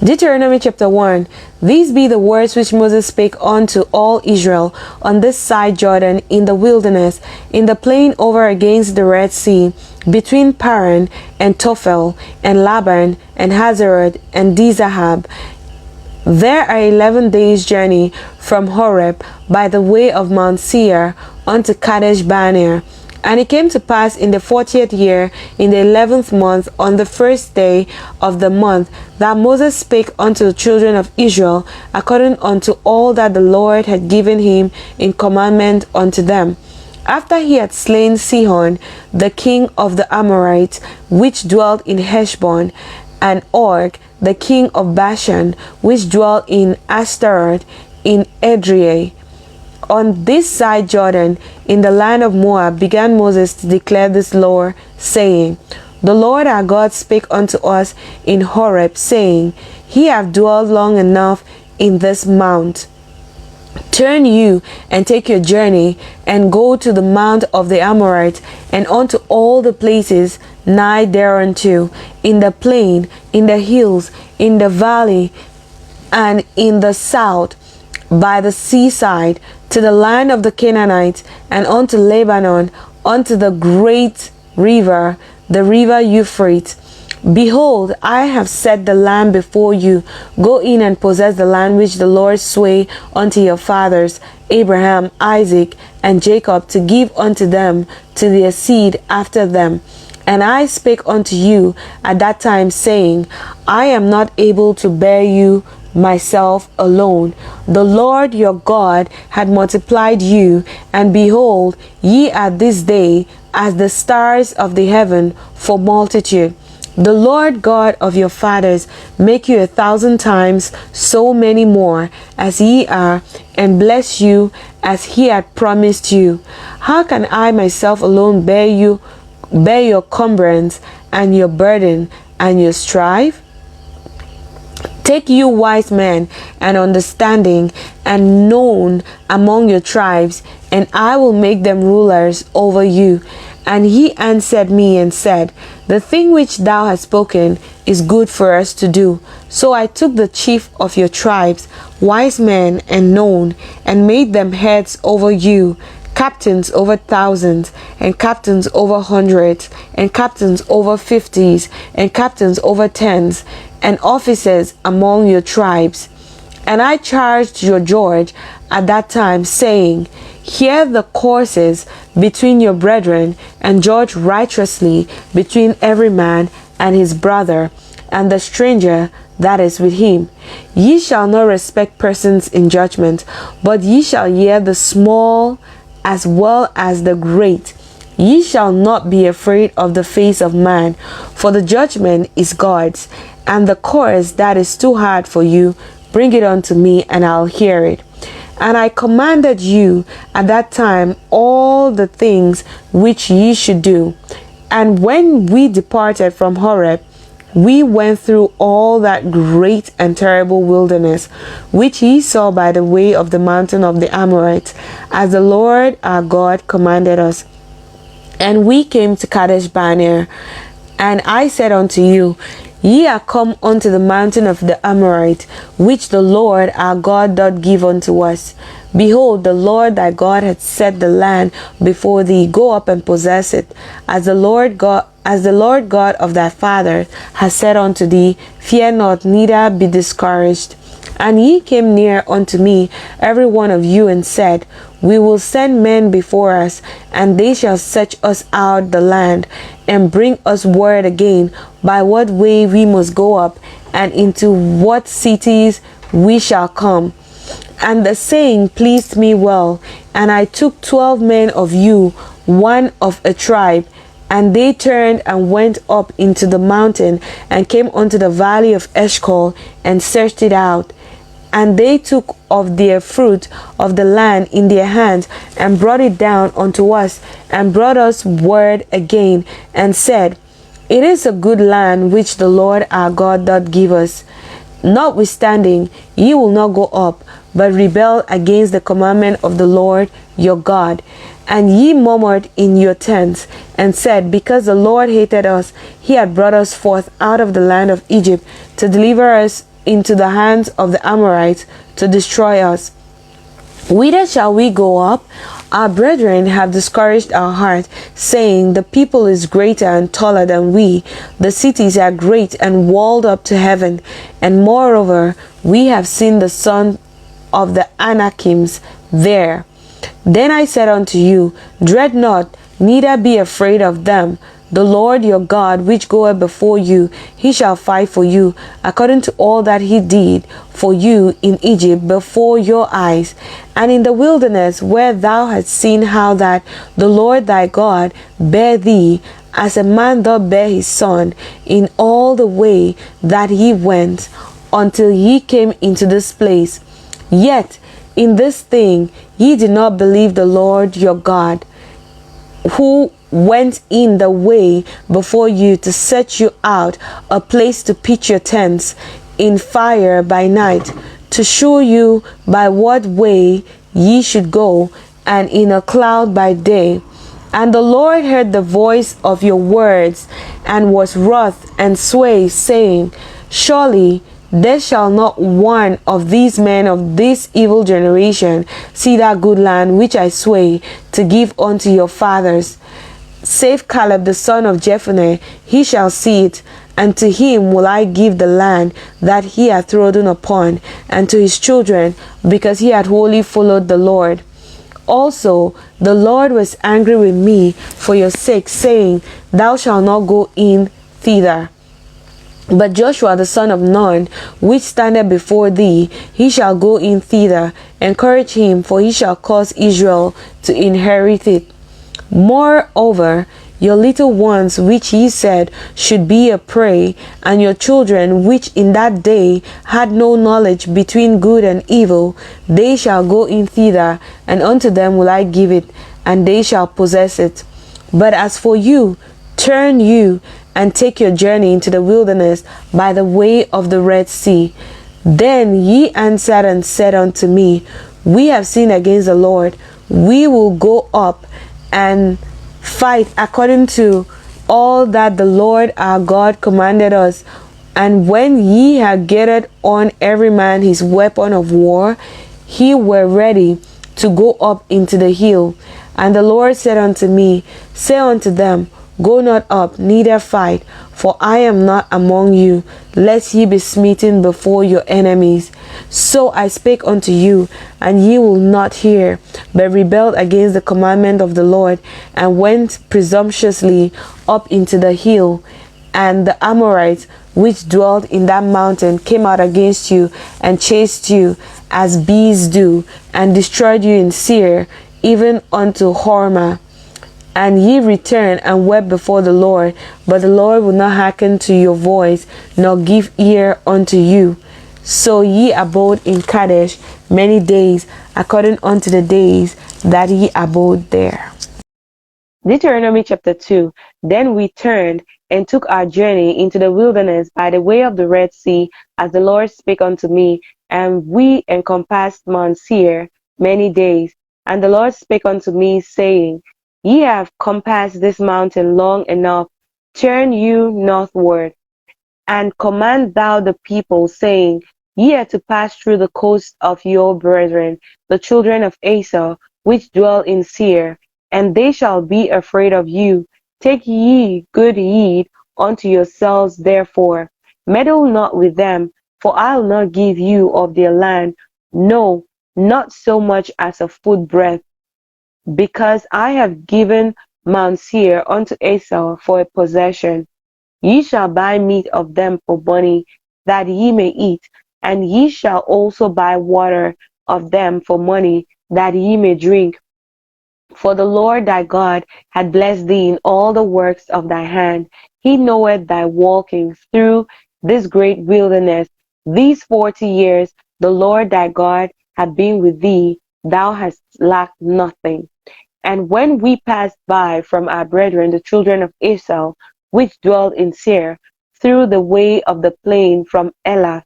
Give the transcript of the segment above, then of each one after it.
Deuteronomy Chapter 1. These be the words which Moses spake unto all Israel on this side Jordan, in the wilderness, in the plain over against the Red Sea, between Paran and Tophel, and Laban, and Hazerod, and Dizahab. There are 11 days' journey from Horeb by the way of Mount Seir unto Kadesh Barnea. And it came to pass in the 40th year, in the 11th month, on the first day of the month, that Moses spake unto the children of Israel, according unto all that the Lord had given him in commandment unto them. After he had slain Sihon, the king of the Amorites, which dwelt in Heshbon, and Og, the king of Bashan, which dwelt in Ashtaroth, in Edrei. On this side Jordan, in the land of Moab, began Moses to declare this law, saying, The Lord our God spake unto us in Horeb, saying, He hath dwelled long enough in this mount. Turn you and take your journey, and go to the mount of the Amorites, and unto all the places nigh thereunto, in the plain, in the hills, in the valley, and in the south, by the seaside, to the land of the Canaanites, and unto Lebanon, unto the great river, the river Euphrates. Behold, I have set the land before you. Go in and possess the land which the Lord sware unto your fathers, Abraham, Isaac, and Jacob, to give unto them, to their seed after them. And I spake unto you at that time, saying, I am not able to bear you myself alone. The Lord your God had multiplied you, and behold, ye are this day as the stars of the heaven for multitude. The Lord God of your fathers make you 1,000 times so many more as ye are, and bless you as he had promised you. How can I myself alone bear your cumbrance and your burden and your strife? Take you wise men and understanding and known among your tribes, and I will make them rulers over you. And he answered me and said, The thing which thou hast spoken is good for us to do. So I took the chief of your tribes, wise men and known, and made them heads over you, captains over thousands, and captains over hundreds, and captains over 50s, and captains over 10s, and officers among your tribes. And I charged your George at that time, saying, Hear the courses between your brethren, and judge righteously between every man and his brother, and the stranger that is with him. Ye shall not respect persons in judgment, but ye shall hear the small as well as the great. Ye shall not be afraid of the face of man, for the judgment is God's. And the cause that is too hard for you, bring it unto me, and I'll hear it. And I commanded you at that time all the things which ye should do. And when we departed from Horeb, we went through all that great and terrible wilderness, which ye saw by the way of the mountain of the Amorites, as the Lord our God commanded us. And we came to Kadesh Barnea, and I said unto you, Ye are come unto the mountain of the Amorites, which the Lord our God doth give unto us. Behold, the Lord thy God hath set the land before thee. Go up and possess it, as the Lord God of thy father has said unto thee. Fear not, neither be discouraged. And ye came near unto me, every one of you, and said, We will send men before us, and they shall search us out the land, and bring us word again by what way we must go up, and into what cities we shall come. And the saying pleased me well. And I took 12 men of you, one of a tribe, and they turned and went up into the mountain, and came unto the valley of Eshcol, and searched it out. And they took of their fruit of the land in their hands, and brought it down unto us, and brought us word again, and said, It is a good land which the Lord our God doth give us. Notwithstanding, ye will not go up, but rebel against the commandment of the Lord your God. And ye murmured in your tents, and said, Because the Lord hated us, he had brought us forth out of the land of Egypt, to deliver us into the hands of the Amorites to destroy us. Whither shall we go up? Our brethren have discouraged our heart, saying, the people is greater and taller than we. The cities are great and walled up to heaven. And moreover, we have seen the son of the Anakims there. Then I said unto you, dread not, neither be afraid of them. The Lord your God, which goeth before you, he shall fight for you, according to all that he did for you in Egypt before your eyes, and in the wilderness, where thou hast seen how that the Lord thy God bare thee, as a man doth bear his son, in all the way that he went, until ye came into this place. Yet in this thing ye did not believe the Lord your God, who went in the way before you to set you out a place to pitch your tents, in fire by night, to show you by what way ye should go, and in a cloud by day. And the Lord heard the voice of your words, and was wroth and swayed, saying, surely there shall not one of these men of this evil generation see that good land which I sway to give unto your fathers. Save Caleb the son of Jephunneh, he shall see it, and to him will I give the land that he hath trodden upon, and to his children, because he had wholly followed the Lord. Also the Lord was angry with me for your sake, saying, thou shalt not go in thither. But Joshua the son of Nun, which standeth before thee, he shall go in thither. Encourage him, for he shall cause Israel to inherit it. Moreover, your little ones which ye said should be a prey, and your children which in that day had no knowledge between good and evil, they shall go in thither, and unto them will I give it, and they shall possess it. But as for you, turn you, and take your journey into the wilderness by the way of the Red Sea. Then ye answered and said unto me, we have sinned against the Lord. We will go up and fight according to all that the Lord our God commanded us. And when ye had gathered on every man his weapon of war, he were ready to go up into the hill. And the Lord said unto me, say unto them, go not up, neither fight, for I am not among you, lest ye be smitten before your enemies. So I spake unto you, and ye will not hear, but rebelled against the commandment of the Lord, and went presumptuously up into the hill. And the Amorites which dwelt in that mountain came out against you, and chased you as bees do, and destroyed you in Seir, even unto Hormah. And ye returned and wept before the Lord, but the Lord would not hearken to your voice, nor give ear unto you. So ye abode in Kadesh many days, according unto the days that ye abode there. Deuteronomy chapter 2. Then we turned and took our journey into the wilderness by the way of the Red Sea, as the Lord spake unto me, and we encompassed Mount Seir many days. And the Lord spake unto me, saying, ye have compassed this mountain long enough. Turn you northward, and command thou the people, saying, ye are to pass through the coast of your brethren, the children of Esau, which dwell in Seir, and they shall be afraid of you. Take ye good heed unto yourselves, therefore. Meddle not with them, for I will not give you of their land, no, not so much as a foot breadth, because I have given Mount Seir unto Esau for a possession. Ye shall buy meat of them for money, that ye may eat, and ye shall also buy water of them for money, that ye may drink. For the Lord thy God hath blessed thee in all the works of thy hand. He knoweth thy walking through this great wilderness. These 40 years the Lord thy God hath been with thee, thou hast lacked nothing. And when we passed by from our brethren, the children of Esau, which dwelt in Seir, through the way of the plain from Elath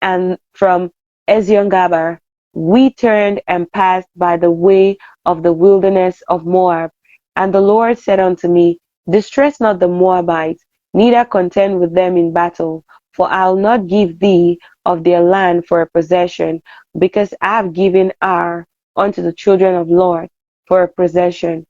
and from Eziongaber, we turned and passed by the way of the wilderness of Moab. And the Lord said unto me, distress not the Moabites, neither contend with them in battle, for I will not give thee of their land for a possession, because I have given Ar unto the children of Lord for a possession.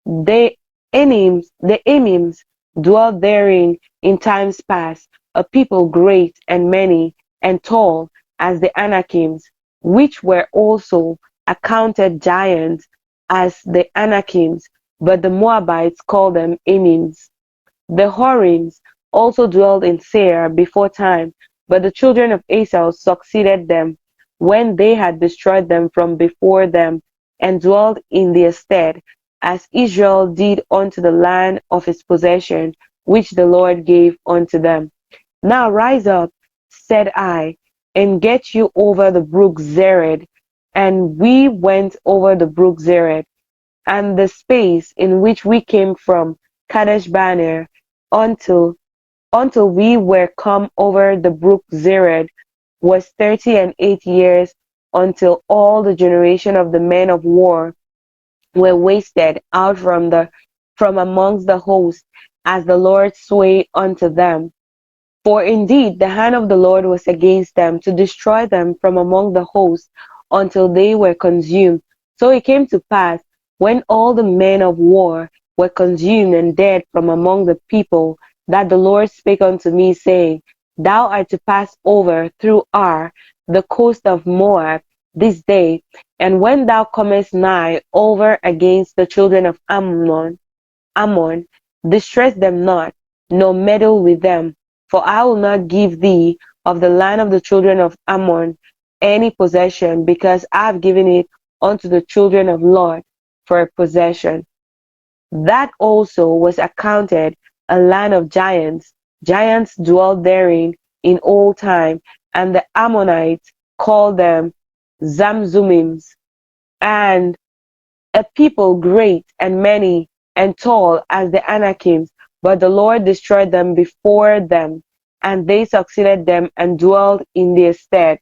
The Emims dwelt therein in times past, a people great and many and tall as the Anakims, which were also accounted giants as the Anakims, but the Moabites called them Emims. The Horims also dwelled in Seir before time, but the children of Esau succeeded them when they had destroyed them from before them, and dwelled in their stead, as Israel did unto the land of his possession, which the Lord gave unto them. Now rise up, said I, and get you over the brook Zered. And we went over the brook Zered, and the space in which we came from Kadesh Barnea until we were come over the brook Zered was 30 and 8 years, until all the generation of the men of war were wasted out from amongst the host, as the Lord sware unto them. For indeed the hand of the Lord was against them, to destroy them from among the hosts, until they were consumed. So it came to pass, when all the men of war were consumed and dead from among the people, that the Lord spake unto me, saying, Thou art to pass over through Ar, the coast of Moab, this day, and when thou comest nigh over against the children of Ammon, distress them not, nor meddle with them, for I will not give thee of the land of the children of Ammon any possession, because I have given it unto the children of Lot for a possession. That also was accounted a land of giants. Giants dwelt therein in old time, and the Ammonites called them Zamzummims, and a people great and many and tall as the Anakims, but the Lord destroyed them before them, and they succeeded them and dwelled in their stead.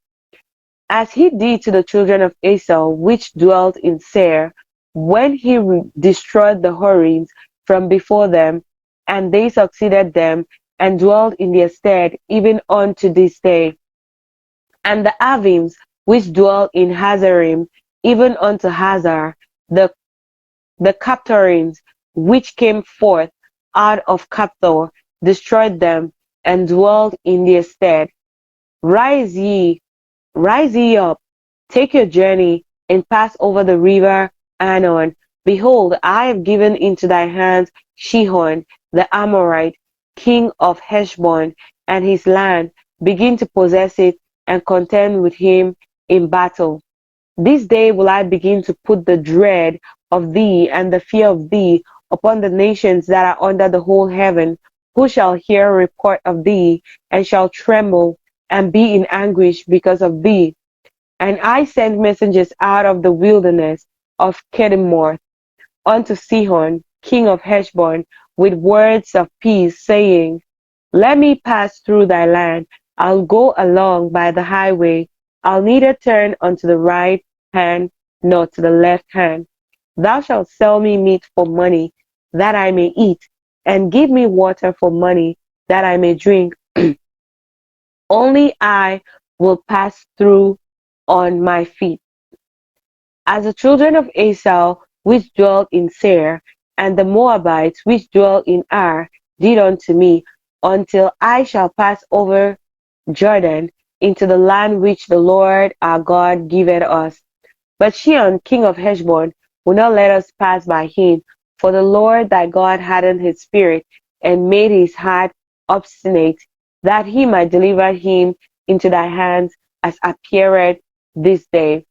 As he did to the children of Esau, which dwelt in Seir, when he destroyed the Horims from before them, and they succeeded them and dwelled in their stead, even unto this day. And the Avims, which dwell in Hazarim, even unto Hazar, the Captorims, which came forth out of Captor, destroyed them, and dwelled in their stead. Rise ye, rise ye up, take your journey, and pass over the river Arnon. Behold, I have given into thy hands Shihon, the Amorite, king of Heshbon, and his land. Begin to possess it, and contend with him in battle. This day will I begin to put the dread of thee and the fear of thee upon the nations that are under the whole heaven, who shall hear a report of thee, and shall tremble and be in anguish because of thee. And I sent messengers out of the wilderness of Kedemoth unto Sihon, king of Heshbon, with words of peace, saying, Let me pass through thy land. I'll go along by the highway. I'll neither turn unto the right hand nor to the left hand. Thou shalt sell me meat for money, that I may eat, and give me water for money, that I may drink. Only I will pass through on my feet. As the children of Esau, which dwelt in Seir, and the Moabites, which dwelt in Ar, did unto me, until I shall pass over Jordan into the land which the Lord our God giveth us. But Sihon, king of Heshbon, will not let us pass by him, for the Lord thy God hardened his spirit, and made his heart obstinate, that he might deliver him into thy hands, as appeareth this day.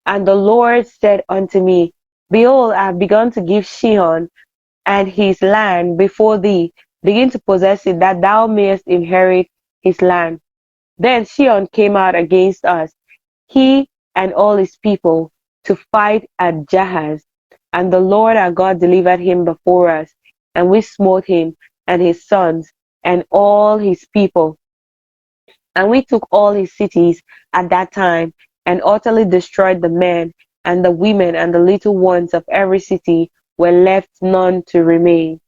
And the Lord said unto me, Behold, I have begun to give Sihon and his land before thee. Begin to possess it, that thou mayest inherit his land. Then Sihon came out against us, he and all his people, to fight at Jahaz. And the Lord our God delivered him before us, and we smote him and his sons and all his people. And we took all his cities at that time, and utterly destroyed the men and the women and the little ones of every city, were left none to remain.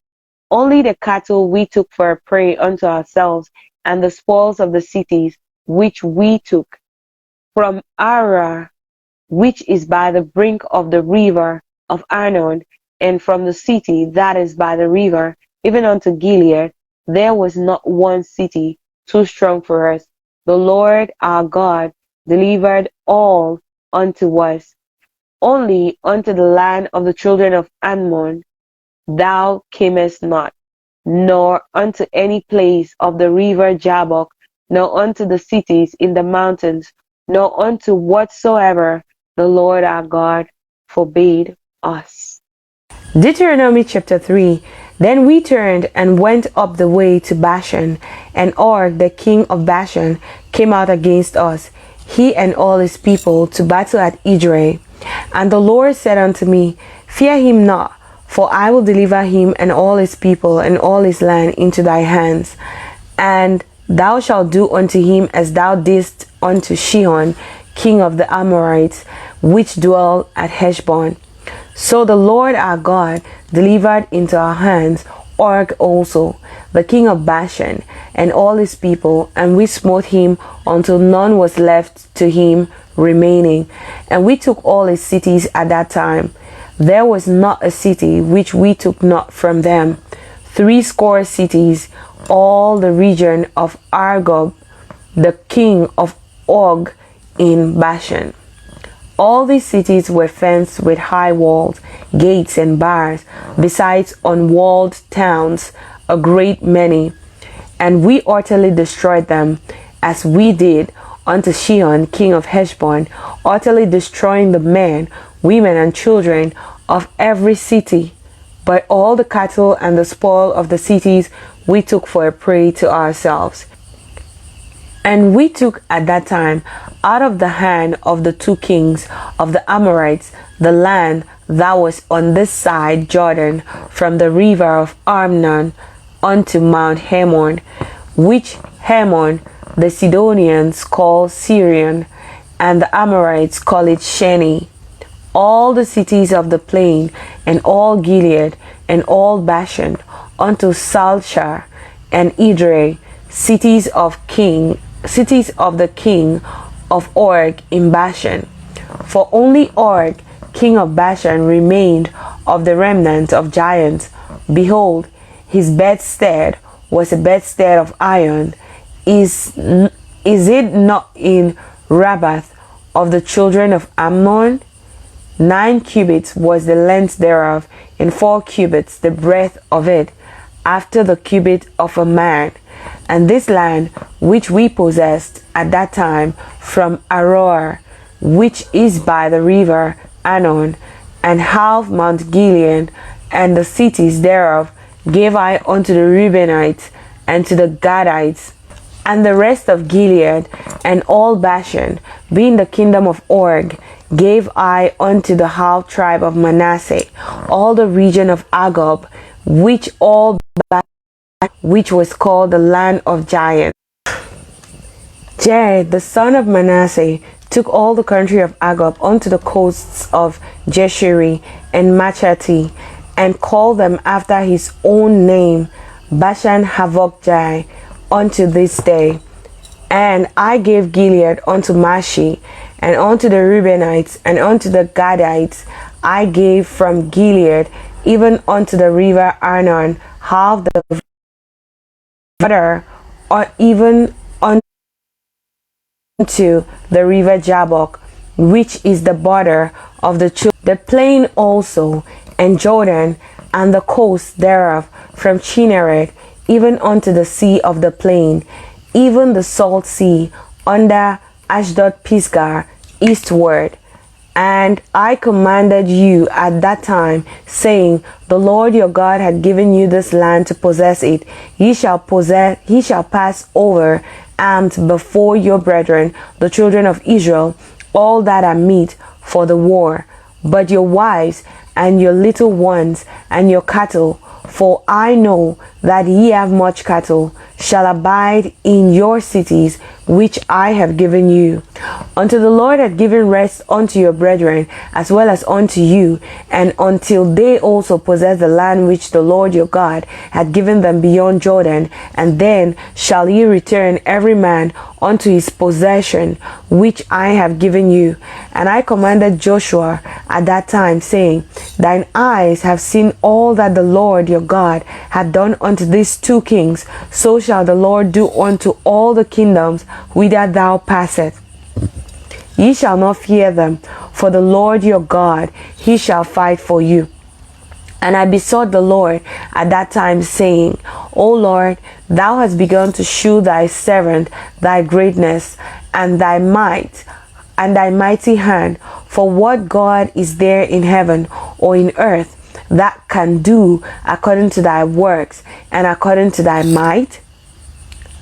Only the cattle we took for a prey unto ourselves, and the spoils of the cities, which we took, from Ara, which is by the brink of the river of Arnon, and from the city that is by the river, even unto Gilead, there was not one city too strong for us. The Lord our God delivered all unto us. Only unto the land of the children of Ammon thou camest not, nor unto any place of the river Jabbok, nor unto the cities in the mountains, nor unto whatsoever the Lord our God forbade us. Deuteronomy chapter 3. Then we turned and went up the way to Bashan, and Og the king of Bashan came out against us, he and all his people, to battle at Edrei. And the Lord said unto me, Fear him not, for I will deliver him and all his people and all his land into thy hands. And thou shalt do unto him as thou didst unto Sihon, king of the Amorites, which dwell at Heshbon. So the Lord our God delivered into our hands Og also, the king of Bashan, and all his people, and we smote him until none was left to him remaining. And we took all his cities at that time. There was not a city which we took not from them. 80 cities, all the region of Argob, the king of Og in Bashan. All these cities were fenced with high walls, gates, and bars, besides unwalled towns, a great many. And we utterly destroyed them, as we did unto Sihon, king of Heshbon, utterly destroying the men, women, and children of every city. But all the cattle and the spoil of the cities we took for a prey to ourselves. And we took at that time out of the hand of the 2 kings of the Amorites the land that was on this side Jordan, from the river of Arnon unto Mount Hermon, which Hermon the Sidonians call Syrian, and the Amorites call it Sheni. All the cities of the plain, and all Gilead, and all Bashan, unto Salshar and Edrei, cities of the king of Og in Bashan. For only Og, king of Bashan, remained of the remnant of giants. Behold, his bedstead was a bedstead of iron. Is it not in Rabbath of the children of Ammon? 9 cubits was the length thereof, and 4 cubits the breadth of it, after the cubit of a man. And this land which we possessed at that time from Aroer, which is by the river Arnon, and half Mount Gilead, and the cities thereof, gave I unto the Reubenites and to the Gadites, and the rest of Gilead, and all Bashan, being the kingdom of Og, gave I unto the half tribe of Manasseh, all the region of Argob, which all which was called the land of giants. Jared, the son of Manasseh, took all the country of Argob unto the coasts of Jeshuri and Machati, and called them after his own name, Bashan Havokjai, unto this day. And I gave Gilead unto Mashi, and unto the Reubenites, and unto the Gadites I gave from Gilead, even unto the river Arnon, half the water, or even unto the river Jabbok, which is the border of the children, the plain also, and Jordan, and the coast thereof, from Chinnereth, even unto the sea of the plain, even the salt sea, under Ashdod Pisgah, eastward. And I commanded you at that time, saying, The Lord your God had given you this land to possess it. Ye shall pass over armed before your brethren, the children of Israel, all that are meet for the war. But your wives and your little ones and your cattle, for I know that ye have much cattle, shall abide in your cities which I have given you. Until the Lord had given rest unto your brethren, as well as unto you, and until they also possess the land which the Lord your God had given them beyond Jordan, and then shall ye return every man unto his possession, which I have given you. And I commanded Joshua at that time, saying, Thine eyes have seen all that the Lord your God hath done unto these two kings, so shall the Lord do unto all the kingdoms whither thou passest. Ye shall not fear them, for the Lord your God, he shall fight for you. And I besought the Lord at that time, saying, O Lord, thou hast begun to shew thy servant thy greatness, and thy might, and thy mighty hand. For what God is there in heaven or in earth that can do according to thy works and according to thy might?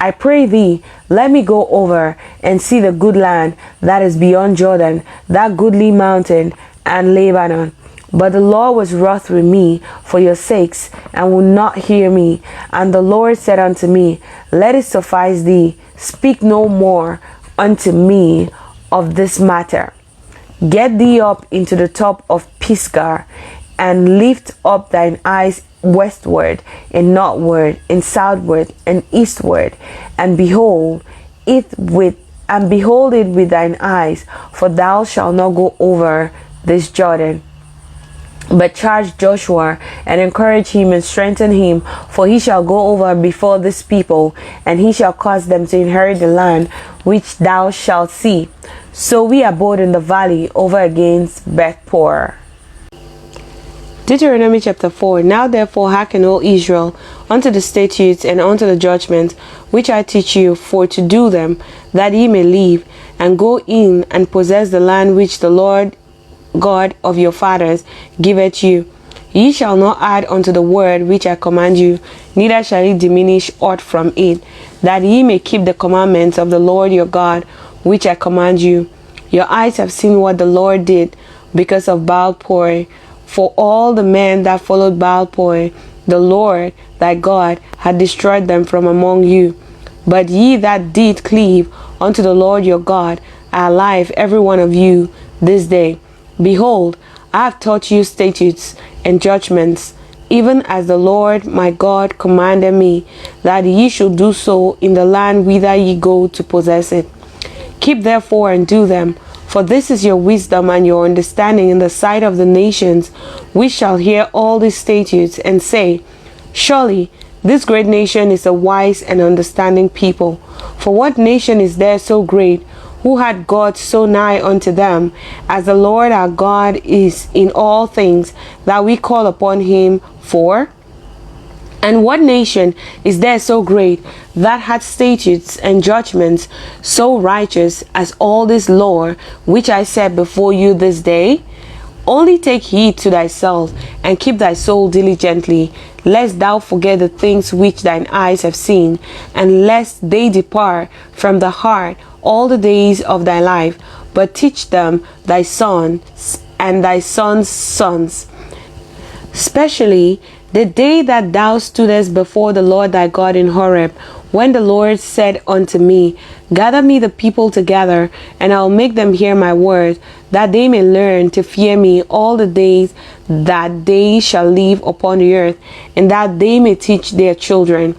I pray thee, let me go over and see the good land that is beyond Jordan, that goodly mountain and Lebanon. But the Lord was wroth with me for your sakes, and would not hear me. And the Lord said unto me, Let it suffice thee, speak no more unto me of this matter. Get thee up into the top of Pisgah, and lift up thine eyes westward and northward and southward and eastward, and behold it with thine eyes, for thou shalt not go over this Jordan. But charge Joshua and encourage him and strengthen him, for he shall go over before this people, and he shall cause them to inherit the land which thou shalt see. So we abode in the valley over against Beth-peor. Deuteronomy chapter 4. Now therefore hearken, O Israel, unto the statutes and unto the judgments which I teach you, for to do them, that ye may live, and go in and possess the land which the Lord God of your fathers giveth you. Ye shall not add unto the word which I command you, neither shall ye diminish aught from it, that ye may keep the commandments of the Lord your God, which I command you. Your eyes have seen what the Lord did because of Baal-peor. For all the men that followed Baal-peor, the Lord thy God had destroyed them from among you. But ye that did cleave unto the Lord your God are alive, every one of you, this day. Behold, I have taught you statutes and judgments, even as the Lord my God commanded me, that ye should do so in the land whither ye go to possess it. Keep therefore and do them, for this is your wisdom and your understanding in the sight of the nations, which shall hear all these statutes and say, Surely this great nation is a wise and understanding people. For what nation is there so great, who had God so nigh unto them, as the Lord our God is in all things that we call upon him for? And what nation is there so great that hath statutes and judgments so righteous as all this law which I set before you this day? Only take heed to thyself, and keep thy soul diligently, lest thou forget the things which thine eyes have seen, and lest they depart from the heart all the days of thy life, but teach them thy sons and thy sons' sons. Especially the day that thou stoodest before the Lord thy God in Horeb, when the Lord said unto me, Gather me the people together, and I will make them hear my word, that they may learn to fear me all the days that they shall live upon the earth, and that they may teach their children.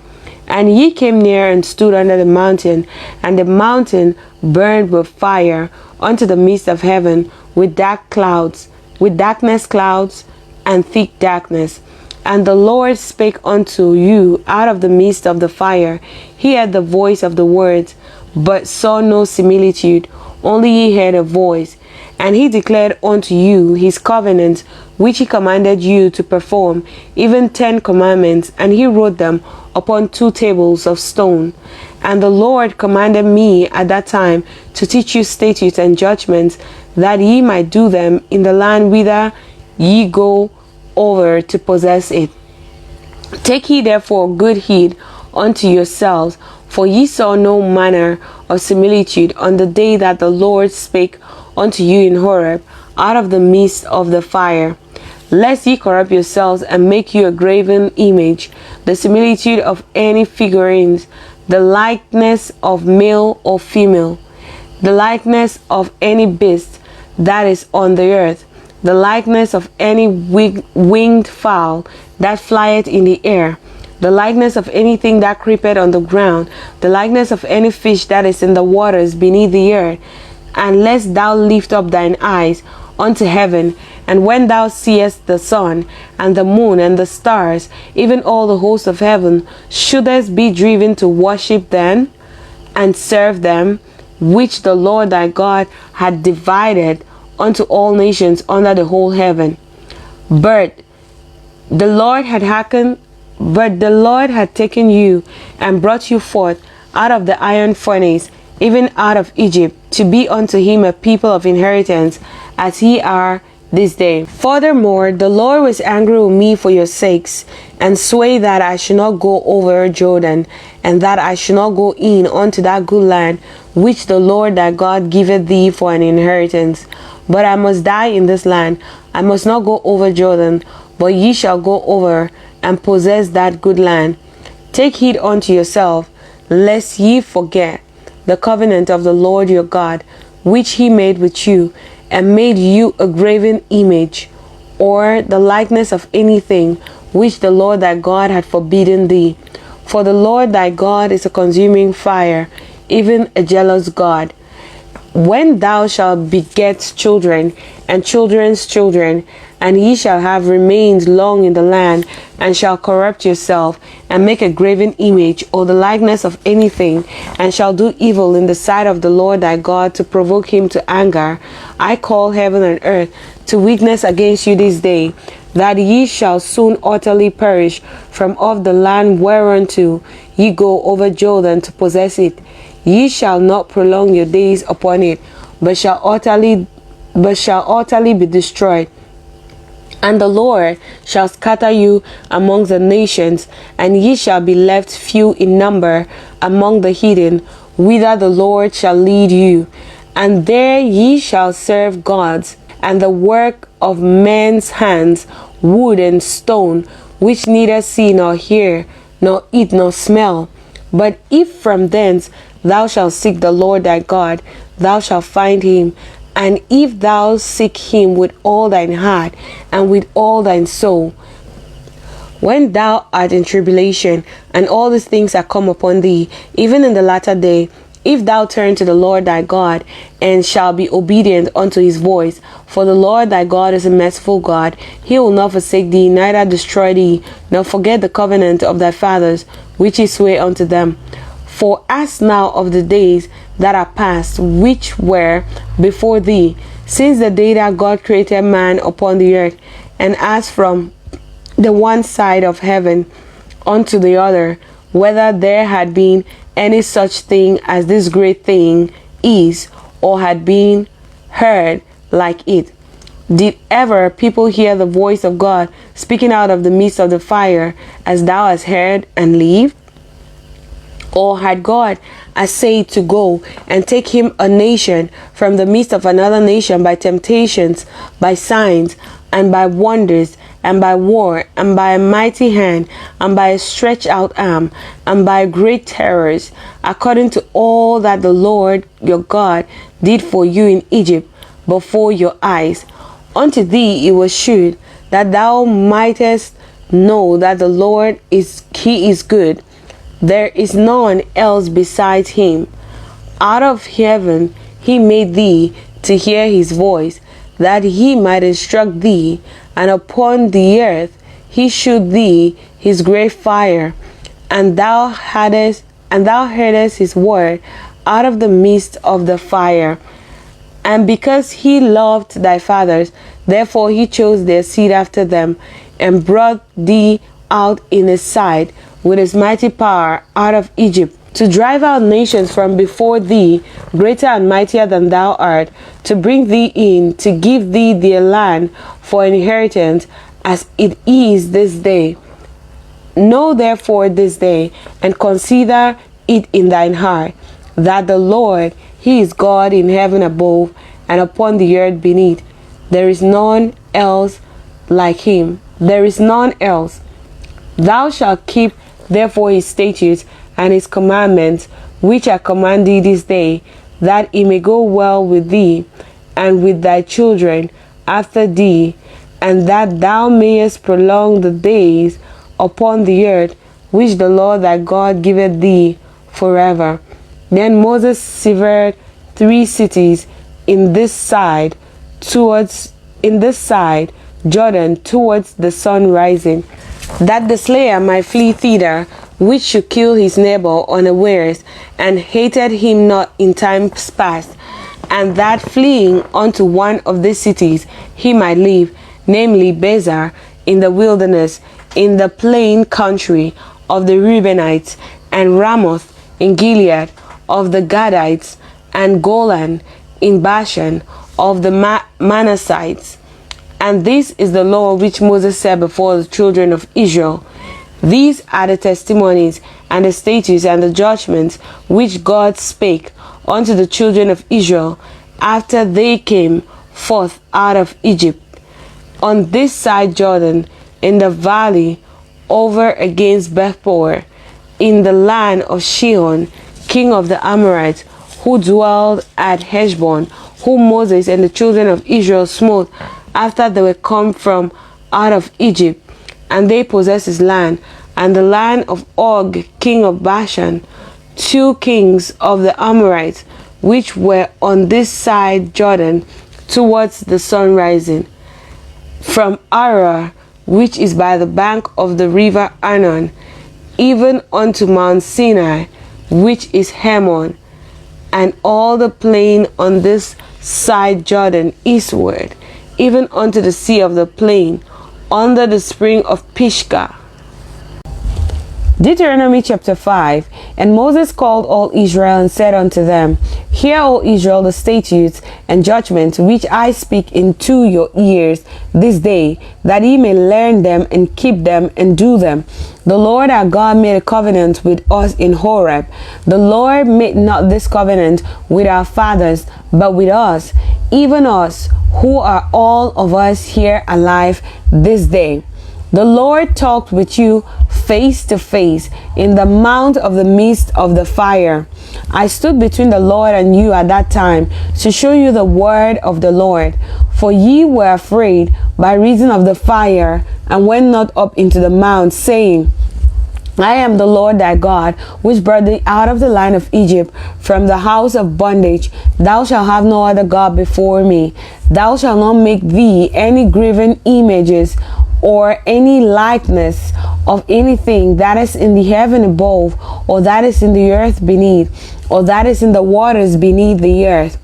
And ye came near and stood under the mountain, and the mountain burned with fire unto the midst of heaven, with darkness clouds, and thick darkness. And the Lord spake unto you out of the midst of the fire. He heard the voice of the words, but saw no similitude, only he heard a voice. And he declared unto you his covenant, which he commanded you to perform, even 10 commandments, and he wrote them upon 2 tables of stone. And the Lord commanded me at that time to teach you statutes and judgments, that ye might do them in the land whither ye go over to possess it. Take ye therefore good heed unto yourselves, for ye saw no manner of similitude on the day that the Lord spake unto you in Horeb out of the midst of the fire, lest ye corrupt yourselves and make you a graven image, the similitude of any figurines the likeness of male or female, the likeness of any beast that is on the earth, the likeness of any winged fowl that flieth in the air, the likeness of anything that creepeth on the ground, the likeness of any fish that is in the waters beneath the earth. And lest thou lift up thine eyes unto heaven, and when thou seest the sun, and the moon, and the stars, even all the hosts of heaven, shouldest be driven to worship them, and serve them, which the Lord thy God had divided unto all nations under the whole heaven. But the Lord had taken you and brought you forth out of the iron furnace, even out of Egypt, to be unto him a people of inheritance, as ye are this day. Furthermore, the Lord was angry with me for your sakes, and sware that I should not go over Jordan, and that I should not go in unto that good land which the Lord thy God giveth thee for an inheritance. But I must die in this land. I must not go over Jordan, but ye shall go over and possess that good land. Take heed unto yourself, lest ye forget the covenant of the Lord your God, which he made with you, and made you a graven image, or the likeness of anything which the Lord thy God had forbidden thee. For the Lord thy God is a consuming fire, even a jealous God. When thou shalt beget children and children's children, and ye shall have remained long in the land, and shall corrupt yourself, and make a graven image, or the likeness of anything, and shall do evil in the sight of the Lord thy God, to provoke him to anger, I call heaven and earth to witness against you this day, that ye shall soon utterly perish from off the land whereunto ye go over Jordan to possess it. Ye shall not prolong your days upon it, but shall utterly be destroyed. And the Lord shall scatter you among the nations, and ye shall be left few in number among the heathen, whither the Lord shall lead you. And there ye shall serve gods, and the work of men's hands, wood and stone, which neither see nor hear, nor eat nor smell. But if from thence thou shalt seek the Lord thy God, thou shalt find him. And if thou seek him with all thine heart and with all thine soul, when thou art in tribulation, and all these things are come upon thee, even in the latter day, if thou turn to the Lord thy God, and shall be obedient unto his voice, for the Lord thy God is a merciful God, he will not forsake thee, neither destroy thee, nor forget the covenant of thy fathers, which he sware unto them. For as now of the days that are past, which were before thee, since the day that God created man upon the earth, and as from the one side of heaven unto the other, whether there had been any such thing as this great thing is, or had been heard like it. Did ever people hear the voice of God speaking out of the midst of the fire, as thou hast heard, and lived? Or had God essayed to go and take him a nation from the midst of another nation by temptations, by signs, and by wonders, and by war, and by a mighty hand, and by a stretched out arm, and by great terrors, according to all that the Lord your God did for you in Egypt before your eyes? Unto thee it was shewed, that thou mightest know that the Lord he is good. There is none else besides him. Out of heaven he made thee to hear his voice, that he might instruct thee, and upon the earth he shewed thee his great fire, and thou heardest his word out of the midst of the fire. And because he loved thy fathers, therefore he chose their seed after them, and brought thee out in his sight with his mighty power out of Egypt, to drive out nations from before thee, greater and mightier than thou art, to bring thee in, to give thee their land for inheritance, as it is this day. Know therefore this day, and consider it in thine heart, that the Lord, he is God in heaven above, and upon the earth beneath. There is none else like him. There is none else. Thou shalt keep therefore his statutes and his commandments, which I command thee this day, that it may go well with thee, and with thy children after thee, and that thou mayest prolong the days upon the earth, which the Lord thy God giveth thee forever. Then Moses severed 3 cities in this side Jordan towards the sun rising, that the slayer might flee thither, which should kill his neighbor unawares, and hated him not in times past, and that fleeing unto one of these cities he might live, namely Bezer, in the wilderness, in the plain country of the Reubenites, and Ramoth in Gilead of the Gadites, and Golan in Bashan of the Manassites. And this is the law which Moses set before the children of Israel. These are the testimonies and the statutes and the judgments which God spake unto the children of Israel after they came forth out of Egypt, on this side Jordan, in the valley over against Beth-peor, in the land of Sihon, king of the Amorites, who dwelled at Heshbon, whom Moses and the children of Israel smote after they were come from out of Egypt, and they possessed his land, and the land of Og, king of Bashan, 2 kings of the Amorites, which were on this side Jordan, towards the sun rising, from Arah, which is by the bank of the river Arnon, even unto Mount Sinai, which is Hermon, and all the plain on this side Jordan eastward, even unto the sea of the plain, under the spring of Pisgah. Deuteronomy chapter 5. And Moses called all Israel and said unto them, Hear, O Israel, the statutes and judgments which I speak into your ears this day, that ye may learn them and keep them and do them. The Lord our God made a covenant with us in Horeb. The Lord made not this covenant with our fathers, but with us, even us, who are all of us here alive this day. The Lord talked with you face to face in the mount of the midst of the fire. I stood between the Lord and you at that time to show you the word of the Lord. For ye were afraid by reason of the fire, and went not up into the mount, saying, I am the Lord thy God, which brought thee out of the land of Egypt, from the house of bondage. Thou shalt have no other God before me. Thou shalt not make thee any graven images, or any likeness of anything that is in the heaven above, or that is in the earth beneath, or that is in the waters beneath the earth.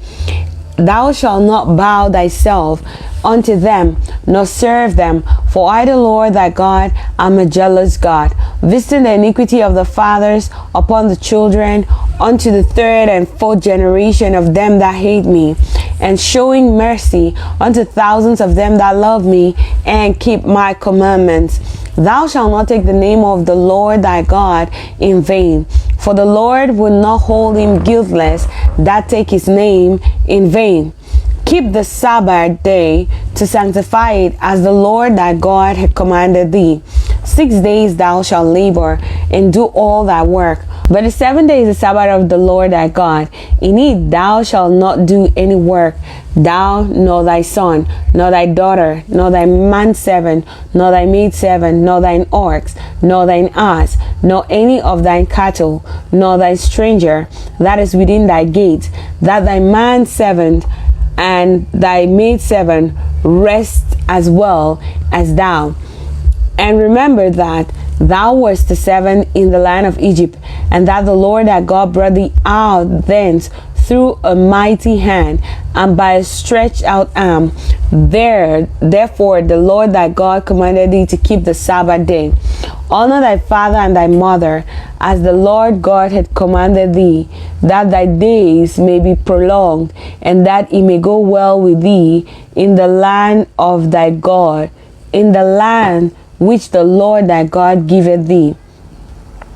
Thou shalt not bow thyself unto them, nor serve them. For I, the Lord thy God, am a jealous God, visiting the iniquity of the fathers upon the children, unto the 3rd and 4th generation of them that hate me, and showing mercy unto thousands of them that love me and keep my commandments. Thou shalt not take the name of the Lord thy God in vain, for the Lord will not hold him guiltless that take his name in vain. Keep the Sabbath day to sanctify it, as the Lord thy God had commanded thee. 6 days thou shalt labor and do all thy work, but the 7th day is the Sabbath of the Lord thy God. In it thou shalt not do any work, thou, nor thy son, nor thy daughter, nor thy manservant, nor thy maidservant, nor thine ox, nor thine ass, nor any of thine cattle, nor thy stranger that is within thy gates, that thy manservant and thy maidservant rest as well as thou. And remember that thou wast the 7th in the land of Egypt, and that the Lord thy God brought thee out thence through a mighty hand, and by a stretched out arm. Therefore the Lord thy God commanded thee to keep the Sabbath day. Honor thy father and thy mother, as the Lord God had commanded thee, that thy days may be prolonged, and that it may go well with thee in the land of thy God, in the land which the Lord thy God giveth thee.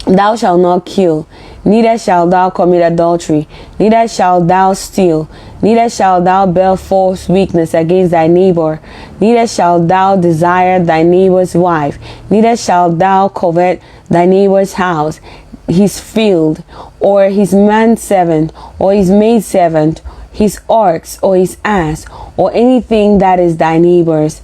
Thou shalt not kill, neither shalt thou commit adultery, neither shalt thou steal, neither shalt thou bear false witness against thy neighbor, neither shalt thou desire thy neighbor's wife, neither shalt thou covet thy neighbor's house. his field, or his manservant, or his maidservant, his ox, or his ass, or anything that is thy neighbor's.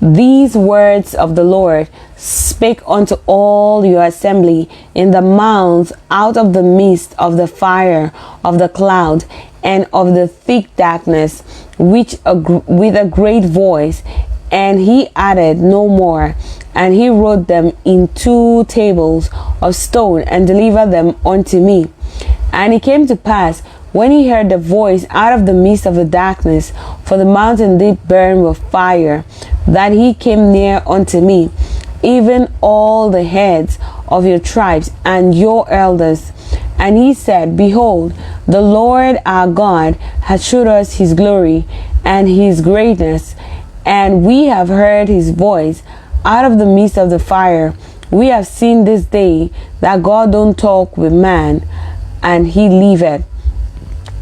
These words of the Lord spake unto all your assembly in the mounts out of the midst of the fire, of the cloud, and of the thick darkness, with a great voice. And he added no more. And he wrote them in 2 tables of stone, and delivered them unto me. And it came to pass, when he heard the voice out of the midst of the darkness, for the mountain did burn with fire, that he came near unto me, even all the heads of your tribes and your elders. And he said, Behold, the Lord our God hath shewed us his glory and his greatness, and we have heard his voice out of the midst of the fire. We have seen this day that God don't talk with man, and he liveth.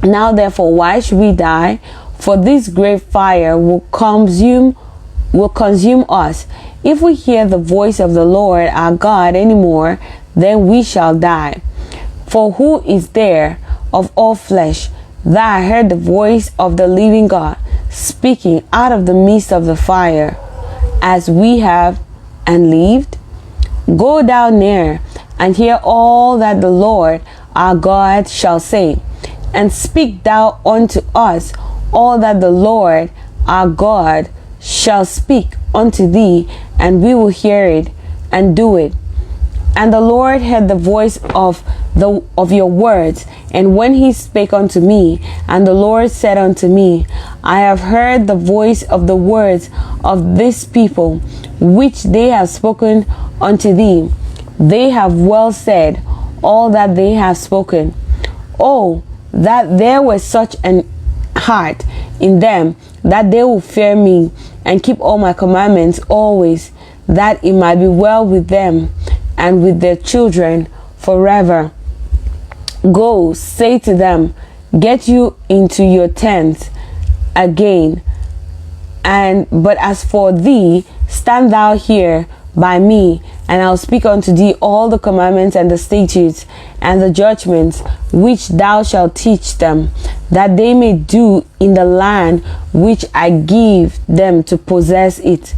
Now therefore, why should we die? For this great fire will consume us. If we hear the voice of the Lord our God any more, then we shall die. For who is there of all flesh that heard the voice of the living God speaking out of the midst of the fire, as we have, and lived? Go down near and hear all that the Lord our God shall say, and speak thou unto us all that the Lord our God shall speak unto thee, and we will hear it and do it. And the Lord heard the voice of your words, and when he spake unto me, and the Lord said unto me, I have heard the voice of the words of this people, which they have spoken unto thee. They have well said all that they have spoken. Oh, that there was such an heart in them, that they will fear me and keep all my commandments always, that it might be well with them and with their children forever. Go, say to them, get you into your tents again. But as for thee, stand thou here by me, and I'll speak unto thee all the commandments and the statutes and the judgments which thou shalt teach them, that they may do in the land which I give them to possess it.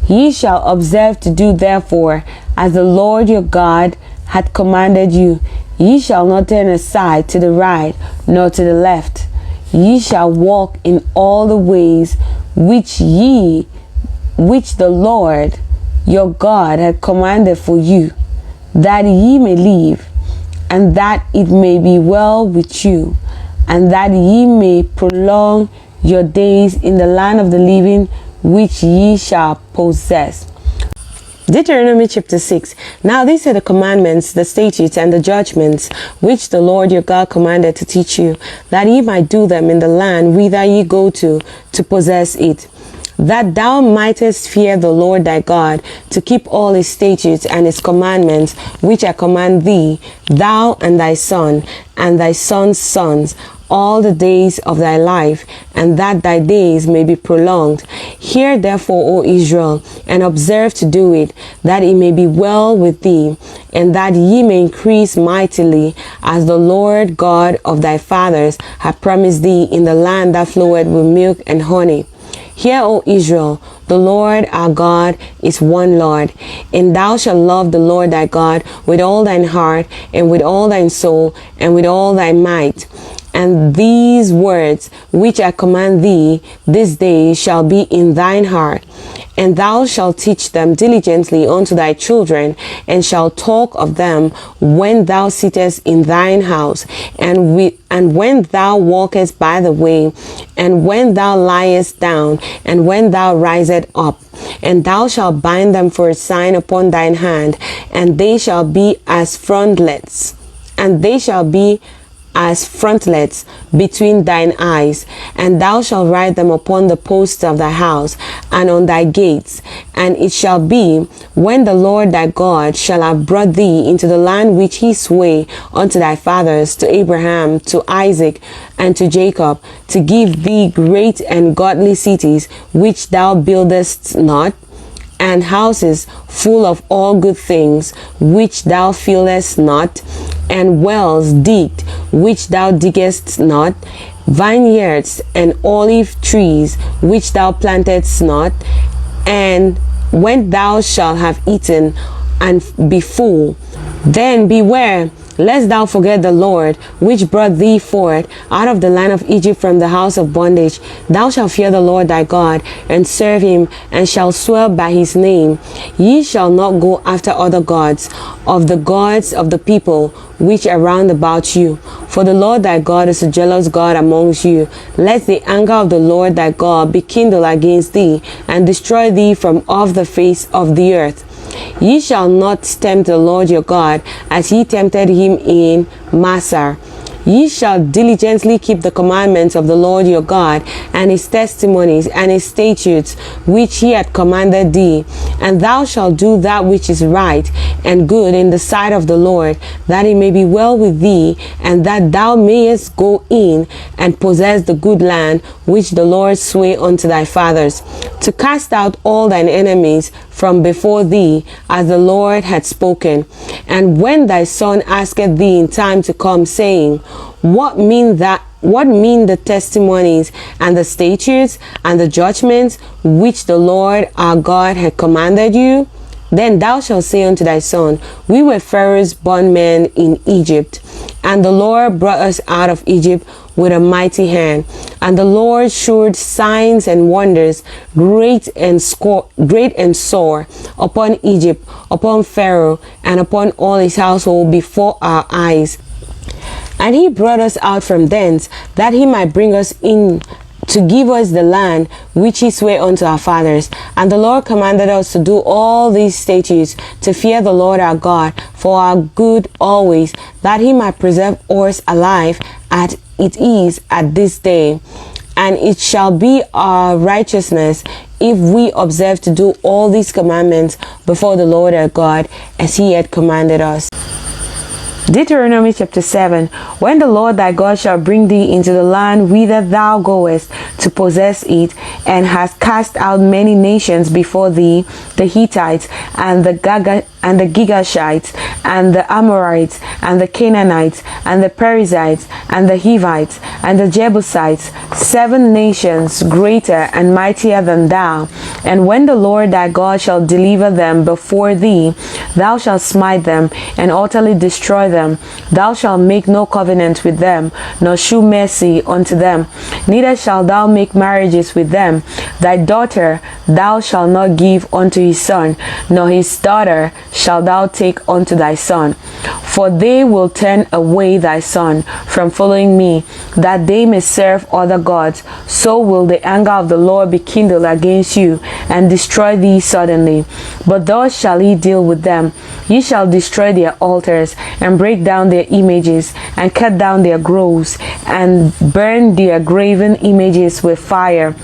Ye shall observe to do therefore as the Lord your God hath commanded you. Ye shall not turn aside to the right nor to the left. Ye shall walk in all the ways which the Lord your God hath commanded for you, that ye may live, and that it may be well with you, and that ye may prolong your days in the land of the living, which ye shall possess. Deuteronomy chapter 6. Now these are the commandments, the statutes, and the judgments, which the Lord your God commanded to teach you, that ye might do them in the land whither ye go to possess it, that thou mightest fear the Lord thy God, to keep all his statutes and his commandments, which I command thee, thou and thy son, and thy son's sons, all the days of thy life, and that thy days may be prolonged. Hear therefore, O Israel, and observe to do it, that it may be well with thee, and that ye may increase mightily, as the Lord God of thy fathers hath promised thee, in the land that floweth with milk and honey. Hear, O Israel, the Lord our God is one Lord, and thou shalt love the Lord thy God with all thine heart, and with all thine soul, and with all thy might. And these words which I command thee this day shall be in thine heart, and thou shalt teach them diligently unto thy children, and shalt talk of them when thou sittest in thine house, and when thou walkest by the way, and when thou liest down, and when thou risest up. And thou shalt bind them for a sign upon thine hand, and they shall be as frontlets, between thine eyes, and thou shalt write them upon the posts of thy house and on thy gates. And it shall be, when the Lord thy God shall have brought thee into the land which he sware unto thy fathers, to Abraham, to Isaac, and to Jacob, to give thee great and godly cities, which thou buildest not, and houses full of all good things, which thou fillest not, and wells digged, which thou diggest not, vineyards and olive trees, which thou plantedst not, and when thou shalt have eaten and be full, then beware lest thou forget the Lord, which brought thee forth out of the land of Egypt from the house of bondage. Thou shalt fear the Lord thy God, and serve him, and shalt swear by his name. Ye shall not go after other gods, of the people which are round about you. For the Lord thy God is a jealous God amongst you. Let the anger of the Lord thy God be kindled against thee, and destroy thee from off the face of the earth. Ye shall not tempt the Lord your God, as ye tempted him in Massah. Ye shall diligently keep the commandments of the Lord your God, and his testimonies, and his statutes, which he hath commanded thee. And thou shalt do that which is right and good in the sight of the Lord, that it may be well with thee, and that thou mayest go in and possess the good land which the Lord sware unto thy fathers, to cast out all thine enemies from before thee, as the Lord had spoken. And when thy son asketh thee in time to come, saying, What mean the testimonies and the statutes and the judgments which the Lord our God had commanded you? Then thou shalt say unto thy son, We were Pharaoh's bondmen in Egypt, and the Lord brought us out of Egypt with a mighty hand. And the Lord shewed signs and wonders, great and sore, upon Egypt, upon Pharaoh, and upon all his household before our eyes. And he brought us out from thence, that he might bring us in to give us the land which he sware unto our fathers. And the Lord commanded us to do all these statutes, to fear the Lord our God for our good always, that he might preserve us alive at it is at this day. And it shall be our righteousness if we observe to do all these commandments before the Lord our God, as he had commanded us. Deuteronomy chapter 7. When the Lord thy God shall bring thee into the land whither thou goest to possess it, and hast cast out many nations before thee, the Hittites, and the Girgashites, and the Amorites, and the Canaanites, and the Perizzites, and the Hivites, and the Jebusites, 7 nations greater and mightier than thou. And when the Lord thy God shall deliver them before thee, thou shalt smite them, and utterly destroy them. Thou shalt make no covenant with them, nor shew mercy unto them. Neither shalt thou make marriages with them. Thy daughter thou shalt not give unto his son, nor his daughter shalt thou take unto thy son. For they will turn away thy son from following me, that they may serve other gods. So will the anger of the Lord be kindled against you, and destroy thee suddenly. But thus shall he deal with them. Ye shall destroy their altars, and break down their images, and cut down their groves, and burn their graven images with fire.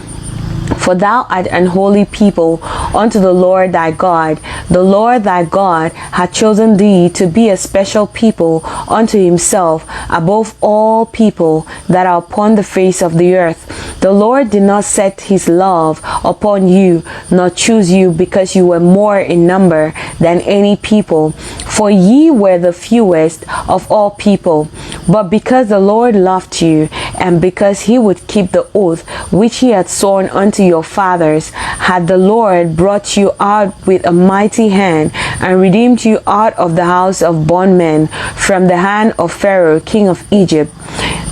For thou art an holy people unto the Lord thy God. The Lord thy God hath chosen thee to be a special people unto himself above all people that are upon the face of the earth. The Lord did not set his love upon you, nor choose you, because you were more in number than any people, for ye were the fewest of all people. But because the Lord loved you, and because he would keep the oath which he had sworn unto your fathers, had the Lord brought you out with a mighty hand, and redeemed you out of the house of bondmen, from the hand of Pharaoh king of Egypt.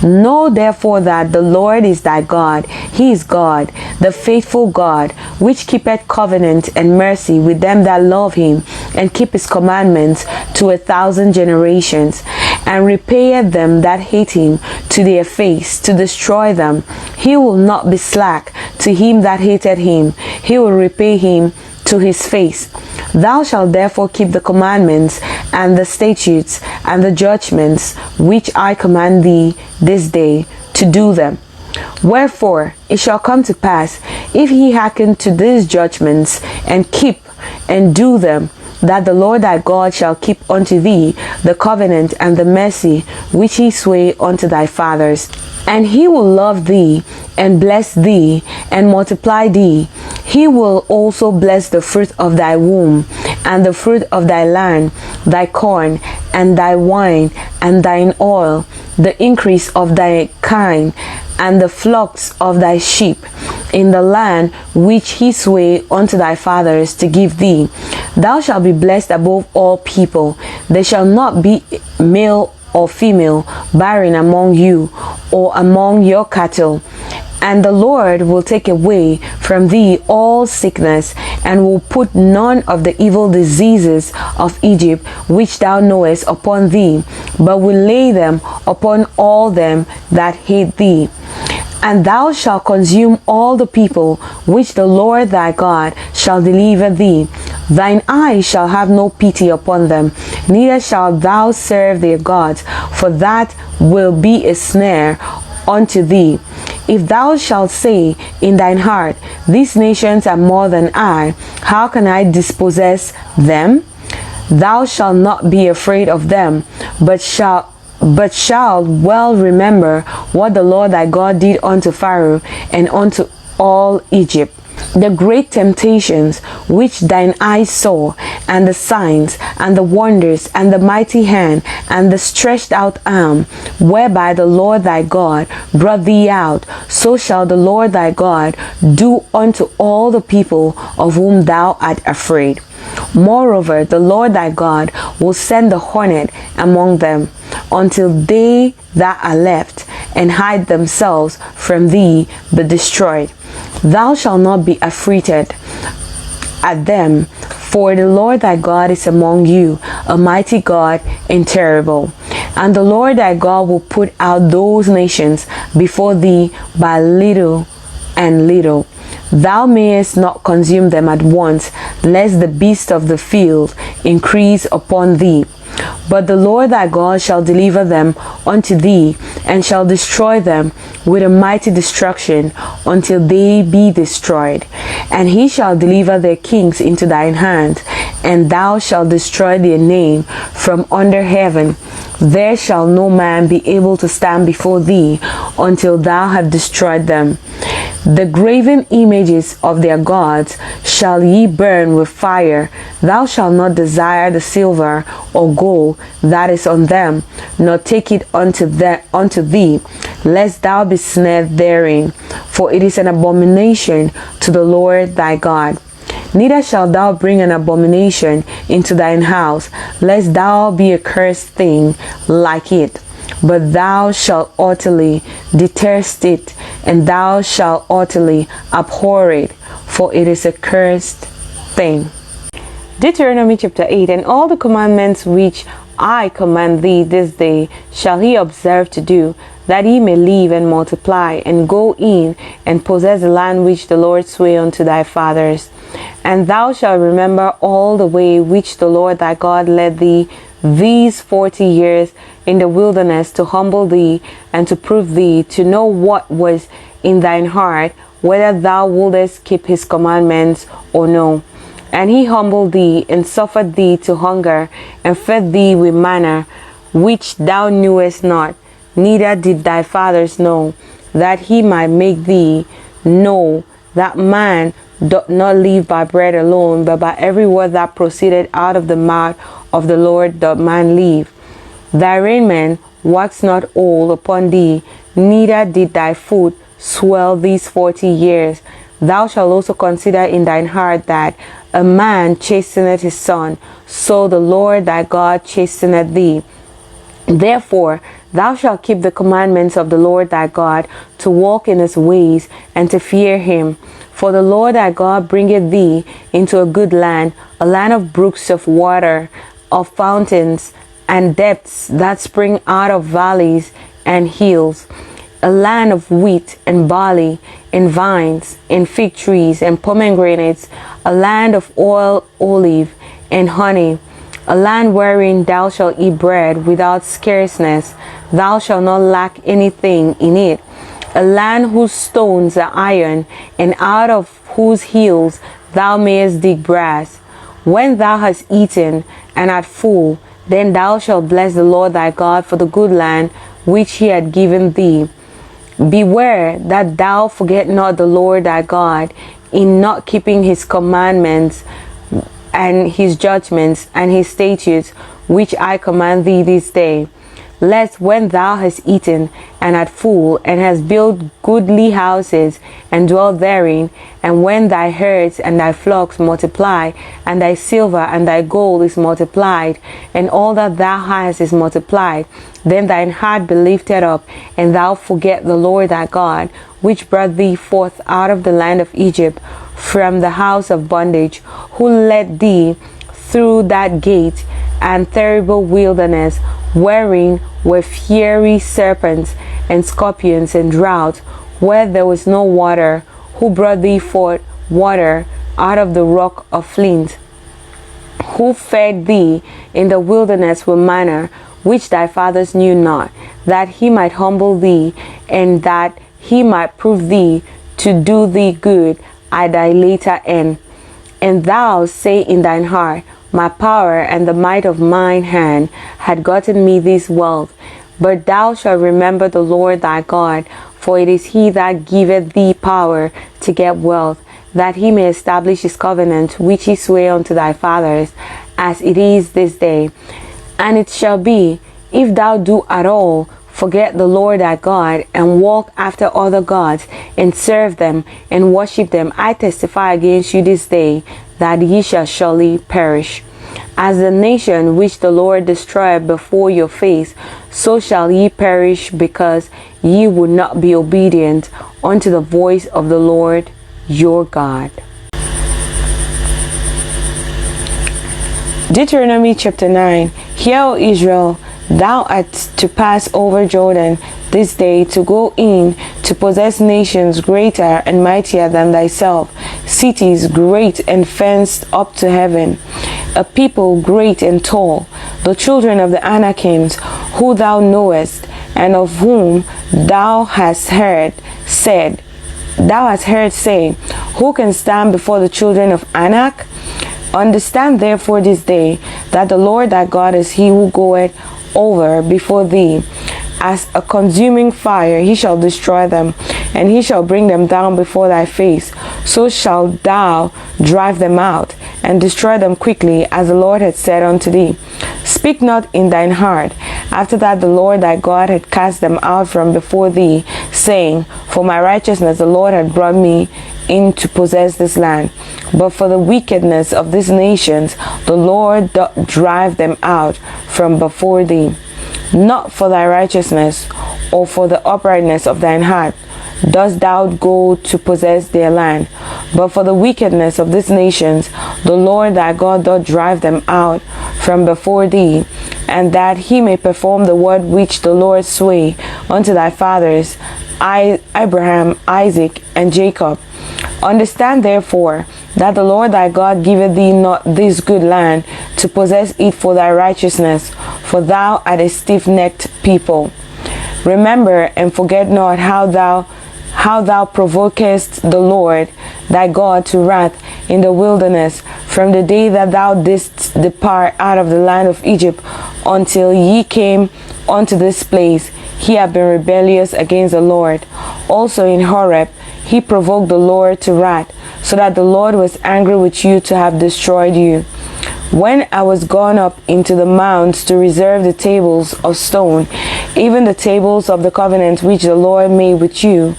Know therefore that the Lord is thy God. He is God, the faithful God, which keepeth covenant and mercy with them that love him, and keep his commandments to 1,000 generations, and repayeth them that hate him to their face, to destroy them. He will not be slack to him that hated him. He will repay him to his face. Thou shalt therefore keep the commandments and the statutes and the judgments which I command thee this day, to do them. Wherefore it shall come to pass, if ye hearken to these judgments, and keep and do them, that the Lord thy God shall keep unto thee the covenant and the mercy which he sware unto thy fathers. And he will love thee, and bless thee, and multiply thee. He will also bless the fruit of thy womb, and the fruit of thy land, thy corn, and thy wine, and thine oil, the increase of thy kind, and the flocks of thy sheep, in the land which he sware unto thy fathers to give thee. Thou shalt be blessed above all people. There shall not be male or female barren among you, or among your cattle. And the Lord will take away from thee all sickness, and will put none of the evil diseases of Egypt which thou knowest upon thee, but will lay them upon all them that hate thee. And thou shalt consume all the people which the Lord thy God shall deliver thee. Thine eyes shall have no pity upon them, neither shalt thou serve their gods, for that will be a snare unto thee. If thou shalt say in thine heart, these nations are more than I, how can I dispossess them? Thou shalt not be afraid of them, but shalt well remember what the Lord thy God did unto Pharaoh and unto all Egypt, the great temptations which thine eyes saw, and the signs, and the wonders, and the mighty hand, and the stretched out arm, whereby the Lord thy God brought thee out, so shall the Lord thy God do unto all the people of whom thou art afraid. Moreover, the Lord thy God will send the hornet among them, until they that are left and hide themselves from thee be destroyed. Thou shalt not be affrighted at them, for the Lord thy God is among you, a mighty God and terrible. And the Lord thy God will put out those nations before thee by little and little. Thou mayest not consume them at once, lest the beasts of the field increase upon thee. But the Lord thy God shall deliver them unto thee, and shall destroy them with a mighty destruction until they be destroyed. And he shall deliver their kings into thine hand, and thou shalt destroy their name from under heaven. There shall no man be able to stand before thee until thou have destroyed them. The graven images of their gods shall ye burn with fire. Thou shalt not desire the silver or gold that is on them, nor take it unto thee, lest thou be snared therein, for it is an abomination to the Lord thy God. Neither shalt thou bring an abomination into thine house, lest thou be a cursed thing like it. But thou shalt utterly detest it, and thou shalt utterly abhor it, for it is a cursed thing. Deuteronomy chapter 8. And all the commandments which I command thee this day shall he observe to do, that he may live and multiply, and go in and possess the land which the Lord sware unto thy fathers. And thou shalt remember all the way which the Lord thy God led thee these 40 years in the wilderness, to humble thee and to prove thee, to know what was in thine heart, whether thou wouldest keep his commandments or no. And he humbled thee, and suffered thee to hunger, and fed thee with manna, which thou knewest not, neither did thy fathers know, that he might make thee know that man doth not live by bread alone, but by every word that proceeded out of the mouth of the Lord doth man live. Thy raiment waxed not old upon thee, neither did thy foot swell these 40 years. Thou shalt also consider in thine heart that a man chasteneth his son, so the Lord thy God chasteneth thee. Therefore thou shalt keep the commandments of the Lord thy God, to walk in his ways, and to fear him. For the Lord thy God bringeth thee into a good land, a land of brooks of water, of fountains, and depths that spring out of valleys and hills, a land of wheat and barley, and vines, and fig trees, and pomegranates, a land of oil, olive, and honey, a land wherein thou shalt eat bread without scarceness, thou shalt not lack anything in it, a land whose stones are iron, and out of whose hills thou mayest dig brass. When thou hast eaten and art full, then thou shalt bless the Lord thy God for the good land which he had given thee. Beware that thou forget not the Lord thy God in not keeping his commandments and his judgments and his statutes, which I command thee this day. Lest when thou hast eaten and art full, and hast built goodly houses, and dwelt therein, and when thy herds and thy flocks multiply, and thy silver and thy gold is multiplied, and all that thou hast is multiplied, then thine heart be lifted up, and thou forget the Lord thy God, which brought thee forth out of the land of Egypt, from the house of bondage, who led thee through that gate and terrible wilderness, wherein were fiery serpents and scorpions and drought, where there was no water, who brought thee forth water out of the rock of flint, who fed thee in the wilderness with manna, which thy fathers knew not, that he might humble thee, and that he might prove thee to do thee good at thy later end. And thou say in thine heart, my power and the might of mine hand had gotten me this wealth. But thou shalt remember the Lord thy God, for it is he that giveth thee power to get wealth, that he may establish his covenant, which he sware unto thy fathers, as it is this day. And it shall be, if thou do at all forget the Lord thy God, and walk after other gods, and serve them, and worship them, I testify against you this day, that ye shall surely perish. As the nation which the Lord destroyed before your face, so shall ye perish, because ye would not be obedient unto the voice of the Lord your God. Deuteronomy chapter 9. Hear, O Israel, thou art to pass over Jordan this day, to go in to possess nations greater and mightier than thyself, cities great and fenced up to heaven, a people great and tall, the children of the Anakims, who thou knowest, and of whom thou hast heard say, who can stand before the children of Anak? Understand therefore this day that the Lord thy God is he who goeth over before thee as a consuming fire. He shall destroy them, and he shall bring them down before thy face. So shalt thou drive them out, and destroy them quickly, as the Lord had said unto thee. Speak not in thine heart, after that the Lord thy God had cast them out from before thee, saying, for my righteousness the Lord had brought me in to possess this land. But for the wickedness of these nations the Lord doth drive them out from before thee. Not for thy righteousness, or for the uprightness of thine heart, dost thou go to possess their land, but for the wickedness of these nations the Lord thy God doth drive them out from before thee, and that he may perform the word which the Lord sware unto thy fathers, Abraham, Isaac, and Jacob. Understand therefore that the Lord thy God giveth thee not this good land to possess it for thy righteousness, for thou art a stiff-necked people. Remember and forget not how thou provokest the Lord thy God to wrath in the wilderness, from the day that thou didst depart out of the land of Egypt until ye came unto this place. He had been rebellious against the Lord. Also in Horeb he provoked the Lord to wrath, so that the Lord was angry with you to have destroyed you. When I was gone up into the mounts to reserve the tables of stone, even the tables of the covenant which the Lord made with you,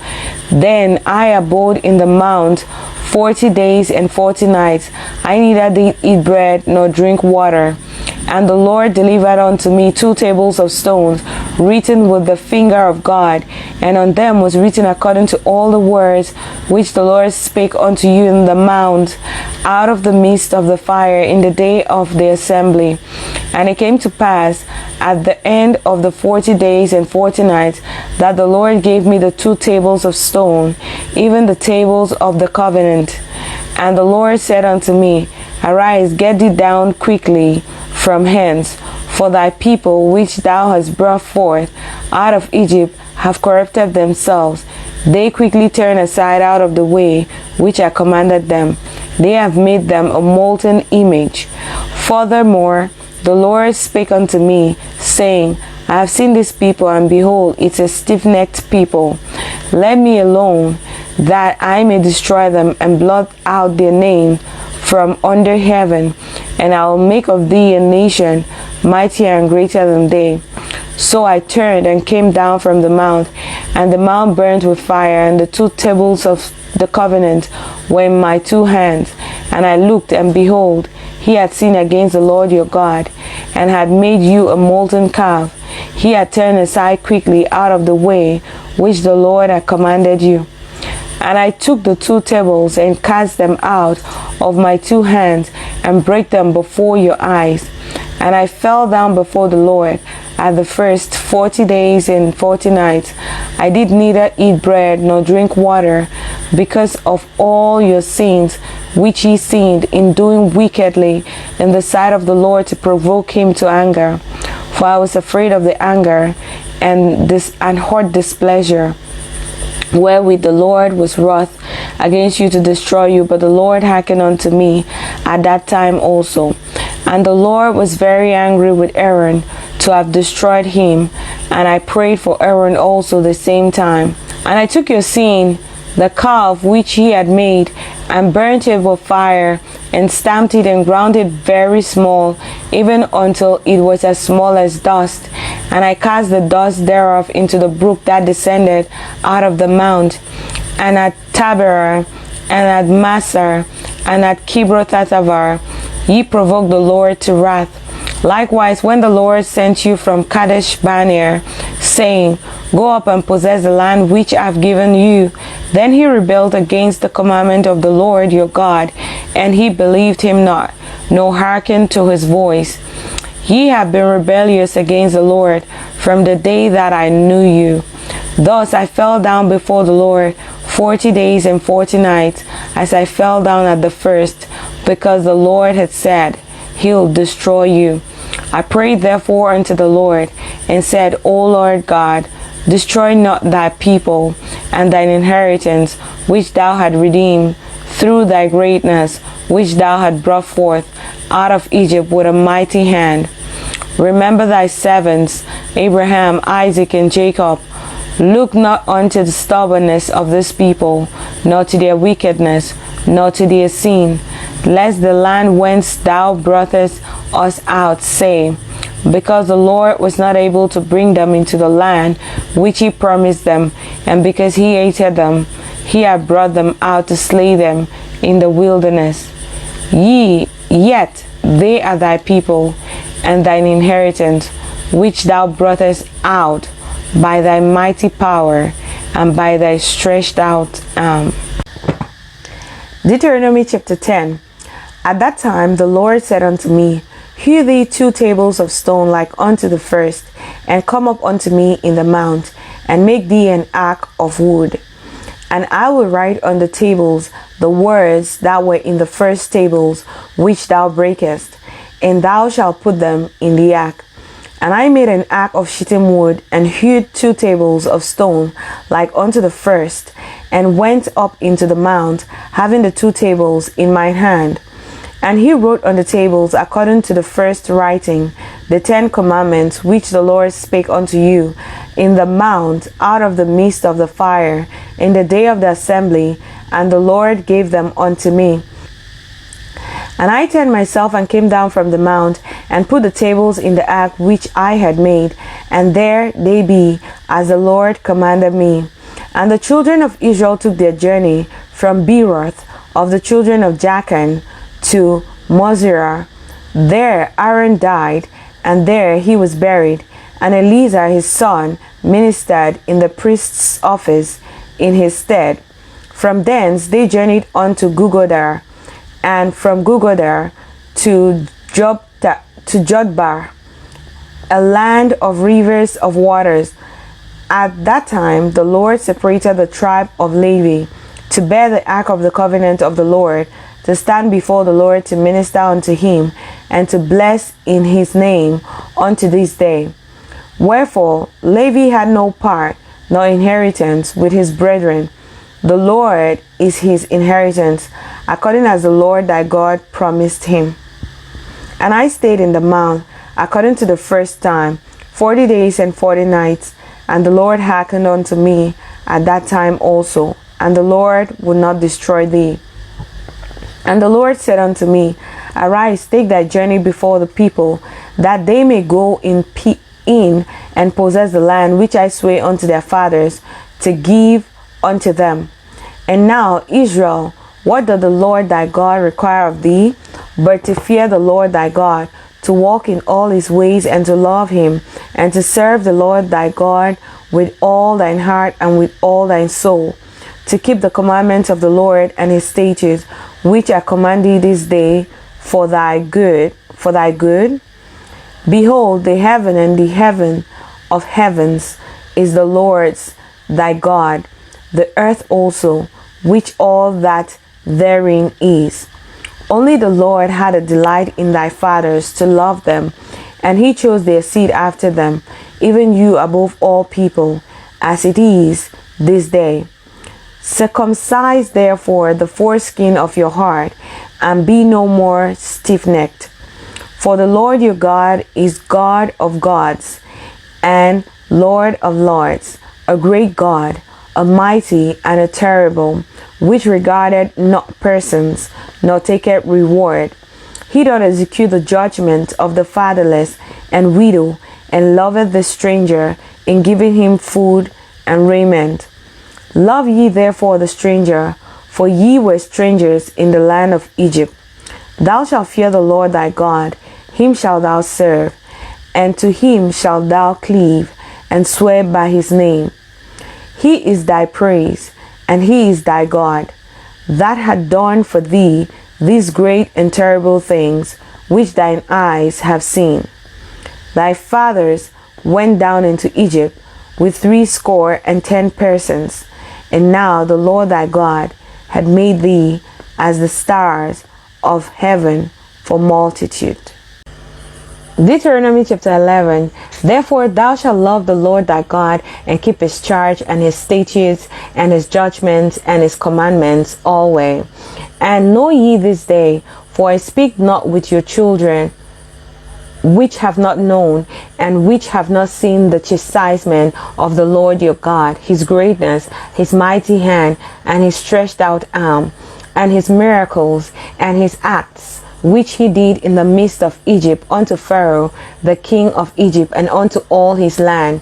then I abode in the mount 40 days and 40 nights. I neither did eat bread nor drink water. And the Lord delivered unto me 2 tables of stones, written with the finger of God, and on them was written according to all the words which the Lord spake unto you in the mount, out of the midst of the fire, in the day of the assembly. And it came to pass at the end of the 40 days and 40 nights that the Lord gave me the 2 tables of stone, even the tables of the covenant. And the Lord said unto me, Arise, get thee down quickly from hence, for thy people which thou hast brought forth out of Egypt have corrupted themselves. They quickly turn aside out of the way which I commanded them, they have made them a molten image. Furthermore, the Lord spake unto me, saying, I have seen this people, and behold, it's a stiff-necked people. Let me alone, that I may destroy them, and blot out their name from under heaven, and I will make of thee a nation mightier and greater than they. So I turned and came down from the mount, and the mount burnt with fire, and the 2 tables of the covenant were in my 2 hands. And I looked, and behold, he had sinned against the Lord your God, and had made you a molten calf. He had turned aside quickly out of the way which the Lord had commanded you. And I took the 2 tables and cast them out of my 2 hands, and brake them before your eyes. And I fell down before the Lord at the first 40 days and 40 nights. I did neither eat bread nor drink water, because of all your sins which ye sinned in doing wickedly in the sight of the Lord, to provoke him to anger. For I was afraid of the anger and hot displeasure, wherewith the Lord was wroth against you to destroy you. But the Lord hearkened unto me at that time also. And the Lord was very angry with Aaron to have destroyed him. And I prayed for Aaron also the same time. And I took your sin, the calf which he had made, and burnt it with fire, and stamped it, and ground it very small, even until it was as small as dust. And I cast the dust thereof into the brook that descended out of the mount. And at Taberah, and at Massah, and at Kibroth-hattaavah, ye provoked the Lord to wrath. Likewise, when the Lord sent you from Kadesh Barnea, saying, Go up and possess the land which I have given you, then he rebelled against the commandment of the Lord your God, and he believed him not, nor hearkened to his voice. Ye have been rebellious against the Lord from the day that I knew you. Thus I fell down before the Lord 40 days and 40 nights, as I fell down at the first, because the Lord had said, He'll destroy you. I prayed therefore unto the Lord, and said, O Lord God, destroy not thy people and thine inheritance, which thou hast redeemed through thy greatness, which thou hast brought forth out of Egypt with a mighty hand. Remember thy servants, Abraham, Isaac, and Jacob. Look not unto the stubbornness of this people, nor to their wickedness, nor to their sin, lest the land whence thou broughtest us out say, because the Lord was not able to bring them into the land which he promised them, and because he hated them, he had brought them out to slay them in the wilderness. Yet they are thy people, and thine inheritance, which thou broughtest out by thy mighty power, and by thy stretched out arm. Deuteronomy chapter 10. At that time the Lord said unto me, Hew thee 2 tables of stone like unto the first, and come up unto me in the mount, and make thee an ark of wood. And I will write on the tables the words that were in the first tables which thou breakest, and thou shalt put them in the ark. And I made an ark of shittim wood, and hewed 2 tables of stone like unto the first, and went up into the mount, having the 2 tables in my hand. And he wrote on the tables, according to the first writing, the 10 commandments which the Lord spake unto you in the mount out of the midst of the fire in the day of the assembly, and the Lord gave them unto me. And I turned myself and came down from the mount, and put the tables in the ark which I had made, and there they be, as the Lord commanded me. And the children of Israel took their journey from Beeroth of the children of Jachan to Mosera. There Aaron died, and there he was buried, and Eleazar his son ministered in the priest's office in his stead. From thence they journeyed on to Gugodar, and from Gugodar to Jotbar, a land of rivers of waters. At that time the Lord separated the tribe of Levi to bear the ark of the covenant of the Lord, to stand before the Lord to minister unto him, and to bless in his name unto this day. Wherefore Levi had no part nor inheritance with his brethren. The Lord is his inheritance, according as the Lord thy God promised him. And I stayed in the mount, according to the first time, 40 days and 40 nights. And the Lord hearkened unto me at that time also, and the Lord would not destroy thee. And the Lord said unto me, Arise, take thy journey before the people, that they may go in and possess the land which I sware unto their fathers to give unto them. And now, Israel, what doth the Lord thy God require of thee, but to fear the Lord thy God, to walk in all his ways, and to love him, and to serve the Lord thy God with all thine heart and with all thine soul, to keep the commandments of the Lord and his statutes, which I command thee this day for thy good. Behold, the heaven and the heaven of heavens is the Lord's thy God, the earth also, which all that therein is. Only the Lord had a delight in thy fathers to love them, and he chose their seed after them, even you above all people, as it is this day. Circumcise therefore the foreskin of your heart, and be no more stiff-necked. For the Lord your God is God of gods, and Lord of lords, a great God, a mighty and a terrible, which regarded not persons, nor taketh reward. He doth execute the judgment of the fatherless and widow, and loveth the stranger, in giving him food and raiment. Love ye therefore the stranger, for ye were strangers in the land of Egypt. Thou shalt fear the Lord thy God, him shalt thou serve, and to him shalt thou cleave, and swear by his name. He is thy praise, and he is thy God, that hath done for thee these great and terrible things, which thine eyes have seen. Thy fathers went down into Egypt with 70 persons, and now the Lord thy God had made thee as the stars of heaven for multitude. Deuteronomy chapter 11. Therefore thou shalt love the Lord thy God, and keep his charge and his statutes and his judgments and his commandments always. And know ye this day, for I speak not with your children, which have not known, and which have not seen the chastisement of the Lord your God, his greatness, his mighty hand, and his stretched out arm, and his miracles, and his acts, which he did in the midst of Egypt unto Pharaoh the king of Egypt, and unto all his land,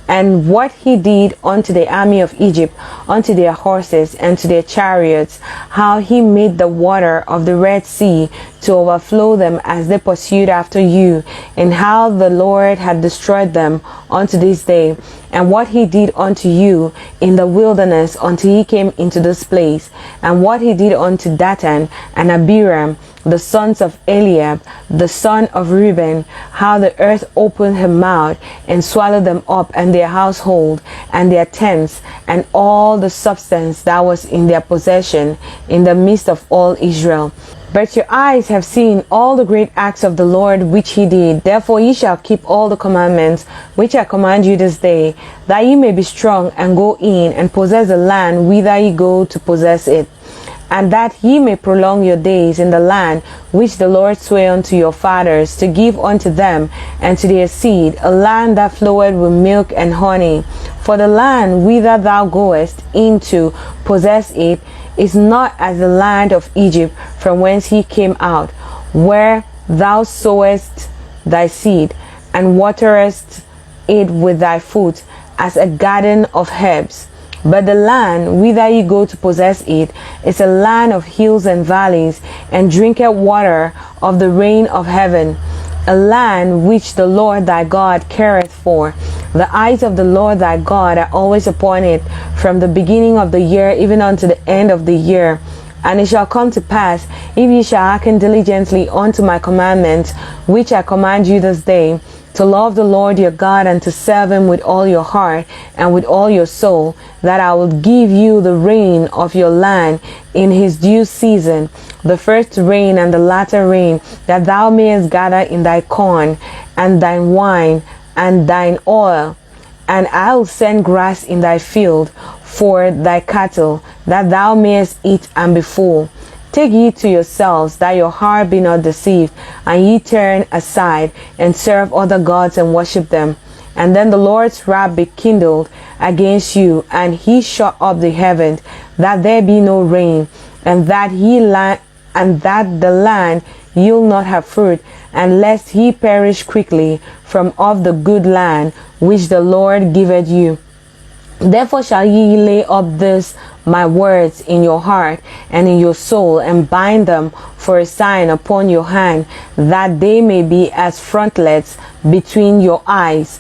and what he did unto the army of Egypt, unto their horses and to their chariots, how he made the water of the Red Sea to overflow them as they pursued after you, and how the Lord had destroyed them unto this day, and what he did unto you in the wilderness until he came into this place, and what he did unto Dathan and Abiram, the sons of Eliab, the son of Reuben, how the earth opened her mouth and swallowed them up, and their household, and their tents, and all the substance that was in their possession, in the midst of all Israel. But your eyes have seen all the great acts of the Lord which he did. Therefore ye shall keep all the commandments which I command you this day, that ye may be strong, and go in and possess the land whither ye go to possess it, and that ye may prolong your days in the land which the Lord sware unto your fathers to give unto them and to their seed, a land that floweth with milk and honey. For the land whither thou goest in to possess it is not as the land of Egypt, from whence he came out, where thou sowest thy seed, and waterest it with thy foot, as a garden of herbs. But the land whither ye go to possess it is a land of hills and valleys, and drinketh water of the rain of heaven, a land which the Lord thy God careth for. The eyes of the Lord thy God are always upon it, from the beginning of the year even unto the end of the year. And it shall come to pass, if ye shall hearken diligently unto my commandments, which I command you this day, to love the Lord your God, and to serve him with all your heart and with all your soul, that I will give you the rain of your land in his due season, the first rain and the latter rain, that thou mayest gather in thy corn and thine wine and thine oil. And I will send grass in thy field for thy cattle, that thou mayest eat and be full. Take heed to yourselves, that your heart be not deceived, and ye turn aside, and serve other gods, and worship them. And then the Lord's wrath be kindled against you, and he shut up the heavens, that there be no rain, and that the land yield not her fruit, and lest he perish quickly from off the good land which the Lord giveth you. Therefore shall ye lay up this my words in your heart and in your soul, and bind them for a sign upon your hand, that they may be as frontlets between your eyes.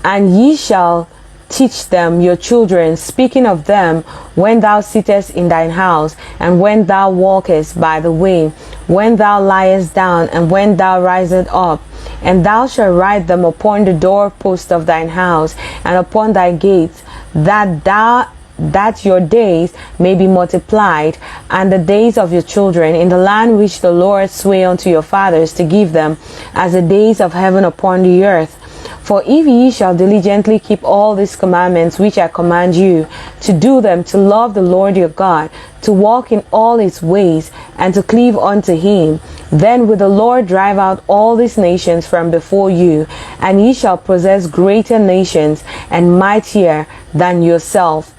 And ye shall teach them your children, speaking of them when thou sittest in thine house, and when thou walkest by the way, when thou liest down, and when thou risest up. And thou shalt write them upon the doorpost of thine house, and upon thy gates, that your days may be multiplied, and the days of your children, in the land which the Lord sware unto your fathers to give them, as the days of heaven upon the earth. For if ye shall diligently keep all these commandments which I command you, to do them, to love the Lord your God, to walk in all his ways, and to cleave unto him, then will the Lord drive out all these nations from before you, and ye shall possess greater nations and mightier than yourself.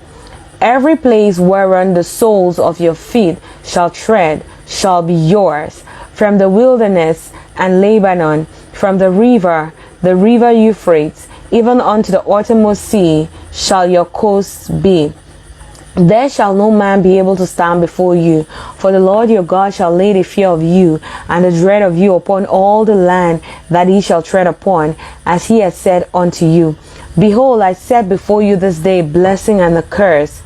Every place whereon the soles of your feet shall tread shall be yours. From the wilderness and Lebanon, from the river Euphrates, even unto the uttermost sea shall your coasts be. There shall no man be able to stand before you, for the Lord your God shall lay the fear of you and the dread of you upon all the land that he shall tread upon, as he has said unto you. Behold, I set before you this day blessing and a curse.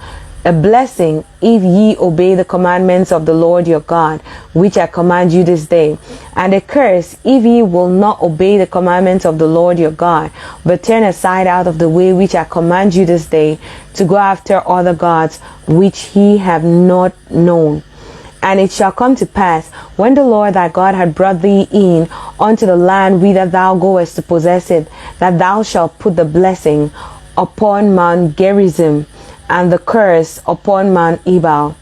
A blessing if ye obey the commandments of the Lord your God, which I command you this day, and a curse if ye will not obey the commandments of the Lord your God, but turn aside out of the way which I command you this day, to go after other gods which ye have not known. And it shall come to pass, when the Lord thy God hath brought thee in unto the land whither thou goest to possess it, that thou shalt put the blessing upon Mount Gerizim, and the curse upon Mount Ebal.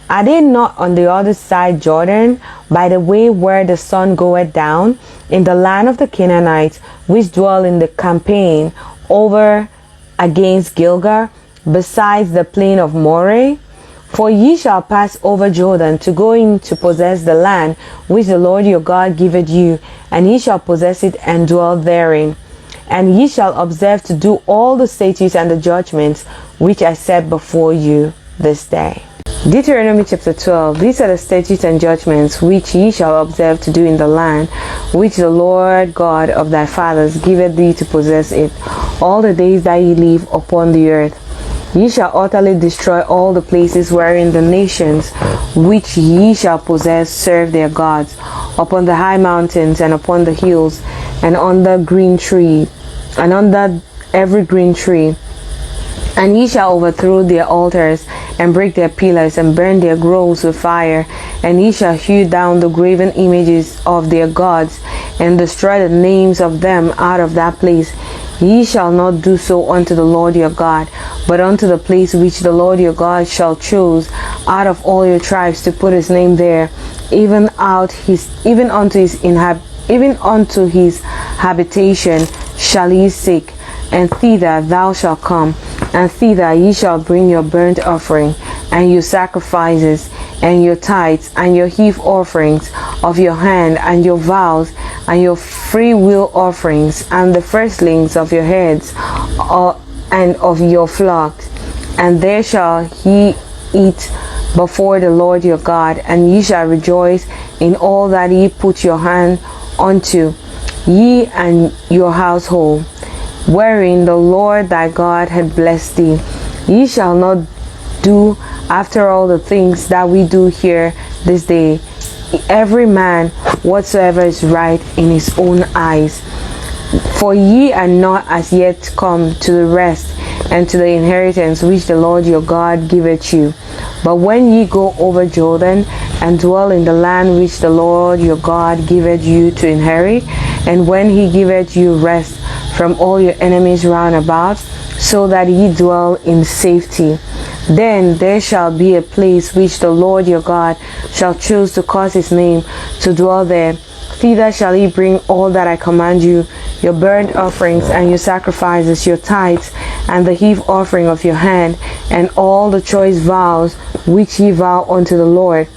Are they not on the other side Jordan, by the way where the sun goeth down, in the land of the Canaanites, which dwell in the campaign over against Gilgal, besides the plain of Moreh? For ye shall pass over Jordan to go in to possess the land which the Lord your God giveth you, and ye shall possess it and dwell therein. And ye shall observe to do all the statutes and the judgments which I set before you this day. Deuteronomy chapter 12. These are the statutes and judgments which ye shall observe to do in the land which the Lord God of thy fathers giveth thee to possess it, all the days that ye live upon the earth. Ye shall utterly destroy all the places wherein the nations which ye shall possess serve their gods, upon the high mountains and upon the hills, and under green tree, and under every green tree. And ye shall overthrow their altars, and break their pillars, and burn their groves with fire. And ye shall hew down the graven images of their gods, and destroy the names of them out of that place. Ye shall not do so unto the Lord your God, but unto the place which the Lord your God shall choose out of all your tribes to put his name there, even unto his habitation shall ye seek, and thither thou shalt come, and thither ye shall bring your burnt offering, and your sacrifices, and your tithes, and your heave offerings of your hand, and your vows, and your free will offerings, and the firstlings of your heads, and of your flocks. And there shall ye eat before the Lord your God, and ye shall rejoice in all that ye put your hand unto, ye and your household, wherein the Lord thy God hath blessed thee. Ye shall not do after all the things that we do here this day, every man whatsoever is right in his own eyes. For ye are not as yet come to the rest and to the inheritance which the Lord your God giveth you. But when ye go over Jordan, and dwell in the land which the Lord your God giveth you to inherit, and when he giveth you rest from all your enemies round about, so that ye dwell in safety, Then there shall be a place which the Lord your God shall choose to cause his name to dwell there. Thither shall ye bring all that I command you, your burnt offerings and your sacrifices, your tithes, and the heave offering of your hand, and all the choice vows which ye vow unto the Lord.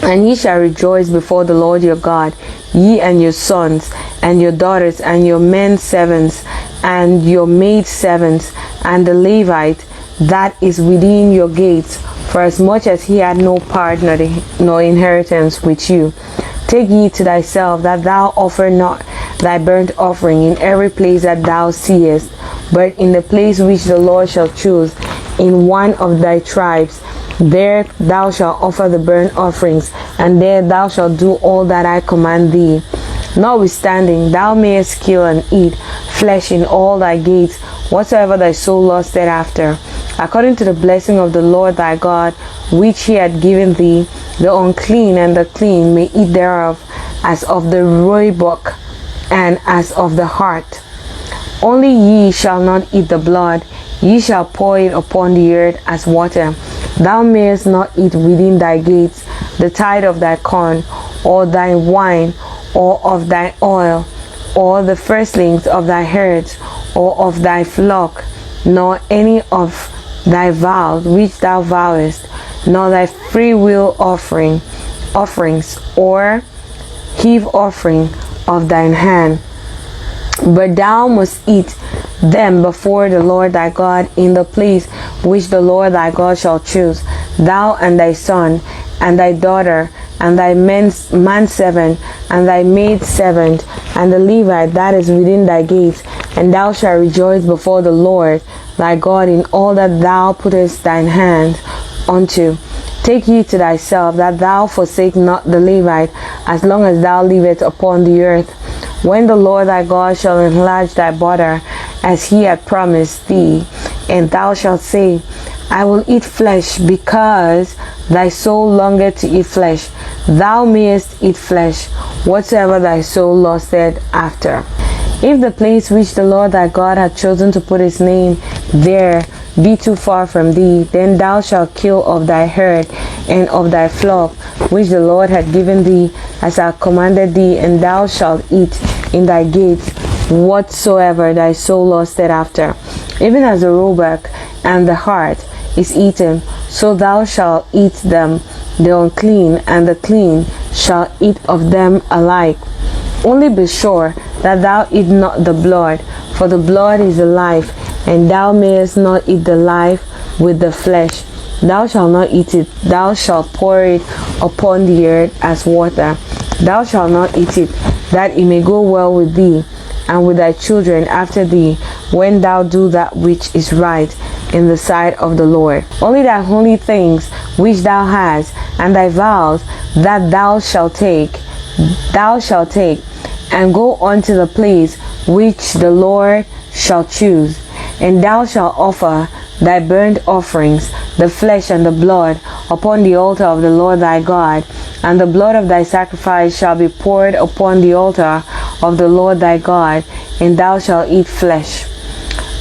And ye shall rejoice before the Lord your God, ye and your sons, and your daughters, and your men servants, and your maid servants, and the Levite that is within your gates, for as much as he had no part nor inheritance with you. Take heed to thyself that thou offer not thy burnt offering in every place that thou seest, but in the place which the Lord shall choose, in one of thy tribes. There thou shalt offer the burnt offerings, and there thou shalt do all that I command thee. Notwithstanding, thou mayest kill and eat flesh in all thy gates, whatsoever thy soul lusted after, according to the blessing of the Lord thy God, which he had given thee. The unclean and the clean may eat thereof, as of the roebuck and as of the hart. Only ye shall not eat the blood, ye shall pour it upon the earth as water. Thou mayest not eat within thy gates the tithe of thy corn, or thy wine, or of thy oil, or the firstlings of thy herds, or of thy flock, nor any of thy vows which thou vowest, nor thy freewill offerings, or heave offering of thine hand. But thou must eat them before the Lord thy God in the place which the Lord thy God shall choose, thou and thy son, and thy daughter, and thy manservant, and thy maidservant, and the Levite that is within thy gates, and thou shalt rejoice before the Lord thy God in all that thou puttest thine hand unto. Take heed to thyself that thou forsake not the Levite, as long as thou livest upon the earth. When the Lord thy God shall enlarge thy border, as he had promised thee, and thou shalt say, I will eat flesh, because thy soul longeth to eat flesh. Thou mayest eat flesh, whatsoever thy soul lusted after. If the place which the Lord thy God hath chosen to put his name there be too far from thee, then thou shalt kill of thy herd and of thy flock, which the Lord hath given thee, as I commanded thee, and thou shalt eat in thy gates whatsoever thy soul lusted after. Even as the roebuck and the hart is eaten, so thou shalt eat them. The unclean and the clean shall eat of them alike. Only be sure that thou eat not the blood, for the blood is the life, and thou mayest not eat the life with the flesh. Thou shalt not eat it, thou shalt pour it upon the earth as water. Thou shalt not eat it, that it may go well with thee, and with thy children after thee, when thou do that which is right in the sight of the Lord. Only thy holy things which thou hast, and thy vows that thou shalt take, and go unto the place which the Lord shall choose. And thou shalt offer thy burnt offerings, the flesh and the blood, upon the altar of the Lord thy God, and the blood of thy sacrifice shall be poured upon the altar of the Lord thy God, and thou shalt eat flesh.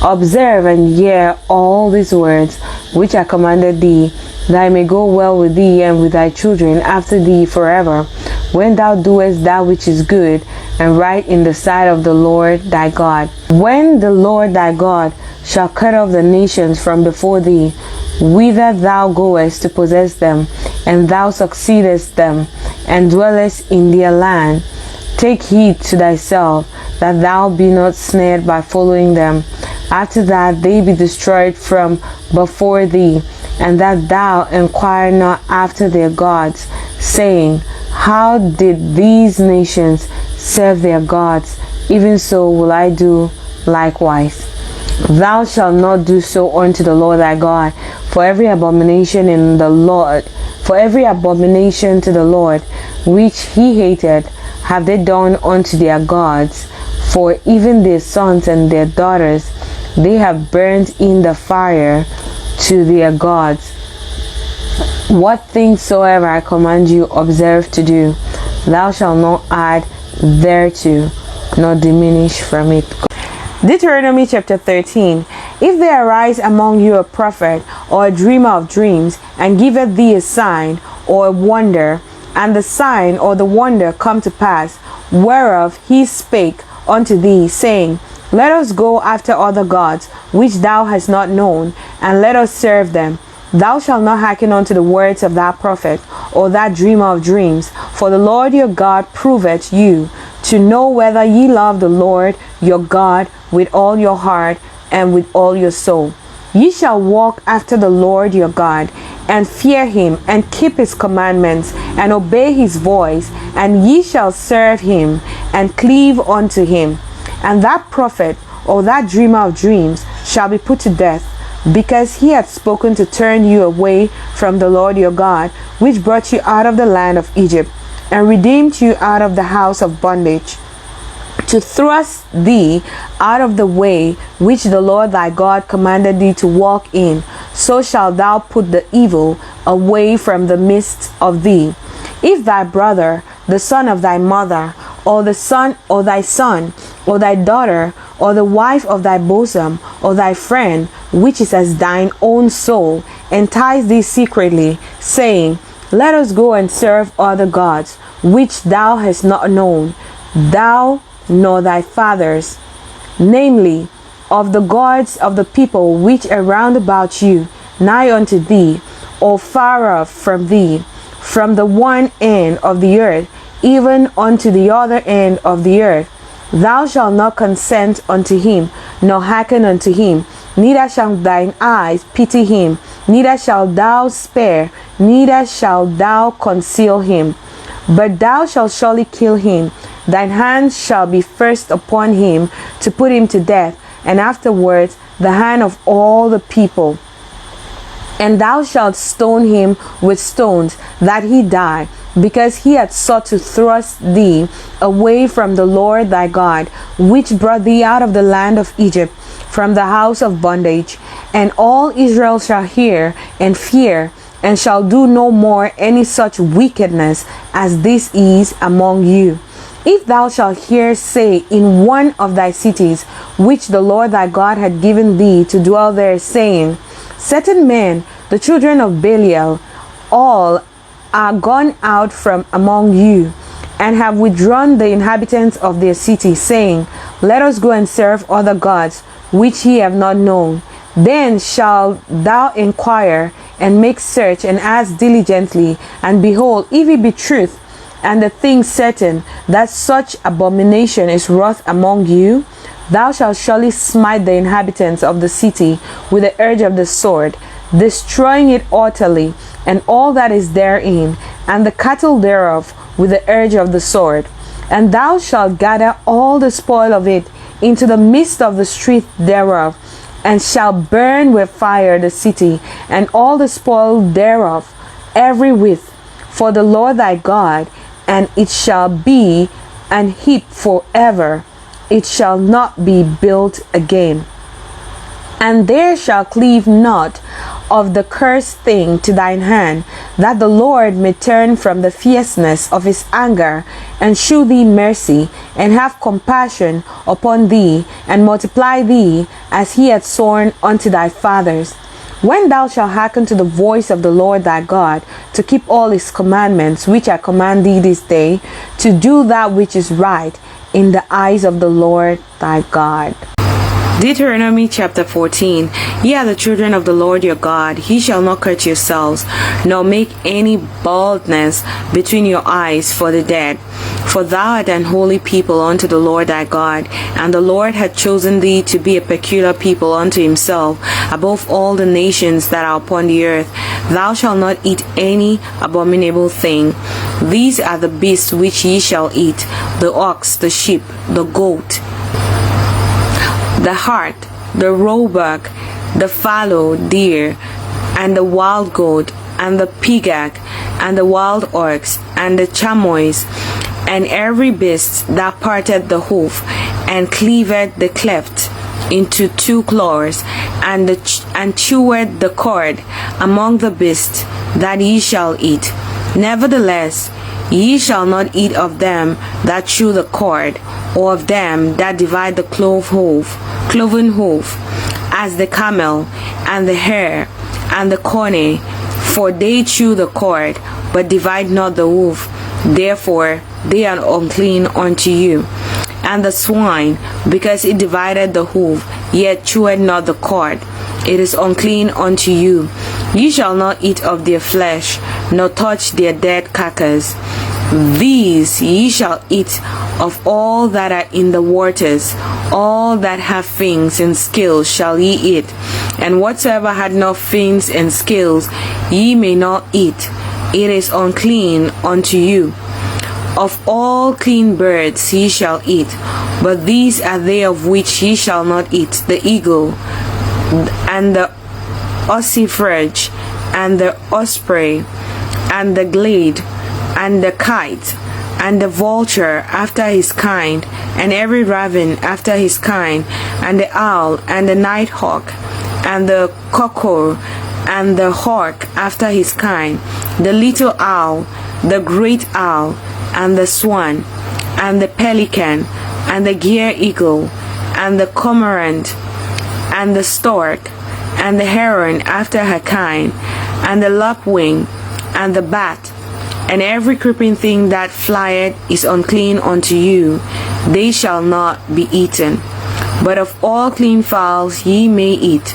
Observe and hear all these words which I commanded thee, that it may go well with thee and with thy children after thee forever, when thou doest that which is good and right in the sight of the Lord thy God. When the Lord thy God shall cut off the nations from before thee, whither thou goest to possess them, and thou succeedest them, and dwellest in their land, take heed to thyself that thou be not snared by following them, after that they be destroyed from before thee, and that thou inquire not after their gods, saying, how did these nations serve their gods? Even so will I do likewise. Thou shalt not do so unto the Lord thy God, for every abomination to the Lord, which he hated, have they done unto their gods. For even their sons and their daughters they have burnt in the fire to their gods. What things soever I command you, observe to do. Thou shalt not add thereto, nor diminish from it. Deuteronomy chapter 13. If there arise among you a prophet or a dreamer of dreams, and giveth thee a sign or a wonder, and the sign or the wonder come to pass, whereof he spake unto thee, saying, Let us go after other gods, which thou hast not known, and let us serve them. Thou shalt not hearken unto the words of that prophet, or that dreamer of dreams, for the Lord your God proveth you, to know whether ye love the Lord your God with all your heart and with all your soul. Ye shall walk after the Lord your God, and fear him, and keep his commandments, and obey his voice, and ye shall serve him, and cleave unto him. And that prophet or that dreamer of dreams shall be put to death, because he hath spoken to turn you away from the Lord your God, which brought you out of the land of Egypt, and redeemed you out of the house of bondage, to thrust thee out of the way which the Lord thy God commanded thee to walk in. So shalt thou put the evil away from the midst of thee. If thy brother, the son of thy mother, or the son, or thy son, or thy daughter, or the wife of thy bosom, or thy friend, which is as thine own soul, entice thee secretly, saying, Let us go and serve other gods, which thou hast not known, thou nor thy fathers, namely, of the gods of the people which are round about you, nigh unto thee, or far off from thee, from the one end of the earth, even unto the other end of the earth. Thou shalt not consent unto him, nor hearken unto him, neither shall thine eyes pity him, neither shalt thou spare, neither shalt thou conceal him. But thou shalt surely kill him. Thine hand shall be first upon him to put him to death, and afterwards the hand of all the people. And thou shalt stone him with stones, that he die, because he hath sought to thrust thee away from the Lord thy God, which brought thee out of the land of Egypt, from the house of bondage. And all Israel shall hear and fear, and shall do no more any such wickedness as this is among you. If thou shalt hear say in one of thy cities, which the Lord thy God had given thee to dwell there, saying, Certain men, the children of Belial, all are gone out from among you, and have withdrawn the inhabitants of their city, saying, Let us go and serve other gods, which ye have not known. Then shalt thou inquire, and make search, and ask diligently, and behold, if it be truth, and the thing certain, that such abomination is wrought among you, thou shalt surely smite the inhabitants of the city with the edge of the sword, destroying it utterly, and all that is therein, and the cattle thereof with the edge of the sword. And thou shalt gather all the spoil of it into the midst of the street thereof, and shalt burn with fire the city, and all the spoil thereof, every whit, for the Lord thy God, and it shall be an heap forever. It shall not be built again. And there shall cleave not of the cursed thing to thine hand, that the Lord may turn from the fierceness of his anger, and shew thee mercy, and have compassion upon thee, and multiply thee, as he had sworn unto thy fathers. When thou shalt hearken to the voice of the Lord thy God, to keep all his commandments, which I command thee this day, to do that which is right in the eyes of the Lord thy God. Deuteronomy chapter 14. Ye are the children of the Lord your God. He shall not cut yourselves, nor make any baldness between your eyes for the dead. For thou art an holy people unto the Lord thy God, and the Lord hath chosen thee to be a peculiar people unto himself, above all the nations that are upon the earth. Thou shalt not eat any abominable thing. These are the beasts which ye shall eat: the ox, the sheep, the goat, the hart, the roebuck, the fallow deer, and the wild goat, and the pigak, and the wild ox, and the chamois, and every beast that parted the hoof, and cleaved the cleft into two claws, and chewed the cord, among the beasts that ye shall eat. Nevertheless, ye shall not eat of them that chew the cord, or of them that divide the cloven hoof. as the camel, and the hare, and the coney, for they chew the cord, but divide not the hoof. Therefore they are unclean unto you. And the swine, because it divided the hoof, yet chewed not the cord, it is unclean unto you. Ye shall not eat of their flesh, nor touch their dead carcass. These ye shall eat of all that are in the waters, all that have fins and scales shall ye eat, and whatsoever had not fins and scales ye may not eat, it is unclean unto you. Of all clean birds ye shall eat, but these are they of which ye shall not eat: the eagle, and the ossifrage, and the osprey, and the glade, and the kite, and the vulture after his kind, and every raven after his kind, and the owl, and the nighthawk, and the cuckoo, and the hawk after his kind, the little owl, the great owl, and the swan, and the pelican, and the gier eagle, and the cormorant, and the stork, and the heron after her kind, and the lapwing, and the bat, and every creeping thing that flieth is unclean unto you, they shall not be eaten. But of all clean fowls ye may eat.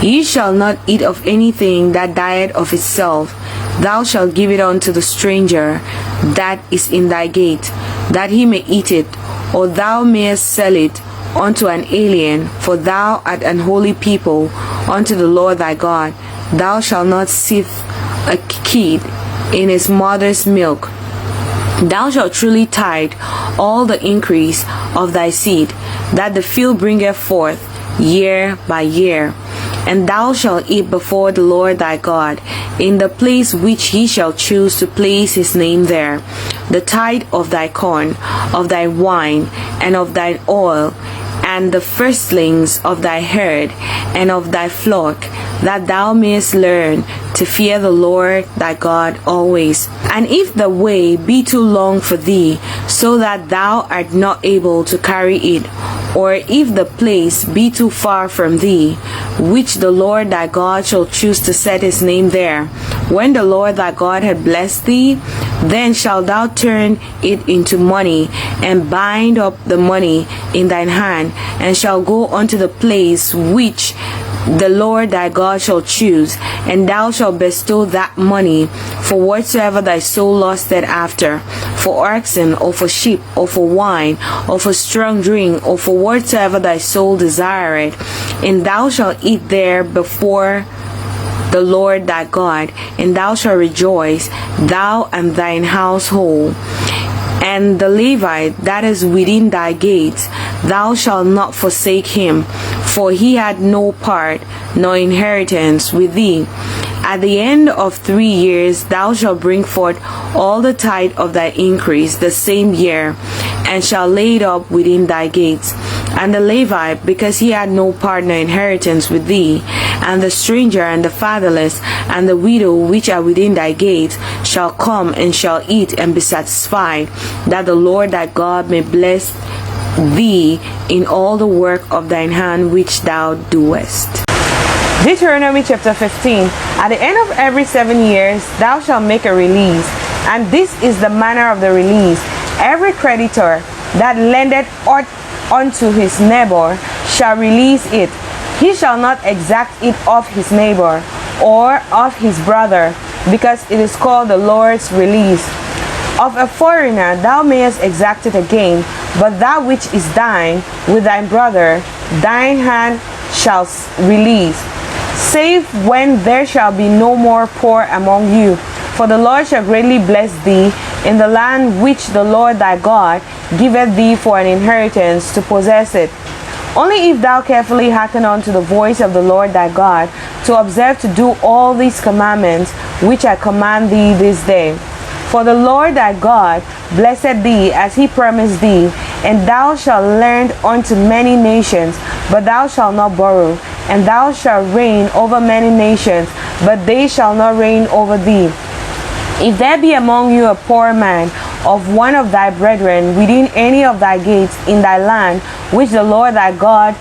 Ye shall not eat of anything that dieth of itself. Thou shalt give it unto the stranger that is in thy gate, that he may eat it, or thou mayest sell it unto an alien, for thou art an holy people unto the Lord thy God. Thou shalt not sift a kid in his mother's milk. Thou shalt truly tithe all the increase of thy seed, that the field bringeth forth year by year. And thou shalt eat before the Lord thy God, in the place which he shall choose to place his name there, the tithe of thy corn, of thy wine, and of thine oil, and the firstlings of thy herd, and of thy flock, that thou mayest learn to fear the Lord thy God always. And if the way be too long for thee, so that thou art not able to carry it, or if the place be too far from thee, which the Lord thy God shall choose to set his name there, when the Lord thy God had blessed thee, then shalt thou turn it into money, and bind up the money in thine hand, and shall go unto the place which the Lord thy God shall choose, and thou shalt bestow that money for whatsoever thy soul lusted after, for oxen, or for sheep, or for wine, or for strong drink, or for whatsoever thy soul desireth, and thou shalt eat there before the Lord thy God, and thou shalt rejoice, thou and thine household. And the Levite that is within thy gates, thou shalt not forsake him, for he had no part nor inheritance with thee. At the end of 3 years thou shalt bring forth all the tithe of thy increase the same year, and shalt lay it up within thy gates. And the Levite, because he had no part nor inheritance with thee, and the stranger, and the fatherless, and the widow which are within thy gates, shall come and shall eat and be satisfied, that the Lord thy God may bless thee in all the work of thine hand which thou doest. Deuteronomy chapter 15. At the end of every 7 years thou shalt make a release, and this is the manner of the release. Every creditor that lendeth aught unto his neighbor shall release it. He shall not exact it of his neighbor or of his brother, because it is called the Lord's release. Of a foreigner thou mayest exact it again, but that which is thine with thy brother, thine hand shall release, save when there shall be no more poor among you. For the Lord shall greatly bless thee in the land which the Lord thy God giveth thee for an inheritance to possess it. Only if thou carefully hearken unto the voice of the Lord thy God, to observe to do all these commandments which I command thee this day. For the Lord thy God blessed thee as he promised thee, and thou shalt lend unto many nations, but thou shalt not borrow, and thou shalt reign over many nations, but they shall not reign over thee. If there be among you a poor man of one of thy brethren within any of thy gates in thy land, which the Lord thy God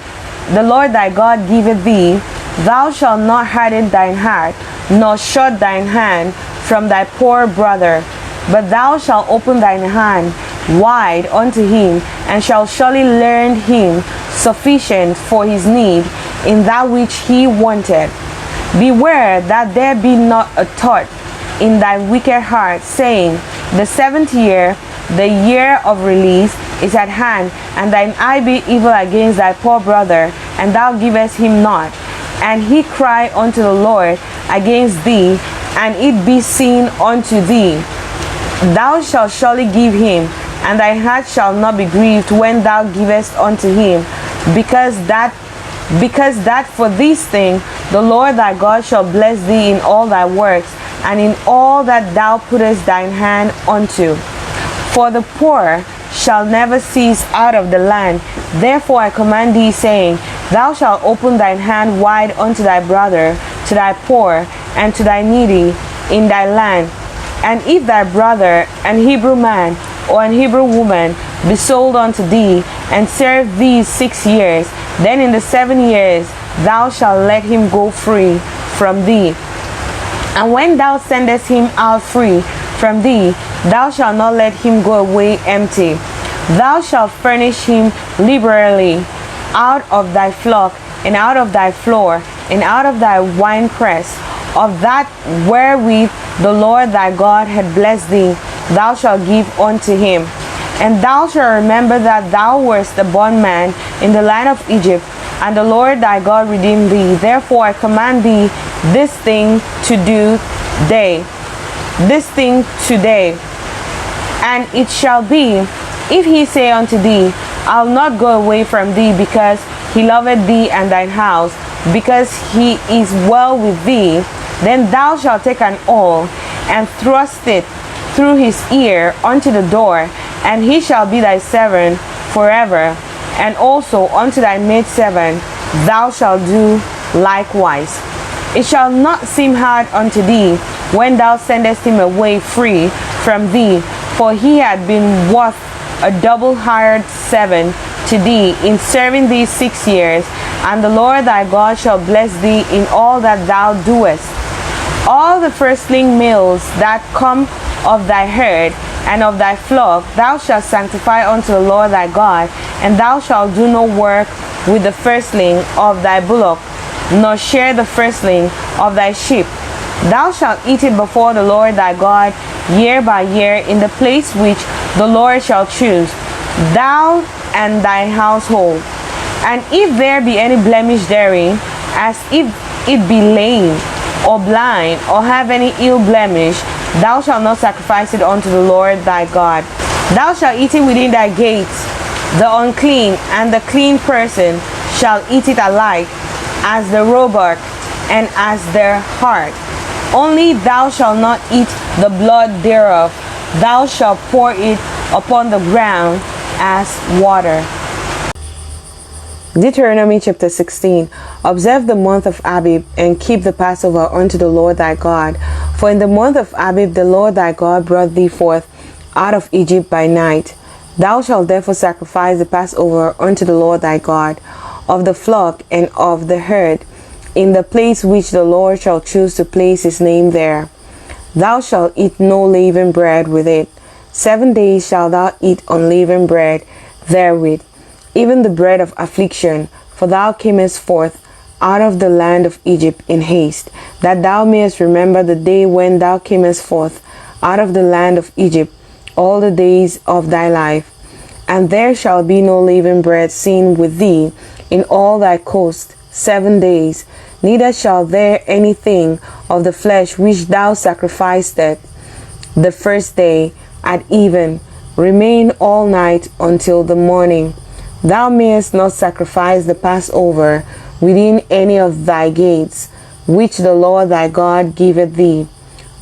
the Lord thy God giveth thee, thou shalt not harden thine heart, nor shut thine hand from thy poor brother, but thou shalt open thine hand wide unto him, and shalt surely lend him sufficient for his need in that which he wanted. Beware that there be not a thought in thy wicked heart, saying, the 7th year, the year of release, is at hand, and thine eye be evil against thy poor brother, and thou givest him not. And he cry unto the Lord against thee, and it be seen unto thee. Thou shalt surely give him, and thy heart shall not be grieved when thou givest unto him, because that for this thing the Lord thy God shall bless thee in all thy works, and in all that thou puttest thine hand unto. For the poor shall never cease out of the land. Therefore I command thee, saying, thou shalt open thine hand wide unto thy brother, to thy poor, and to thy needy in thy land. And if thy brother, an Hebrew man, or an Hebrew woman, be sold unto thee, and serve thee 6 years, then in the 7 years thou shalt let him go free from thee. And when thou sendest him out free from thee, thou shalt not let him go away empty. Thou shalt furnish him liberally out of thy flock, and out of thy floor, and out of thy winepress, of that wherewith the Lord thy God had blessed thee, thou shalt give unto him. And thou shalt remember that thou wast a bondman in the land of Egypt, and the Lord thy God redeemed thee. Therefore I command thee this thing today. And it shall be, if he say unto thee, I'll not go away from thee, because he loveth thee and thine house, because he is well with thee, then thou shalt take an awl, and thrust it through his ear unto the door, and he shall be thy servant forever. And also unto thy maidservant thou shalt do likewise. It shall not seem hard unto thee when thou sendest him away free from thee, for he had been worth a double hired servant to thee in serving thee 6 years, and the Lord thy God shall bless thee in all that thou doest. All the firstling males that come of thy herd and of thy flock thou shalt sanctify unto the Lord thy God, and thou shalt do no work with the firstling of thy bullock, nor share the firstling of thy sheep. Thou shalt eat it before the Lord thy God year by year in the place which the Lord shall choose, thou and thy household. And if there be any blemish therein, as if it be lame, or blind, or have any ill blemish, thou shalt not sacrifice it unto the Lord thy God. Thou shalt eat it within thy gates. The unclean and the clean person shall eat it alike, as the roebuck and as the hart. Only thou shalt not eat the blood thereof. Thou shalt pour it upon the ground as water. Deuteronomy chapter 16. Observe the month of Abib, and keep the Passover unto the Lord thy God. For in the month of Abib the Lord thy God brought thee forth out of Egypt by night. Thou shalt therefore sacrifice the Passover unto the Lord thy God, of the flock and of the herd, in the place which the Lord shall choose to place his name there. Thou shalt eat no leavened bread with it. 7 days shalt thou eat unleavened bread therewith, even the bread of affliction, for thou camest forth out of the land of Egypt in haste, that thou mayest remember the day when thou camest forth out of the land of Egypt all the days of thy life. And there shall be no leavened bread seen with thee in all thy coast 7 days, neither shall there anything of the flesh which thou sacrificedst the first day at even remain all night until the morning. Thou mayest not sacrifice the Passover within any of thy gates, which the Lord thy God giveth thee,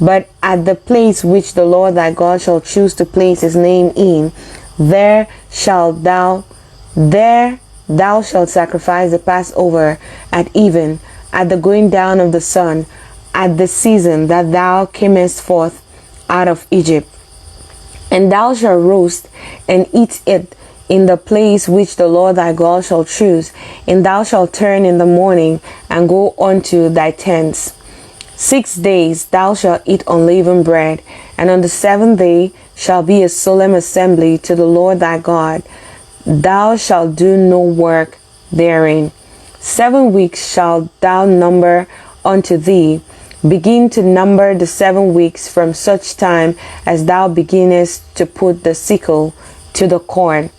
but at the place which the Lord thy God shall choose to place his name in, there thou shalt sacrifice the Passover at even, at the going down of the sun, at the season that thou camest forth out of Egypt. And thou shalt roast and eat it in the place which the Lord thy God shall choose, and thou shalt turn in the morning and go unto thy tents. 6 days thou shalt eat unleavened bread, and on the 7th day shall be a solemn assembly to the Lord thy God. Thou shalt do no work therein. 7 weeks shalt thou number unto thee. Begin to number the 7 weeks from such time as thou beginnest to put the sickle to the corn.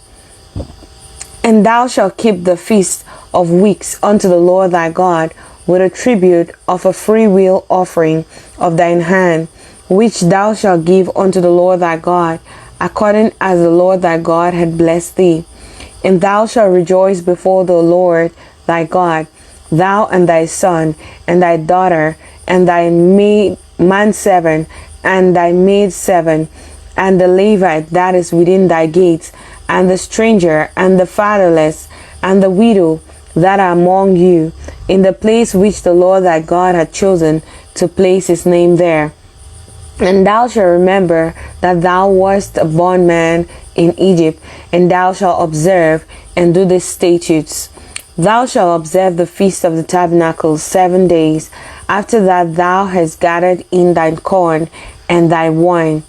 And thou shalt keep the feast of weeks unto the Lord thy God, with a tribute of a freewill offering of thine hand, which thou shalt give unto the Lord thy God, according as the Lord thy God had blessed thee. And thou shalt rejoice before the Lord thy God, thou and thy son, and thy daughter, and thy manservant, and thy maidservant, and the Levite that is within thy gates, and the stranger, and the fatherless, and the widow that are among you, in the place which the Lord thy God hath chosen to place his name there. And thou shalt remember that thou wast a bondman in Egypt, and thou shalt observe and do the statutes. Thou shalt observe the feast of the tabernacles 7 days, after that thou hast gathered in thy corn and thy wine.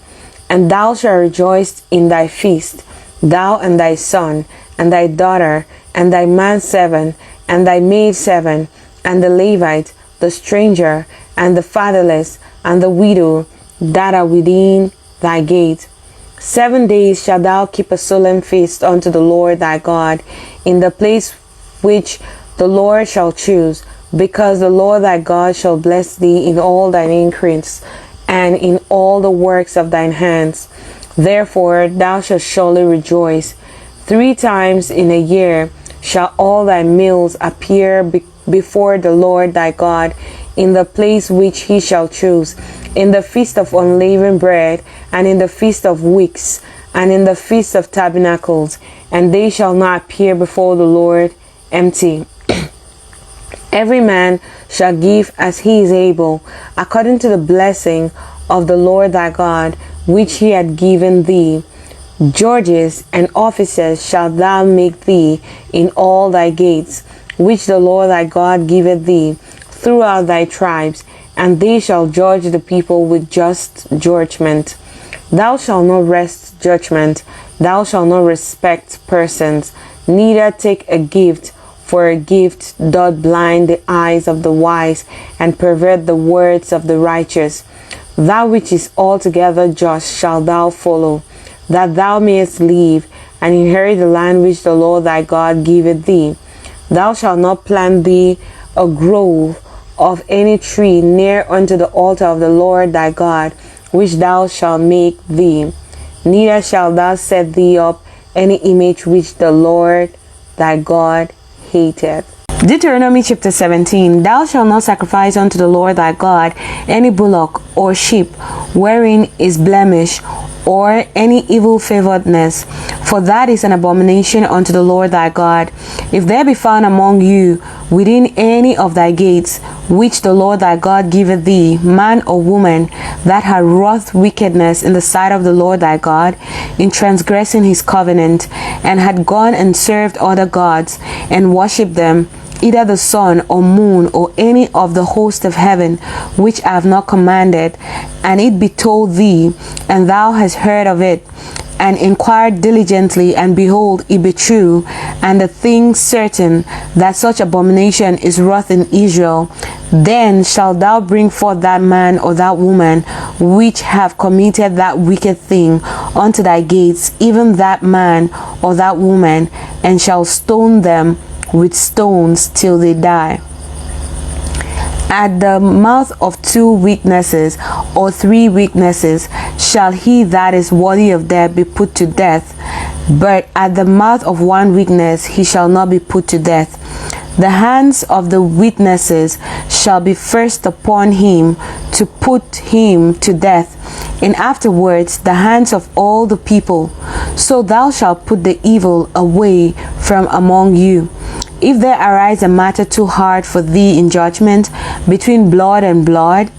And thou shalt rejoice in thy feast, thou and thy son, and thy daughter, and thy manservant, and thy maidservant, and the Levite, the stranger, and the fatherless, and the widow that are within thy gate. 7 days shalt thou keep a solemn feast unto the Lord thy God, in the place which the Lord shall choose, because the Lord thy God shall bless thee in all thine increase, and in all the works of thine hands. Therefore thou shalt surely rejoice. 3 times in a year shall all thy meals appear before the Lord thy God, in the place which he shall choose, in the feast of unleavened bread, and in the feast of weeks, and in the feast of tabernacles, and they shall not appear before the Lord empty. Every man shall give as he is able, according to the blessing of the Lord thy God, which he had given thee. Judges and officers shalt thou make thee in all thy gates, which the Lord thy God giveth thee, throughout thy tribes, and they shall judge the people with just judgment. Thou shalt not wrest judgment, thou shalt not respect persons, neither take a gift, for a gift doth blind the eyes of the wise, and pervert the words of the righteous. That which is altogether just shalt thou follow, that thou mayest live, and inherit the land which the Lord thy God giveth thee. Thou shalt not plant thee a grove of any tree near unto the altar of the Lord thy God, which thou shalt make thee. Neither shalt thou set thee up any image which the Lord thy God hateth. Deuteronomy chapter 17. Thou shalt not sacrifice unto the Lord thy God any bullock or sheep wherein is blemish, or any evil favoredness, for that is an abomination unto the Lord thy God. If there be found among you within any of thy gates, which the Lord thy God giveth thee, man or woman, that had wrought wickedness in the sight of the Lord thy God, in transgressing his covenant, and had gone and served other gods, and worshipped them, either the sun or moon or any of the host of heaven, which I have not commanded, and it be told thee, and thou hast heard of it, and inquired diligently, and behold, it be true, and the thing certain, that such abomination is wrought in Israel, then shalt thou bring forth that man or that woman which have committed that wicked thing unto thy gates, even that man or that woman, and shall stone them with stones till they die. At the mouth of 2 witnesses or 3 witnesses shall he that is worthy of death be put to death, but at the mouth of 1 witness he shall not be put to death. The hands of the witnesses shall be first upon him to put him to death, and afterwards the hands of all the people. So thou shalt put the evil away from among you. If there arise a matter too hard for thee in judgment, between blood and blood,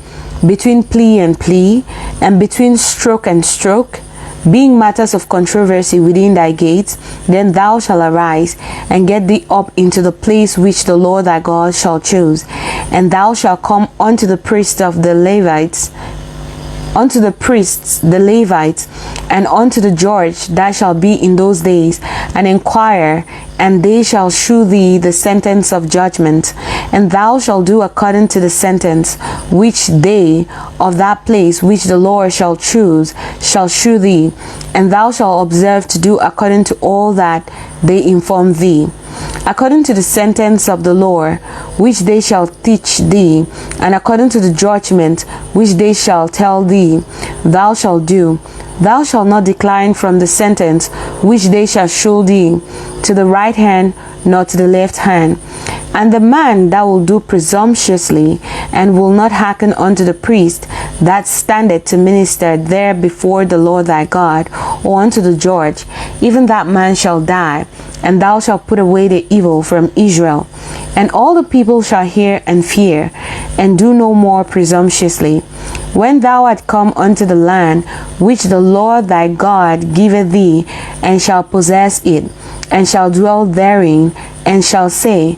between plea and plea, and between stroke and stroke, being matters of controversy within thy gates, then thou shalt arise, and get thee up into the place which the Lord thy God shall choose. And thou shalt come unto the priests of the Levites, unto the priests, the Levites, and unto the judge that shall be in those days, and inquire, and they shall shew thee the sentence of judgment. And thou shalt do according to the sentence which they of that place which the Lord shall choose shall shew thee. And thou shalt observe to do according to all that they inform thee, according to the sentence of the Lord which they shall teach thee, and according to the judgment which they shall tell thee, thou shalt do. Thou shalt not decline from the sentence which they shall shew thee, to the right hand nor to the left hand. And the man that will do presumptuously, and will not hearken unto the priest that standeth to minister there before the Lord thy God, or unto the judge, even that man shall die. And thou shalt put away the evil from Israel. And all the people shall hear and fear, and do no more presumptuously. When thou art come unto the land which the Lord thy God giveth thee, and shall possess it, and shall dwell therein, and shall say,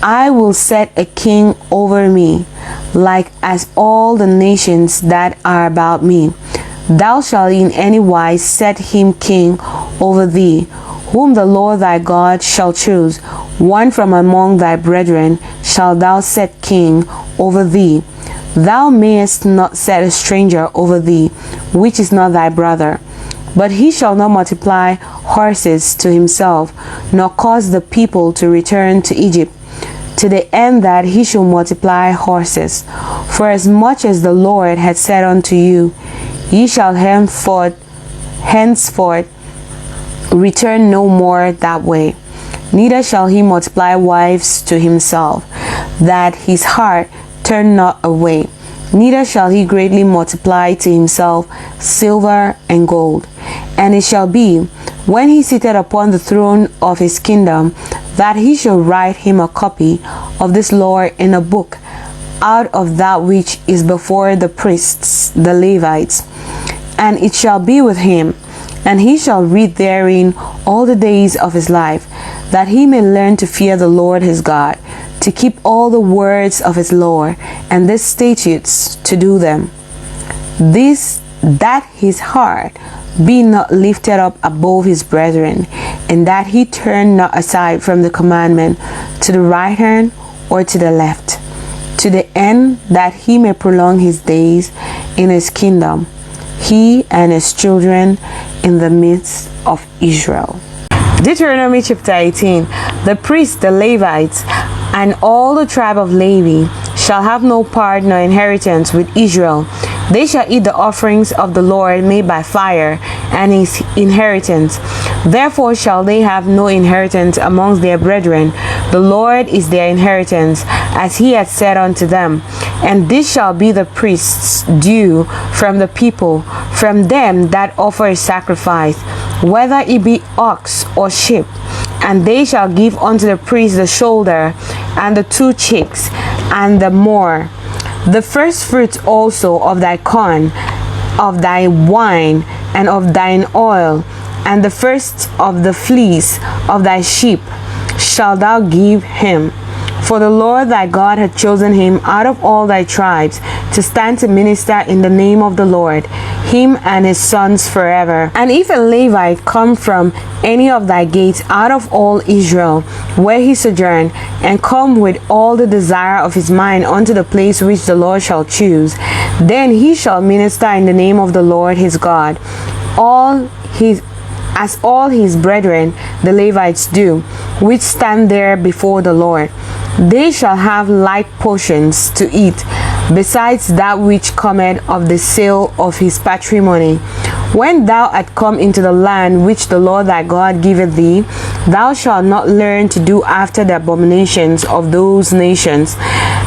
I will set a king over me, like as all the nations that are about me. Thou shalt in any wise set him king over thee, whom the Lord thy God shall choose. One from among thy brethren shalt thou set king over thee. Thou mayest not set a stranger over thee, which is not thy brother. But he shall not multiply horses to himself, nor cause the people to return to Egypt, to the end that he shall multiply horses. For as much as the Lord had said unto you, ye shall henceforth return no more that way. Neither shall he multiply wives to himself, that his heart turn not away. Neither shall he greatly multiply to himself silver and gold. And it shall be, when he sitteth upon the throne of his kingdom, that he shall write him a copy of this law in a book, out of that which is before the priests, the Levites. And it shall be with him, and he shall read therein all the days of his life, that he may learn to fear the Lord his God, to keep all the words of his law and these statutes, to do them. This, that his heart be not lifted up above his brethren, and that he turn not aside from the commandment to the right hand or to the left, to the end that he may prolong his days in his kingdom, he and his children in the midst of Israel. Deuteronomy chapter 18. The priests, the Levites, and all the tribe of Levi shall have no part nor inheritance with Israel. They shall eat the offerings of the Lord made by fire, and his inheritance. Therefore shall they have no inheritance amongst their brethren. The Lord is their inheritance, as he hath said unto them. And this shall be the priests' due from the people, from them that offer a sacrifice, whether it be ox or sheep. And they shall give unto the priest the shoulder, and the 2 cheeks, and the more. The first fruits also of thy corn, of thy wine, and of thine oil, and the first of the fleece of thy sheep shalt thou give him. For the Lord thy God hath chosen him out of all thy tribes to stand to minister in the name of the Lord, him and his sons forever. And if a Levite come from any of thy gates out of all Israel, where he sojourned, and come with all the desire of his mind unto the place which the Lord shall choose, then he shall minister in the name of the Lord his God, as all his brethren the Levites do, which stand there before the Lord. They shall have like portions to eat, besides that which cometh of the sale of his patrimony. When thou art come into the land which the Lord thy God giveth thee, thou shalt not learn to do after the abominations of those nations.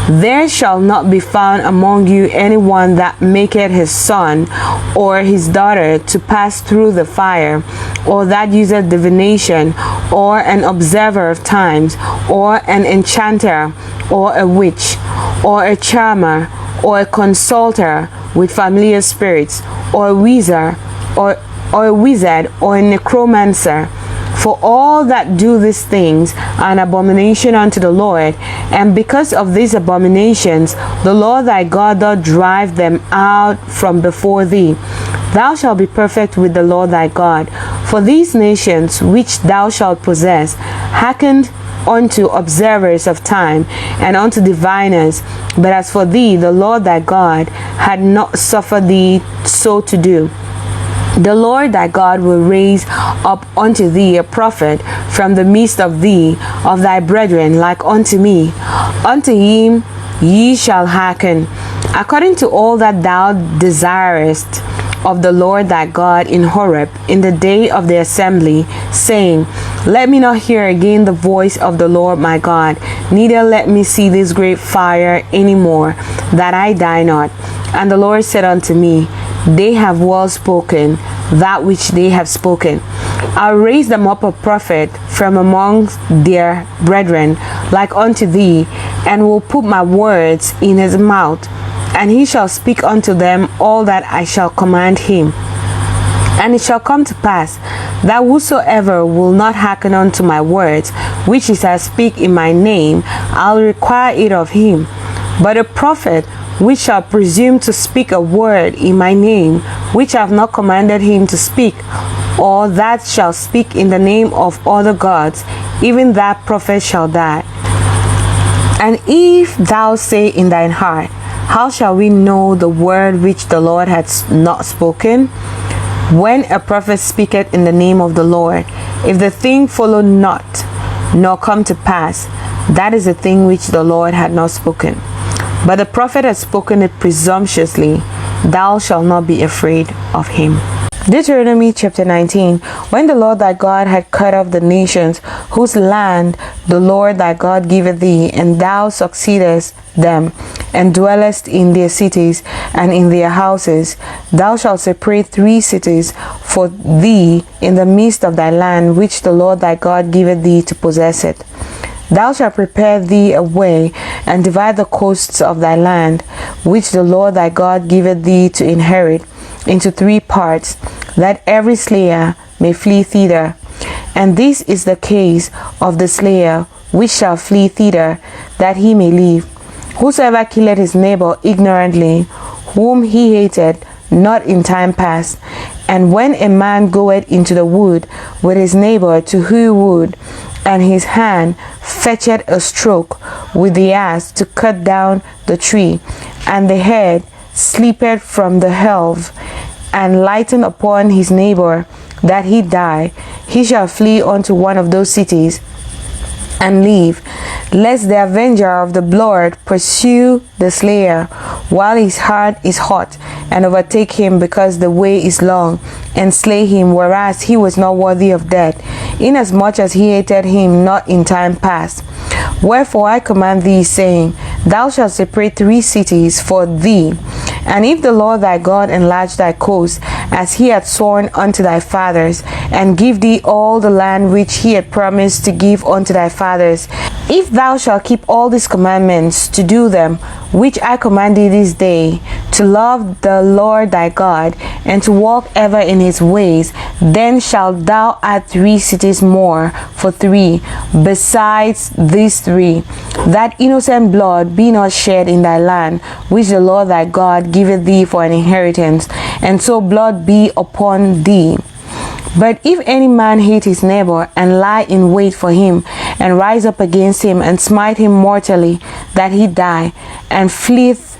There shall not be found among you any one that maketh his son or his daughter to pass through the fire, or that useth divination, or an observer of times, or an enchanter, or a witch, or a charmer, or a consulter with familiar spirits, or a wizard, or a wizard, or a necromancer. For all that do these things are an abomination unto the Lord, and because of these abominations the Lord thy God doth drive them out from before thee. Thou shalt be perfect with the Lord thy God. For these nations which thou shalt possess hearkened unto observers of time, and unto diviners. But as for thee, the Lord thy God had not suffered thee so to do. The Lord thy God will raise up unto thee a prophet from the midst of thee, of thy brethren, like unto me. Unto him ye shall hearken, according to all that thou desirest of the Lord thy God in Horeb, in the day of the assembly, saying, Let me not hear again the voice of the Lord my God, neither let me see this great fire any more, that I die not. And the Lord said unto me, They have well spoken that which they have spoken. I'll raise them up a prophet from among their brethren, like unto thee, and will put my words in his mouth, and he shall speak unto them all that I shall command him. And it shall come to pass that whosoever will not hearken unto my words, which is I speak in my name, I'll require it of him. But a prophet which shall presume to speak a word in my name, which I have not commanded him to speak, or that shall speak in the name of other gods, even that prophet shall die. And if thou say in thine heart, How shall we know the word which the Lord hath not spoken? When a prophet speaketh in the name of the Lord, if the thing follow not, nor come to pass, that is a thing which the Lord had not spoken. But the prophet had spoken it presumptuously, thou shalt not be afraid of him. Deuteronomy chapter 19. When the Lord thy God had cut off the nations whose land the Lord thy God giveth thee, and thou succeedest them, and dwellest in their cities and in their houses, thou shalt separate 3 cities for thee in the midst of thy land, which the Lord thy God giveth thee to possess it. Thou shalt prepare thee a way, and divide the coasts of thy land, which the Lord thy God giveth thee to inherit, into 3 parts, that every slayer may flee thither. And this is the case of the slayer which shall flee thither, that he may live. Whosoever killeth his neighbor ignorantly, whom he hated not in time past, and when a man goeth into the wood with his neighbor to hew wood, and his hand fetcheth a stroke with the axe to cut down the tree, and the head slippeth from the helve, and lighten upon his neighbor, that he die, he shall flee unto one of those cities and live, lest the avenger of the blood pursue the slayer while his heart is hot, and overtake him because the way is long, and slay him, whereas he was not worthy of death, inasmuch as he hated him not in time past. Wherefore I command thee, saying, Thou shalt separate 3 cities for thee. And if the Lord thy God enlarge thy coast, as he had sworn unto thy fathers, and give thee all the land which he had promised to give unto thy fathers, if thou shalt keep all these commandments to do them, which I command thee this day, to love the Lord thy God, and to walk ever in his ways, then shalt thou add 3 cities more for 3, besides these 3, that innocent blood be not shed in thy land, which the Lord thy God giveth thee for an inheritance, and so blood be upon thee. But if any man hate his neighbor, and lie in wait for him, and rise up against him, and smite him mortally, that he die, and fleeth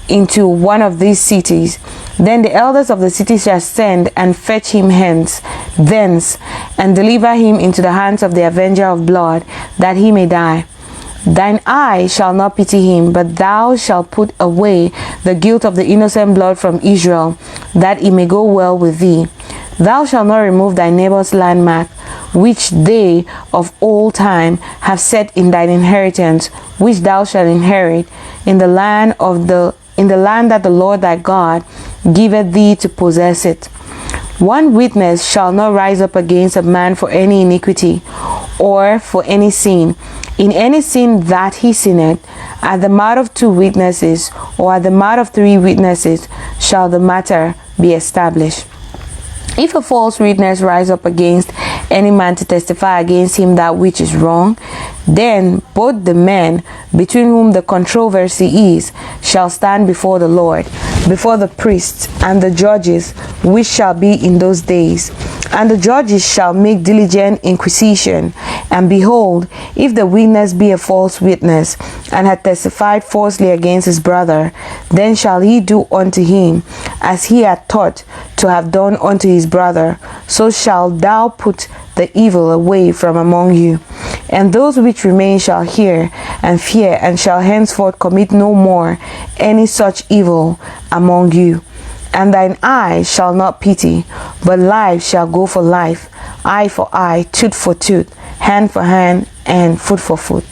into one of these cities, then the elders of the city shall send and fetch him thence, and deliver him into the hands of the avenger of blood, that he may die. Thine eye shall not pity him, but thou shalt put away the guilt of the innocent blood from Israel, that it may go well with thee. Thou shalt not remove thy neighbor's landmark, which they of old time have set in thine inheritance, which thou shalt inherit in the land that the Lord thy God giveth thee to possess it. One witness shall not rise up against a man for any iniquity, or for any sin. In any sin that he sinneth, at the mouth of 2 witnesses, or at the mouth of 3 witnesses, shall the matter be established. If a false witness rise up against any man to testify against him that which is wrong, then both the men between whom the controversy is shall stand before the Lord, before the priests and the judges, which shall be in those days. And the judges shall make diligent inquisition. And behold, if the witness be a false witness, and had testified falsely against his brother, then shall he do unto him as he had thought to have done unto his brother. So shalt thou put the evil away from among you. And those which remain shall hear and fear, and shall henceforth commit no more any such evil among you. And thine eye shall not pity, but life shall go for life, eye for eye, tooth for tooth, hand for hand, and foot for foot.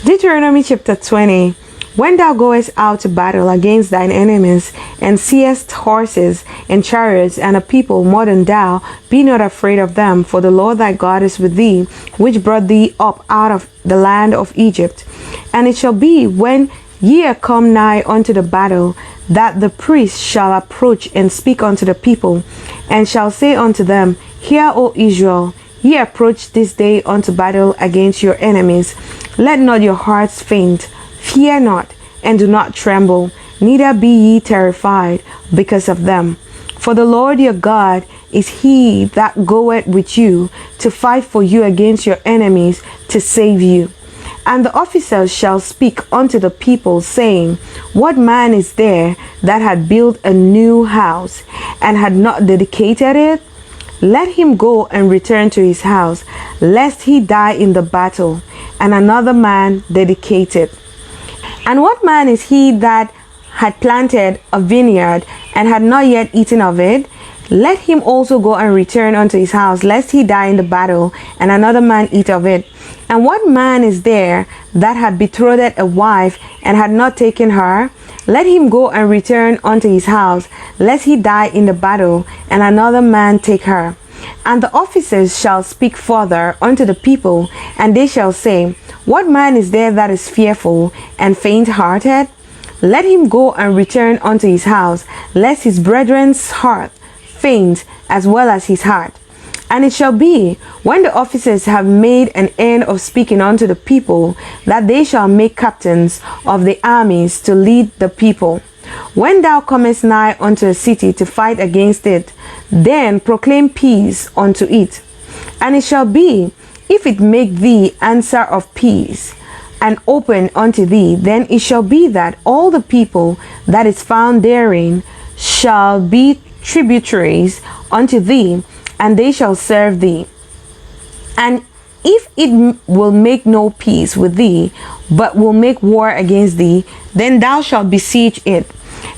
Deuteronomy chapter 20. When thou goest out to battle against thine enemies, and seest horses and chariots and a people more than thou, be not afraid of them, for the Lord thy God is with thee, which brought thee up out of the land of Egypt. And it shall be, when ye are come nigh unto the battle, that the priest shall approach and speak unto the people, and shall say unto them, Hear, O Israel, ye approach this day unto battle against your enemies. Let not your hearts faint, fear not, and do not tremble, neither be ye terrified because of them. For the Lord your God is he that goeth with you to fight for you against your enemies, to save you. And the officers shall speak unto the people, saying, What man is there that had built a new house, and had not dedicated it? Let him go and return to his house, lest he die in the battle, and another man dedicate it. And what man is he that had planted a vineyard, and had not yet eaten of it? Let him also go and return unto his house, lest he die in the battle, and another man eat of it. And what man is there that had betrothed a wife, and had not taken her? Let him go and return unto his house, lest he die in the battle, and another man take her. And the officers shall speak further unto the people, and they shall say, What man is there that is fearful and faint-hearted? Let him go and return unto his house, lest his brethren's heart faint as well as his heart. And it shall be, when the officers have made an end of speaking unto the people, that they shall make captains of the armies to lead the people. When thou comest nigh unto a city to fight against it, then proclaim peace unto it. And it shall be, if it make thee answer of peace, and open unto thee, then it shall be that all the people that is found therein shall be tributaries unto thee, and they shall serve thee. And if it will make no peace with thee, but will make war against thee, then thou shalt besiege it.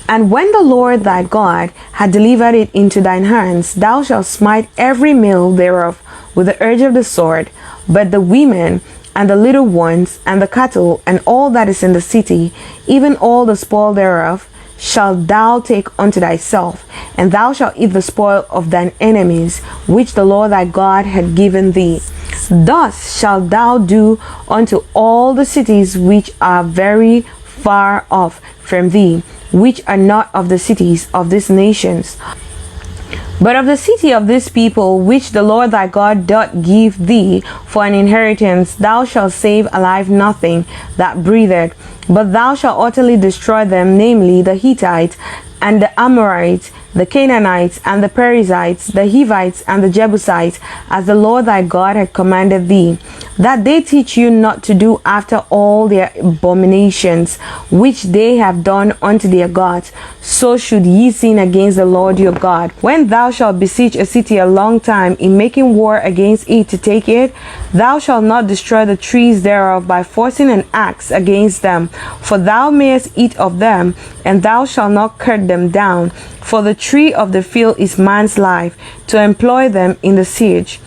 And when the Lord thy God had delivered it into thine hands, thou shalt smite every male thereof with the edge of the sword, but the women and the little ones and the cattle and all that is in the city, even all the spoil thereof, shalt thou take unto thyself, and thou shalt eat the spoil of thine enemies, which the Lord thy God had given thee. Thus shalt thou do unto all the cities which are very far off from thee, which are not of the cities of these nations, but of the city of this people, which the Lord thy God doth give thee for an inheritance. Thou shalt save alive nothing that breatheth, but thou shalt utterly destroy them, namely the Hittites, and the Amorites, the Canaanites, and the Perizzites, the Hivites, and the Jebusites, as the Lord thy God had commanded thee, that they teach you not to do after all their abominations, which they have done unto their gods. So should ye sin against the Lord your God. When thou shalt besiege a city a long time, in making war against it to take it, thou shalt not destroy the trees thereof by forcing an axe against them, for thou mayest eat of them, and thou shalt not cut them down. For the tree of the field is man's life, to employ them in the siege.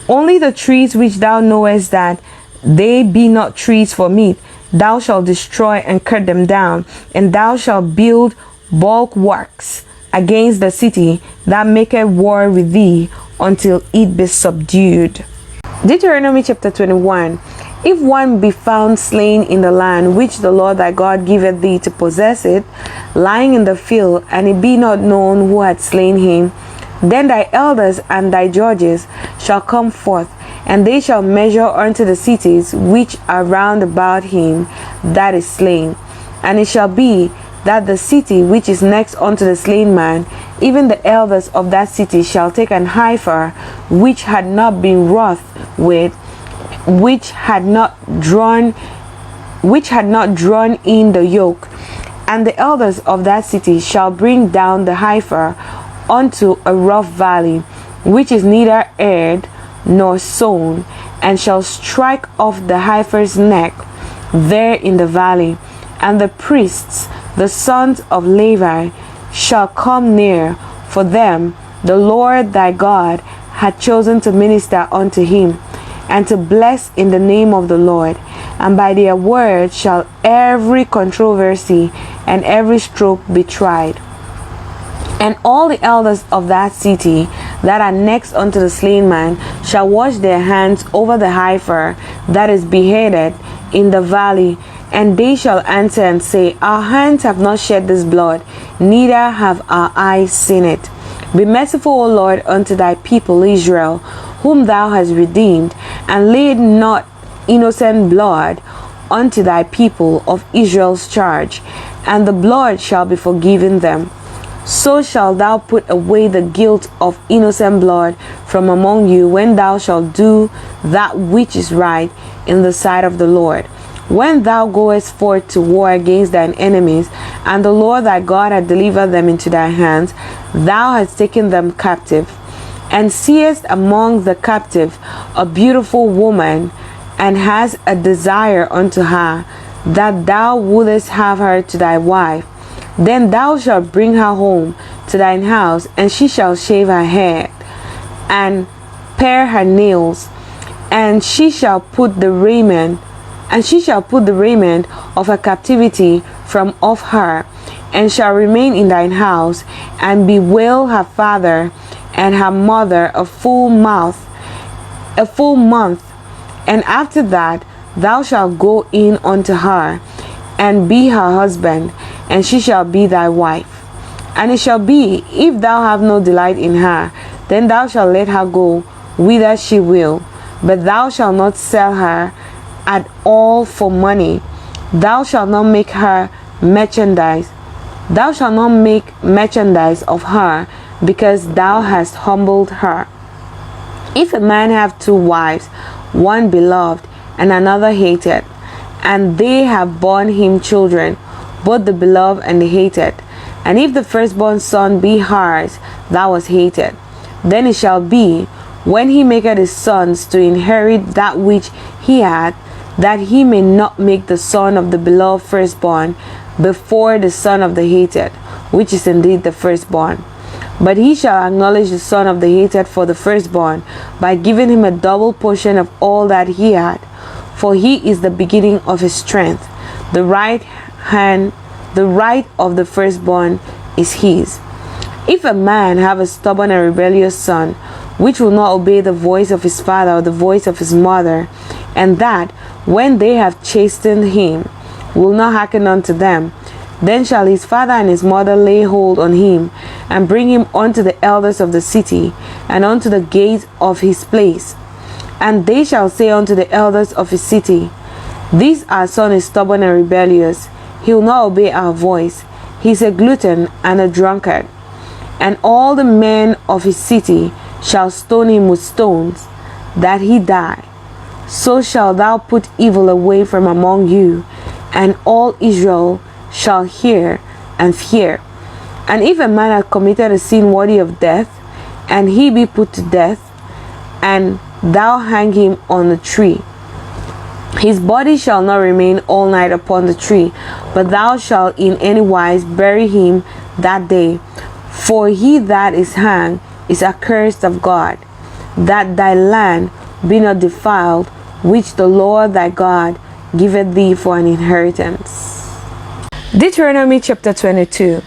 Only the trees which thou knowest that they be not trees for meat, thou shalt destroy and cut them down, and thou shalt build bulwarks against the city that maketh war with thee, until it be subdued. Deuteronomy chapter 21. If one be found slain in the land which the Lord thy God giveth thee to possess it, lying in the field, and it be not known who had slain him, Then thy elders and thy judges shall come forth, and they shall measure unto the cities which are round about him that is slain. And it shall be that the city which is next unto the slain man, even the elders of that city shall take an heifer which had not been wroth with, which had not drawn in the yoke, and the elders of that city shall bring down the heifer unto a rough valley, which is neither aired nor sown, and shall strike off the heifer's neck there in the valley. And the priests, the sons of Levi, shall come near, for them the Lord thy God had chosen to minister unto him, and to bless in the name of the Lord. And by their word shall every controversy and every stroke be tried. And all the elders of that city that are next unto the slain man shall wash their hands over the heifer that is beheaded in the valley, and they shall answer and say, Our hands have not shed this blood, neither have our eyes seen it. Be merciful, O Lord, unto thy people Israel, whom thou hast redeemed, and laid not innocent blood unto thy people of Israel's charge, and the blood shall be forgiven them. So shalt thou put away the guilt of innocent blood from among you, when thou shalt do that which is right in the sight of the Lord. When thou goest forth to war against thine enemies, and the Lord thy God hath delivered them into thy hands, thou hast taken them captive, and seest among the captive a beautiful woman, and hast a desire unto her, that thou wouldest have her to thy wife, then thou shalt bring her home to thine house, and she shall shave her head, and pare her nails, and she shall put the raiment of her captivity from off her, and shall remain in thine house, and bewail her father and her mother a full month. And after that thou shalt go in unto her, and be her husband, and she shall be thy wife. And it shall be, if thou have no delight in her, then thou shalt let her go whither she will, but thou shalt not sell her at all for money. Thou shalt not make her merchandise. Thou shalt not make merchandise of her, because thou hast humbled her. If a man have two wives, one beloved and another hated, and they have borne him children, both the beloved and the hated, and if the firstborn son be hers that was hated, then it shall be, when he maketh his sons to inherit that which he had, that he may not make the son of the beloved firstborn before the son of the hated, which is indeed the firstborn. But he shall acknowledge the son of the hated for the firstborn, by giving him a double portion of all that he had, for he is the beginning of his strength. The right of the firstborn is his. If a man have a stubborn and rebellious son, which will not obey the voice of his father or the voice of his mother, and that, when they have chastened him, will not hearken unto them, then shall his father and his mother lay hold on him, and bring him unto the elders of the city, and unto the gates of his place. And they shall say unto the elders of his city, This our son is stubborn and rebellious, he will not obey our voice, he is a glutton and a drunkard. And all the men of his city shall stone him with stones, that he die. So shalt thou put evil away from among you, and all Israel shall hear and fear. And if a man hath committed a sin worthy of death, and he be put to death, and thou hang him on a tree, his body shall not remain all night upon the tree, but thou shalt in any wise bury him that day. For he that is hanged is accursed of God, that thy land be not defiled, which the Lord thy God giveth thee for an inheritance. Deuteronomy chapter 22.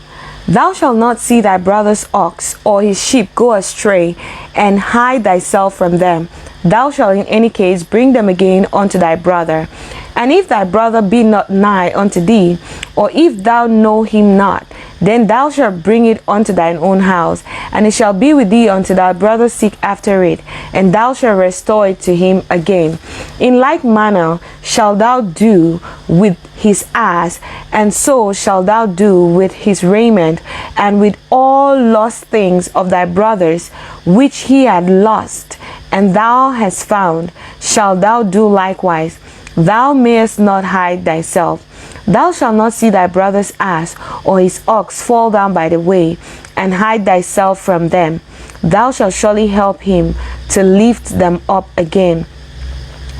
Thou shalt not see thy brother's ox or his sheep go astray, and hide thyself from them. Thou shalt in any case bring them again unto thy brother. And if thy brother be not nigh unto thee, or if thou know him not, then thou shalt bring it unto thine own house, and it shall be with thee until thy brother seek after it, and thou shalt restore it to him again. In like manner shalt thou do with his ass, and so shalt thou do with his raiment, and with all lost things of thy brothers, which he had lost, and thou hast found, shalt thou do likewise. Thou mayest not hide thyself. Thou shalt not see thy brother's ass or his ox fall down by the way, and hide thyself from them. Thou shalt surely help him to lift them up again.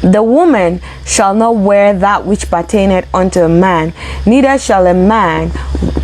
The woman shall not wear that which pertaineth unto a man, neither shall a man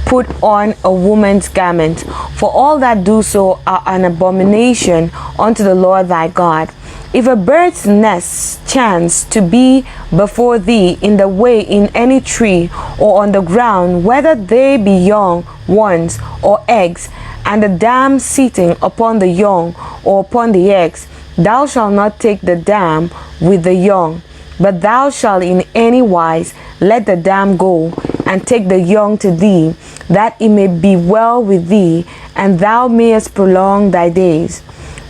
put on a woman's garment, for all that do so are an abomination unto the Lord thy God. If a bird's nest chance to be before thee in the way in any tree or on the ground, whether they be young ones or eggs, and the dam sitting upon the young or upon the eggs, thou shalt not take the dam with the young, but thou shalt in any wise let the dam go, and take the young to thee, that it may be well with thee, and thou mayest prolong thy days.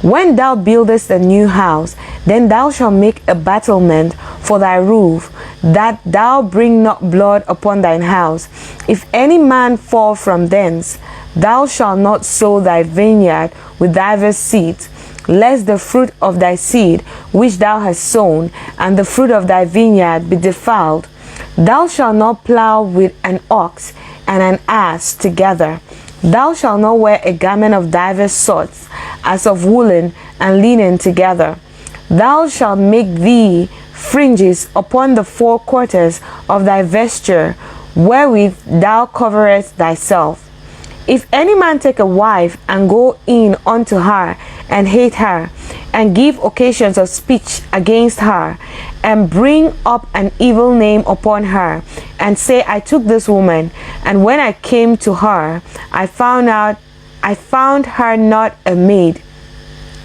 When thou buildest a new house, then thou shalt make a battlement for thy roof, that thou bring not blood upon thine house. If any man fall from thence, thou shalt not sow thy vineyard with divers seeds, lest the fruit of thy seed which thou hast sown, and the fruit of thy vineyard be defiled. Thou shalt not plow with an ox and an ass together. Thou shalt not wear a garment of divers sorts, as of woolen and linen together. Thou shalt make thee fringes upon the four quarters of thy vesture, wherewith thou coverest thyself. If any man take a wife and go in unto her and hate her, and give occasions of speech against her, and bring up an evil name upon her, and say, I took this woman, and when I came to her, I found her not a maid.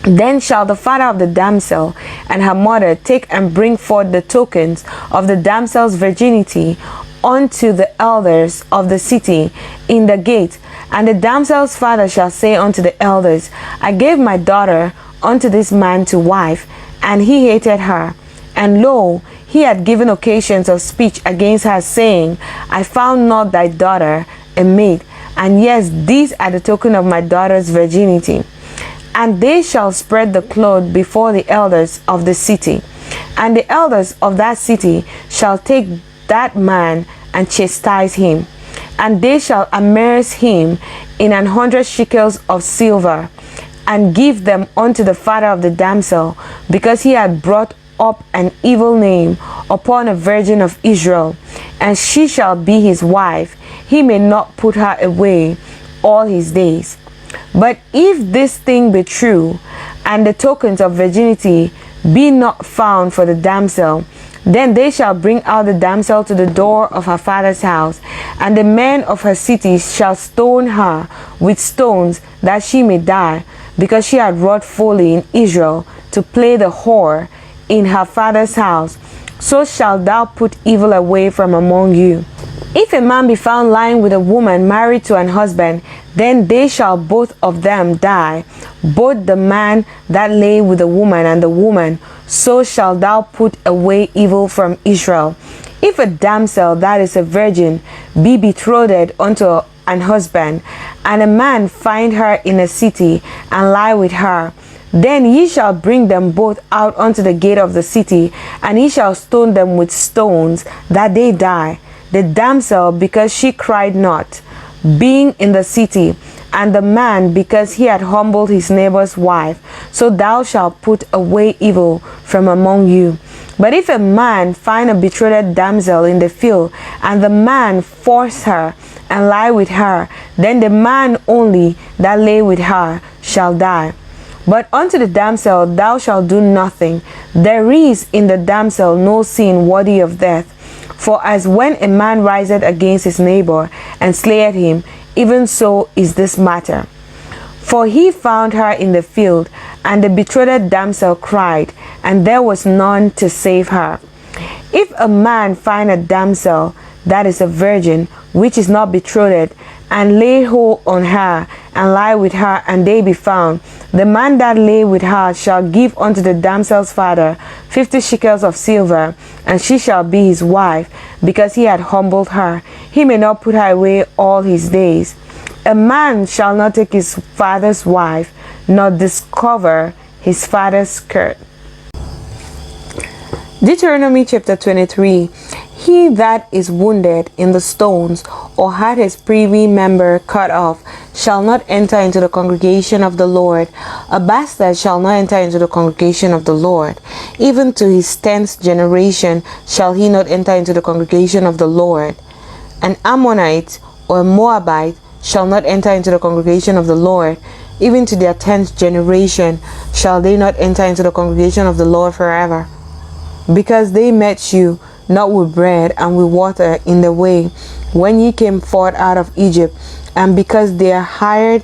Then shall the father of the damsel and her mother take and bring forth the tokens of the damsel's virginity unto the elders of the city in the gate. And the damsel's father shall say unto the elders, I gave my daughter unto this man to wife, and he hated her. And lo, he had given occasions of speech against her, saying, I found not thy daughter a maid, and yes, these are the token of my daughter's virginity. And they shall spread the cloth before the elders of the city, and the elders of that city shall take that man and chastise him, and they shall amerce him in 100 shekels of silver, and give them unto the father of the damsel, because he had brought up an evil name upon a virgin of Israel, and she shall be his wife. He may not put her away all his days. But if this thing be true, and the tokens of virginity be not found for the damsel, then they shall bring out the damsel to the door of her father's house, and the men of her city shall stone her with stones, that she may die, because she had wrought folly in Israel, to play the whore in her father's house. So shalt thou put evil away from among you. If a man be found lying with a woman married to an husband, then they shall both of them die, both the man that lay with the woman and the woman. So shalt thou put away evil from Israel. If a damsel that is a virgin be betrothed unto an husband, and a man find her in a city and lie with her, then ye shall bring them both out unto the gate of the city, and ye shall stone them with stones, that they die. The damsel, because she cried not, being in the city, and the man, because he had humbled his neighbor's wife. So thou shalt put away evil from among you. But if a man find a betrothed damsel in the field, and the man force her and lie with her, then the man only that lay with her shall die. But unto the damsel thou shalt do nothing. There is in the damsel no sin worthy of death. For as when a man riseth against his neighbor and slayeth him, even so is this matter. For he found her in the field, and the betrothed damsel cried, and there was none to save her. If a man find a damsel that is a virgin, which is not betrothed, and lay hold on her, and lie with her, and they be found. The man that lay with her shall give unto the damsel's father 50 shekels of silver, and she shall be his wife, because he had humbled her. He may not put her away all his days. A man shall not take his father's wife, nor discover his father's skirt. Deuteronomy chapter 23. He that is wounded in the stones, or had his privy member cut off, shall not enter into the congregation of the Lord. A bastard shall not enter into the congregation of the Lord. Even to his 10th generation shall he not enter into the congregation of the Lord. An Ammonite or a Moabite shall not enter into the congregation of the Lord. Even to their 10th generation shall they not enter into the congregation of the Lord forever. Because they met you not with bread and with water in the way when ye came forth out of Egypt, and because they hired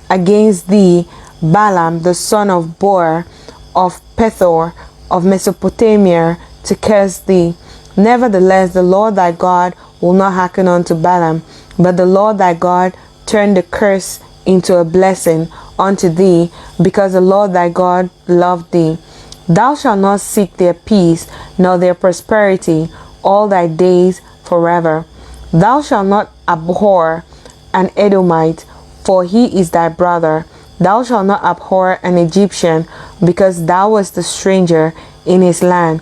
against thee Balaam the son of Beor of Pethor of Mesopotamia to curse thee. Nevertheless, the Lord thy God will not hearken unto Balaam, but the Lord thy God turned the curse into a blessing unto thee, because the Lord thy God loved thee. Thou shalt not seek their peace, nor their prosperity, all thy days forever. Thou shalt not abhor an Edomite, for he is thy brother. Thou shalt not abhor an Egyptian, because thou wast a stranger in his land.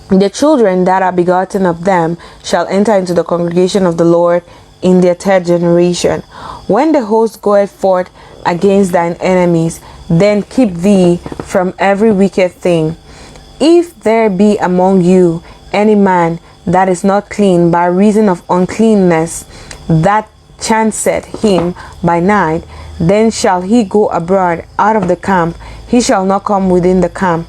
The children that are begotten of them shall enter into the congregation of the Lord in their 3rd generation. When the host goeth forth against thine enemies, then keep thee from every wicked thing. If there be among you any man that is not clean by reason of uncleanness, that chanceth him by night, then shall he go abroad out of the camp. He shall not come within the camp.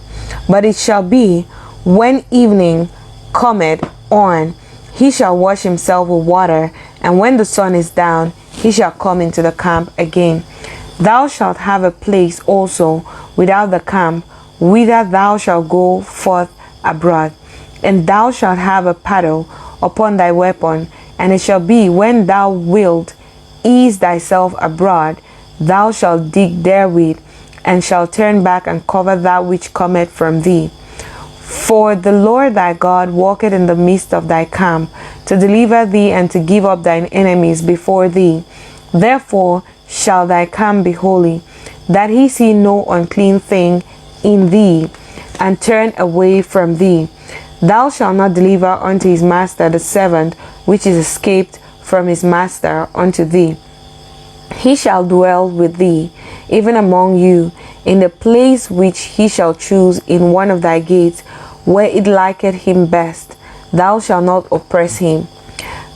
But it shall be, when evening cometh on, he shall wash himself with water, and when the sun is down, he shall come into the camp again. Thou shalt have a place also without the camp, whither thou shalt go forth abroad. And thou shalt have a paddle upon thy weapon, and it shall be, when thou wilt ease thyself abroad, thou shalt dig therewith, and shalt turn back and cover that which cometh from thee. For the Lord thy God walketh in the midst of thy camp, to deliver thee and to give up thine enemies before thee. Therefore shall thy camp be holy, that he see no unclean thing in thee, and turn away from thee. Thou shalt not deliver unto his master the servant which is escaped from his master unto thee. He shall dwell with thee, even among you, in the place which he shall choose in one of thy gates, where it liketh him best. Thou shalt not oppress him.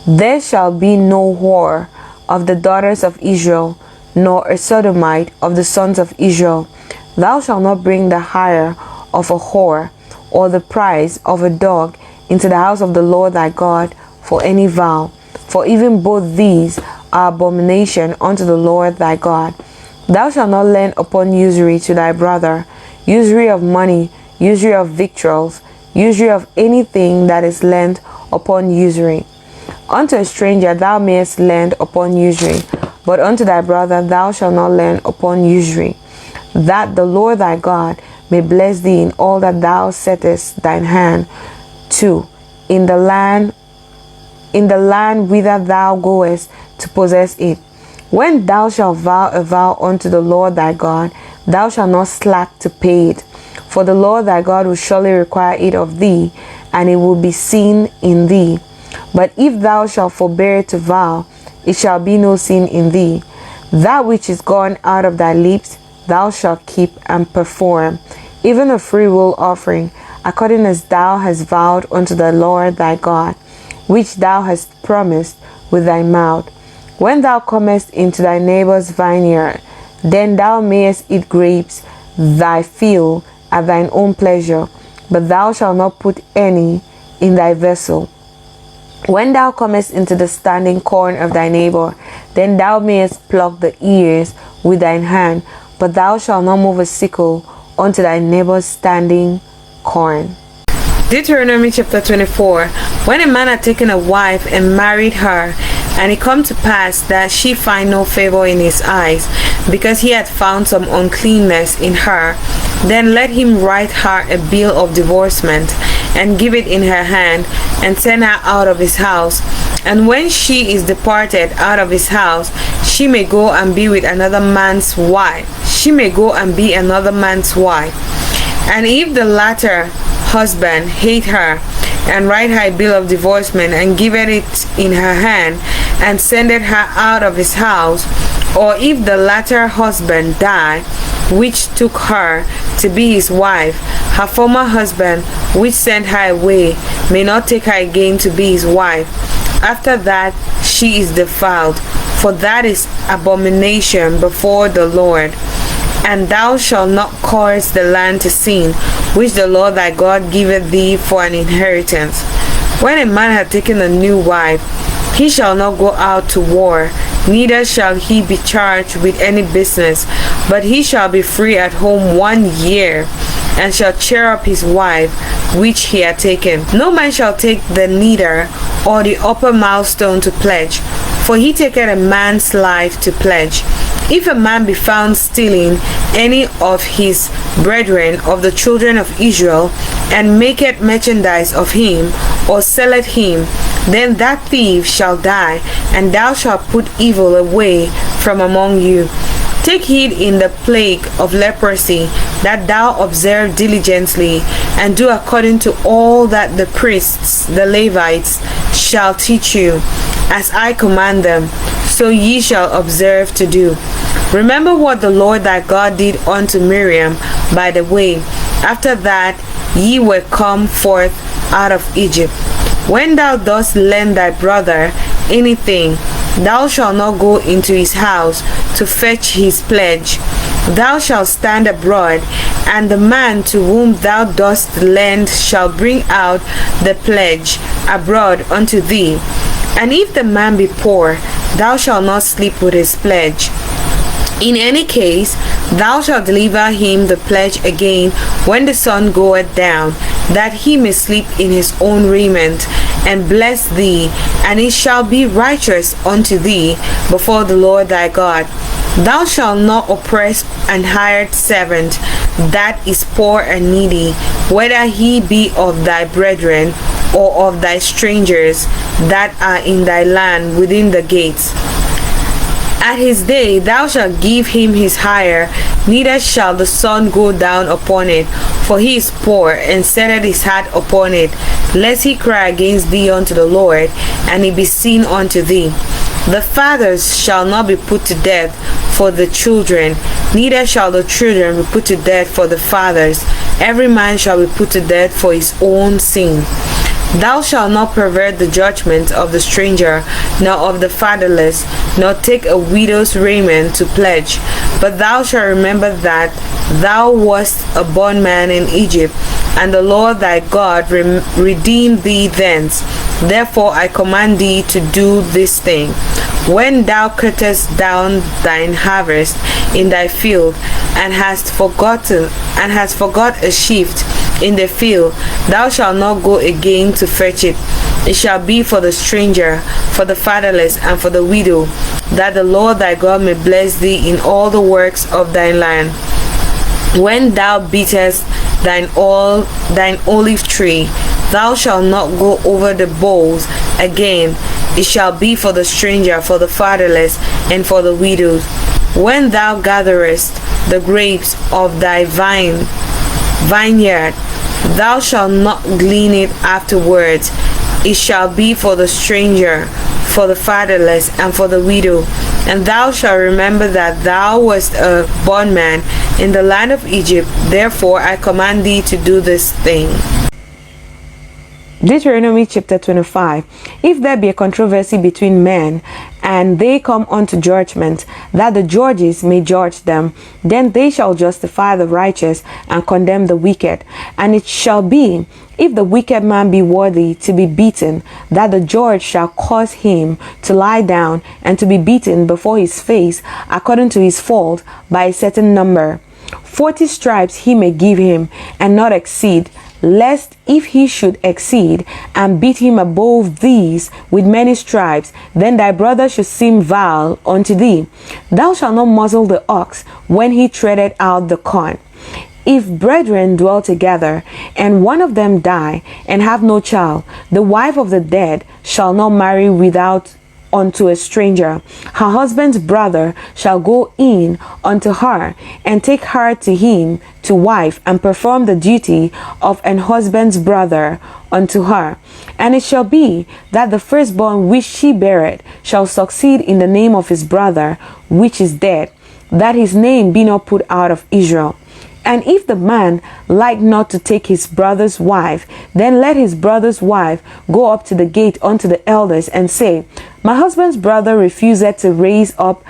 There shall be no whore of the daughters of Israel, nor a sodomite of the sons of Israel. Thou shalt not bring the hire of a whore, or the price of a dog, into the house of the Lord thy God for any vow. For even both these are abomination unto the Lord thy God. Thou shalt not lend upon usury to thy brother, usury of money, usury of victuals, usury of anything that is lent upon usury. Unto a stranger thou mayest lend upon usury, but unto thy brother thou shalt not lend upon usury, that the Lord thy God may bless thee in all that thou settest thine hand to, in the land whither thou goest to possess it. When thou shalt vow a vow unto the Lord thy God, thou shalt not slack to pay it, for the Lord thy God will surely require it of thee, and it will be seen in thee. But if thou shalt forbear to vow, it shall be no sin in thee. That which is gone out of thy lips thou shalt keep and perform, even a freewill offering, according as thou hast vowed unto the Lord thy God, which thou hast promised with thy mouth. When thou comest into thy neighbor's vineyard, then thou mayest eat grapes thy fill at thine own pleasure, but thou shalt not put any in thy vessel. When thou comest into the standing corn of thy neighbor, then thou mayest pluck the ears with thine hand, but thou shalt not move a sickle unto thy neighbor's standing corn. Deuteronomy chapter 24. When a man had taken a wife and married her, and it come to pass that she find no favor in his eyes, because he had found some uncleanness in her, then let him write her a bill of divorcement, and give it in her hand, and send her out of his house. And when she is departed out of his house, she may go and be with another man's wife. She may go and be another man's wife. And if the latter husband hate her, and write her a bill of divorcement, and give it in her hand, and sendeth her out of his house, or if the latter husband die, which took her to be his wife, her former husband, which sent her away, may not take her again to be his wife. After that she is defiled, for that is abomination before the Lord. And thou shalt not cause the land to sin, which the Lord thy God giveth thee for an inheritance. When a man hath taken a new wife, he shall not go out to war, neither shall he be charged with any business, but he shall be free at home 1 year, and shall cheer up his wife which he had taken. No man shall take the needle or the upper milestone to pledge, for he taketh a man's life to pledge. If a man be found stealing any of his brethren of the children of Israel, and maketh merchandise of him, or selleth him, then that thief shall die, and thou shalt put evil away from among you. Take heed in the plague of leprosy, that thou observe diligently, and do according to all that the priests, the Levites, shall teach you, as I command them, so ye shall observe to do. Remember what the Lord thy God did unto Miriam by the way, after that ye were come forth out of Egypt. When thou dost lend thy brother anything, thou shalt not go into his house to fetch his pledge. Thou shalt stand abroad, and the man to whom thou dost lend shall bring out the pledge abroad unto thee. And if the man be poor, thou shalt not sleep with his pledge. In any case, thou shalt deliver him the pledge again when the sun goeth down, that he may sleep in his own raiment, and bless thee, and it shall be righteous unto thee before the Lord thy God. Thou shalt not oppress an hired servant that is poor and needy, whether he be of thy brethren or of thy strangers that are in thy land within the gates. At his day thou shalt give him his hire, neither shall the sun go down upon it, for he is poor, and setteth his heart upon it, lest he cry against thee unto the Lord, and it be seen unto thee. The fathers shall not be put to death for the children, neither shall the children be put to death for the fathers. Every man shall be put to death for his own sin. Thou shalt not pervert the judgment of the stranger, nor of the fatherless, nor take a widow's raiment to pledge. But thou shalt remember that thou wast a bondman in Egypt, and the Lord thy God redeemed thee thence. Therefore I command thee to do this thing. When thou cuttest down thine harvest in thy field, and hast forgot a shift in the field, thou shalt not go again to fetch it. It shall be for the stranger, for the fatherless, and for the widow, that the Lord thy God may bless thee in all the works of thy land. When thou beatest thine olive tree, thou shalt not go over the boughs again. It shall be for the stranger, for the fatherless, and for the widows. When thou gatherest the grapes of thy vineyard, thou shalt not glean it afterwards. It shall be for the stranger, for the fatherless, and for the widow. And thou shalt remember that thou wast a bondman in the land of Egypt. Therefore I command thee to do this thing. Deuteronomy chapter 25. If there be a controversy between men, and they come unto judgment, that the judges may judge them, then they shall justify the righteous and condemn the wicked. And it shall be, if the wicked man be worthy to be beaten, that the judge shall cause him to lie down and to be beaten before his face, according to his fault, by a certain number. 40 stripes he may give him, and not exceed, lest if he should exceed and beat him above these with many stripes, then thy brother should seem vile unto thee. Thou shalt not muzzle the ox when he treadeth out the corn. If brethren dwell together, and one of them die, and have no child, the wife of the dead shall not marry without unto a stranger. Her husband's brother shall go in unto her, and take her to him to wife, and perform the duty of an husband's brother unto her. And it shall be that the firstborn which she beareth shall succeed in the name of his brother which is dead, that his name be not put out of Israel. And if the man like not to take his brother's wife, then let his brother's wife go up to the gate unto the elders, and say, My husband's brother refuseth to raise up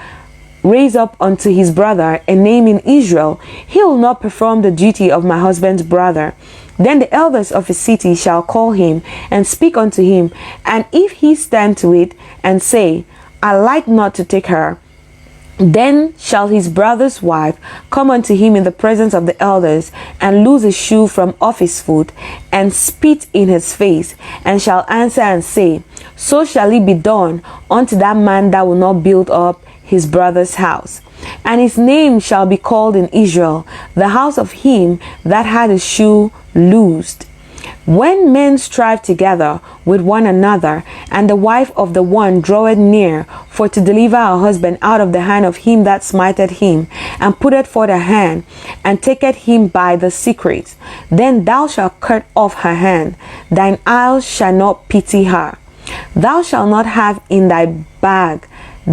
unto his brother a name in Israel. He will not perform the duty of my husband's brother. Then the elders of his city shall call him, and speak unto him. And if he stand to it, and say, I like not to take her, then shall his brother's wife come unto him in the presence of the elders, and loose his shoe from off his foot, and spit in his face, and shall answer and say, So shall it be done unto that man that will not build up his brother's house. And his name shall be called in Israel, the house of him that had his shoe loosed. When men strive together with one another, and the wife of the one draweth near for to deliver her husband out of the hand of him that smiteth him, and putteth forth her hand, and taketh him by the secret, then thou shalt cut off her hand, thine eye shall not pity her. Thou shalt not have in thy bag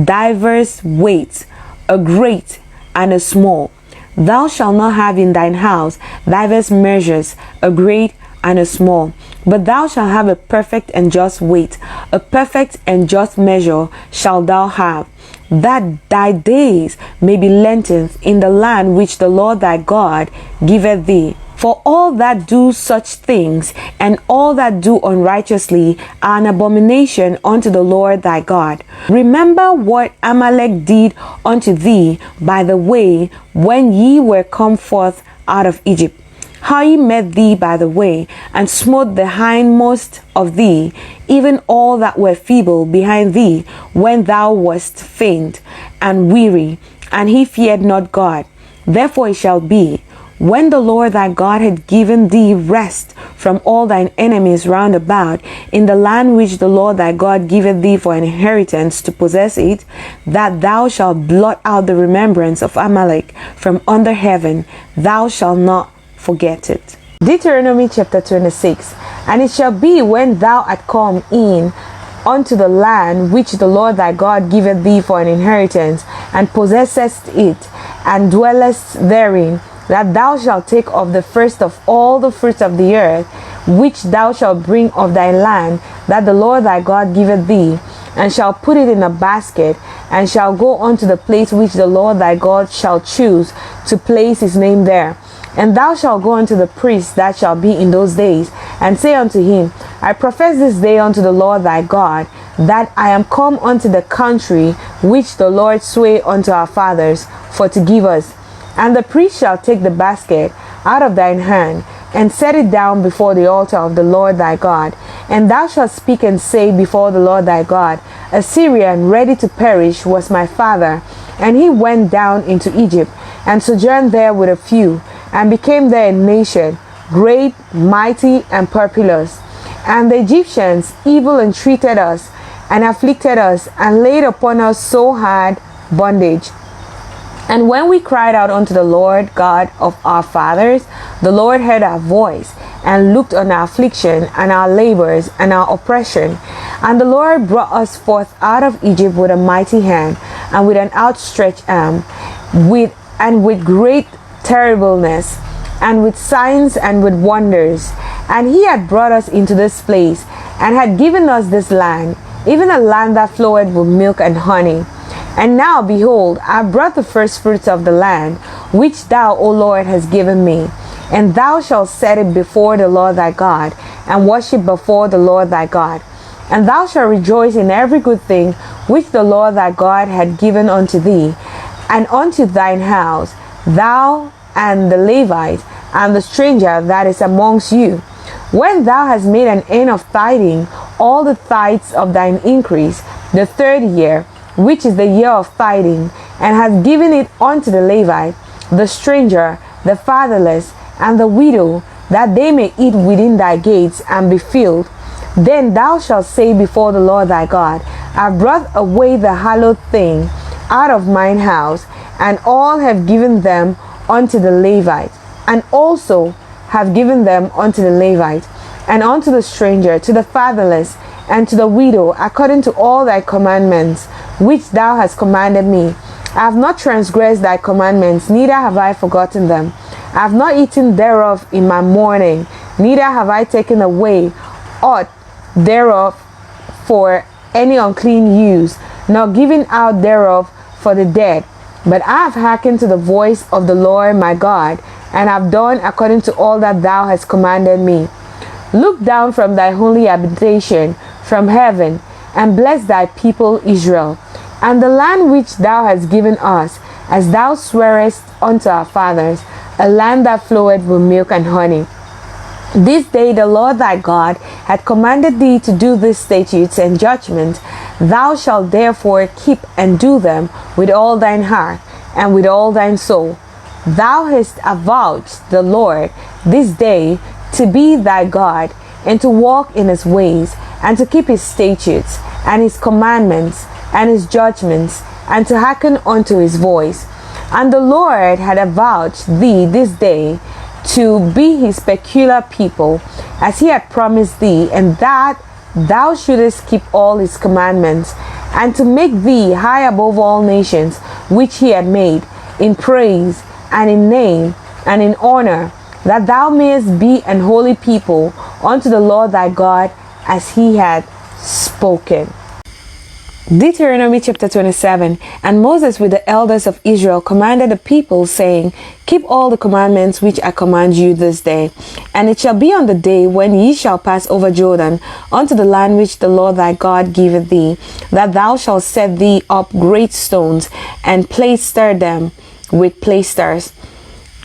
divers weights, a great and a small. Thou shalt not have in thine house divers measures, a great and a small, but thou shalt have a perfect and just weight, a perfect and just measure shalt thou have, that thy days may be lengthened in the land which the Lord thy God giveth thee. For all that do such things, and all that do unrighteously, are an abomination unto the Lord thy God. Remember what Amalek did unto thee by the way when ye were come forth out of Egypt, how he met thee by the way, and smote the hindmost of thee, even all that were feeble behind thee, when thou wast faint and weary, and he feared not God. Therefore it shall be, when the Lord thy God had given thee rest from all thine enemies round about, in the land which the Lord thy God giveth thee for an inheritance to possess it, that thou shalt blot out the remembrance of Amalek from under heaven, thou shalt not forget it. Deuteronomy chapter 26. And it shall be, when thou art come in unto the land which the Lord thy God giveth thee for an inheritance, and possessest it, and dwellest therein, that thou shalt take of the first of all the fruits of the earth, which thou shalt bring of thy land, that the Lord thy God giveth thee, and shalt put it in a basket, and shalt go unto the place which the Lord thy God shall choose to place his name there. And thou shalt go unto the priest that shall be in those days, and say unto him, I profess this day unto the Lord thy God, that I am come unto the country which the Lord sware unto our fathers for to give us. And the priest shall take the basket out of thine hand, and set it down before the altar of the Lord thy God. And thou shalt speak and say before the Lord thy God, A Syrian ready to perish was my father, and he went down into Egypt, and sojourned there with a few, and became there a nation, great, mighty, and populous. And the Egyptians evil entreated us, and afflicted us, and laid upon us so hard bondage. And when we cried out unto the Lord God of our fathers, the Lord heard our voice, and looked on our affliction, and our labors, and our oppression. And the Lord brought us forth out of Egypt with a mighty hand, and with an outstretched arm, with great terribleness, and with signs and with wonders. And he had brought us into this place, and had given us this land, even a land that floweth with milk and honey. And now, behold, I have brought the first fruits of the land, which thou, O Lord, hast given me. And thou shalt set it before the Lord thy God, and worship before the Lord thy God. And thou shalt rejoice in every good thing which the Lord thy God had given unto thee, and unto thine house, thou and the Levites and the stranger that is amongst you. When thou hast made an end of tithing all the tithes of thine increase, the 3rd year, which is the year of tithing, and hast given it unto the Levite, the stranger, the fatherless, and the widow, that they may eat within thy gates and be filled, then thou shalt say before the Lord thy God, I brought away the hallowed thing out of mine house, and all have given them unto the Levite, and also have given them unto the Levite, and unto the stranger, to the fatherless, and to the widow, according to all thy commandments, which thou hast commanded me. I have not transgressed thy commandments, neither have I forgotten them. I have not eaten thereof in my mourning, neither have I taken away aught thereof for any unclean use, nor given out thereof for the dead. But I have hearkened to the voice of the Lord my God, and have done according to all that thou hast commanded me. Look down from thy holy habitation from heaven, and bless thy people Israel, and the land which thou hast given us, as thou swearest unto our fathers, a land that floweth with milk and honey. This day the Lord thy God hath commanded thee to do these statutes and judgments. Thou shalt therefore keep and do them with all thine heart and with all thine soul. Thou hast avouched the Lord this day to be thy God, and to walk in his ways, and to keep his statutes, and his commandments, and his judgments, and to hearken unto his voice. And the Lord had avouched thee this day to be his peculiar people, as he had promised thee, and that thou shouldest keep all his commandments, and to make thee high above all nations which he had made, in praise, and in name, and in honor, that thou mayest be an holy people unto the Lord thy God, as he had spoken. Deuteronomy chapter 27. And Moses with the elders of Israel commanded the people, saying, Keep all the commandments which I command you this day. And it shall be on the day when ye shall pass over Jordan unto the land which the Lord thy God giveth thee, that thou shalt set thee up great stones, and plaister them with plaisters.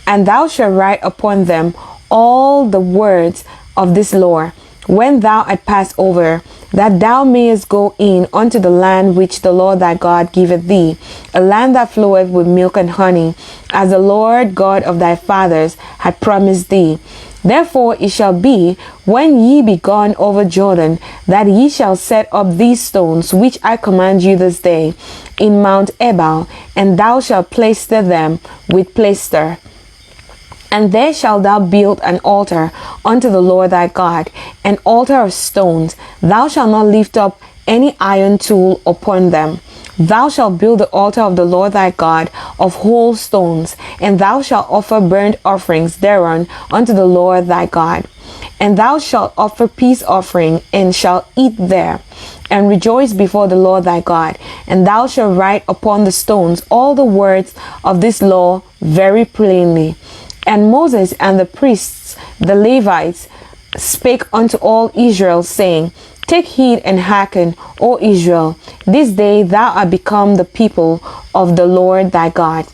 And thou shalt write upon them all the words of this law, when thou art passed over, that thou mayest go in unto the land which the Lord thy God giveth thee, a land that floweth with milk and honey, as the Lord God of thy fathers had promised thee. Therefore it shall be, when ye be gone over Jordan, that ye shall set up these stones which I command you this day in Mount Ebal, and thou shalt plaister them with plaister. And there shalt thou build an altar unto the Lord thy God, an altar of stones. Thou shalt not lift up any iron tool upon them. Thou shalt build the altar of the Lord thy God of whole stones, and thou shalt offer burnt offerings thereon unto the Lord thy God. And thou shalt offer peace offering, and shalt eat there, and rejoice before the Lord thy God. And thou shalt write upon the stones all the words of this law very plainly. And Moses and the priests, the Levites, spake unto all Israel, saying, Take heed and hearken, O Israel, this day thou art become the people of the Lord thy God.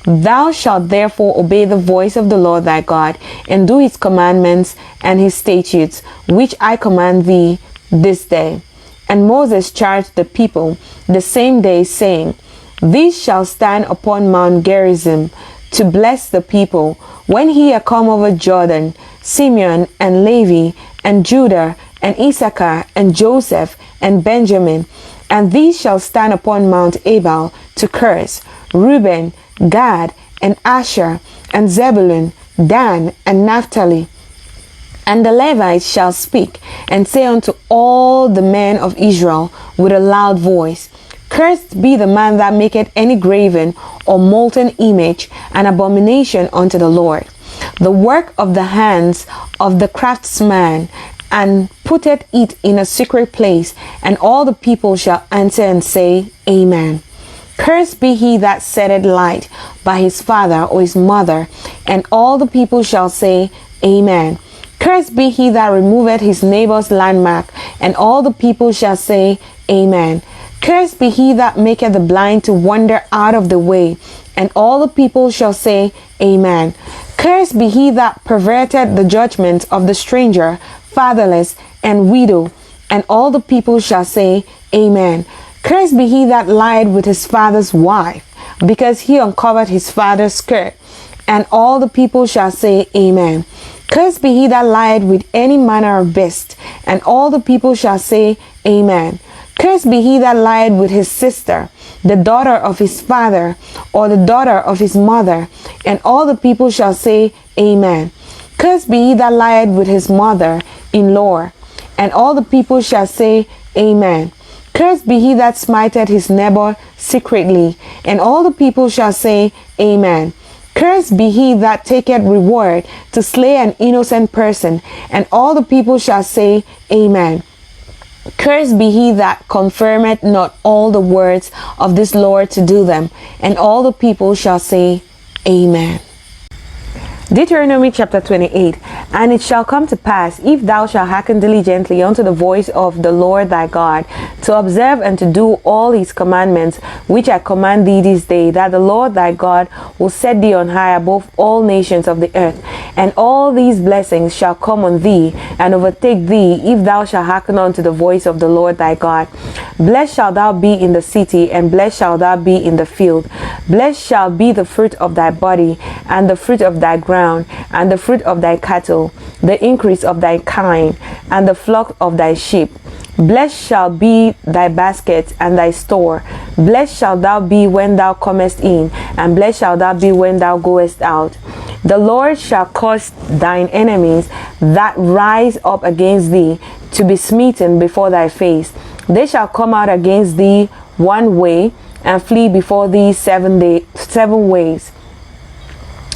Thou shalt therefore obey the voice of the Lord thy God, and do his commandments and his statutes, which I command thee this day. And Moses charged the people the same day, saying, These shall stand upon Mount Gerizim, to bless the people, when he had come over Jordan, Simeon and Levi and Judah and Issachar and Joseph and Benjamin. And these shall stand upon Mount Ebal to curse Reuben, Gad and Asher and Zebulun, Dan and Naphtali. And the Levites shall speak and say unto all the men of Israel with a loud voice, Cursed be the man that maketh any graven or molten image, an abomination unto the Lord, the work of the hands of the craftsman, and putteth it in a secret place. And all the people shall answer and say, Amen. Cursed be he that setteth light by his father or his mother. And all the people shall say, Amen. Cursed be he that removeth his neighbor's landmark. And all the people shall say, Amen. Cursed be he that maketh the blind to wander out of the way. And all the people shall say, Amen. Cursed be he that perverted the judgment of the stranger, fatherless, and widow. And all the people shall say, Amen. Cursed be he that lied with his father's wife, because he uncovered his father's skirt. And all the people shall say, Amen. Cursed be he that lied with any manner of beast. And all the people shall say, Amen. Cursed be he that lied with his sister, the daughter of his father, or the daughter of his mother. And all the people shall say, Amen. Cursed be he that lied with his mother-in-law. And all the people shall say, Amen. Cursed be he that smiteth his neighbor secretly. And all the people shall say, Amen. Cursed be he that taketh reward to slay an innocent person. And all the people shall say, Amen. Cursed be he that confirmeth not all the words of this Lord to do them. And all the people shall say, Amen. Deuteronomy chapter 28. And it shall come to pass, if thou shalt hearken diligently unto the voice of the Lord thy God, to observe and to do all his commandments, which I command thee this day, that the Lord thy God will set thee on high above all nations of the earth. And all these blessings shall come on thee, and overtake thee, if thou shalt hearken unto the voice of the Lord thy God. Blessed shalt thou be in the city, and blessed shalt thou be in the field. Blessed shall be the fruit of thy body, and the fruit of thy ground, and the fruit of thy cattle, the increase of thy kine, and the flock of thy sheep. Blessed shall be thy basket and thy store. Blessed shalt thou be when thou comest in, and blessed shalt thou be when thou goest out. The Lord shall cause thine enemies that rise up against thee to be smitten before thy face. They shall come out against thee one way, and flee before thee 7 ways.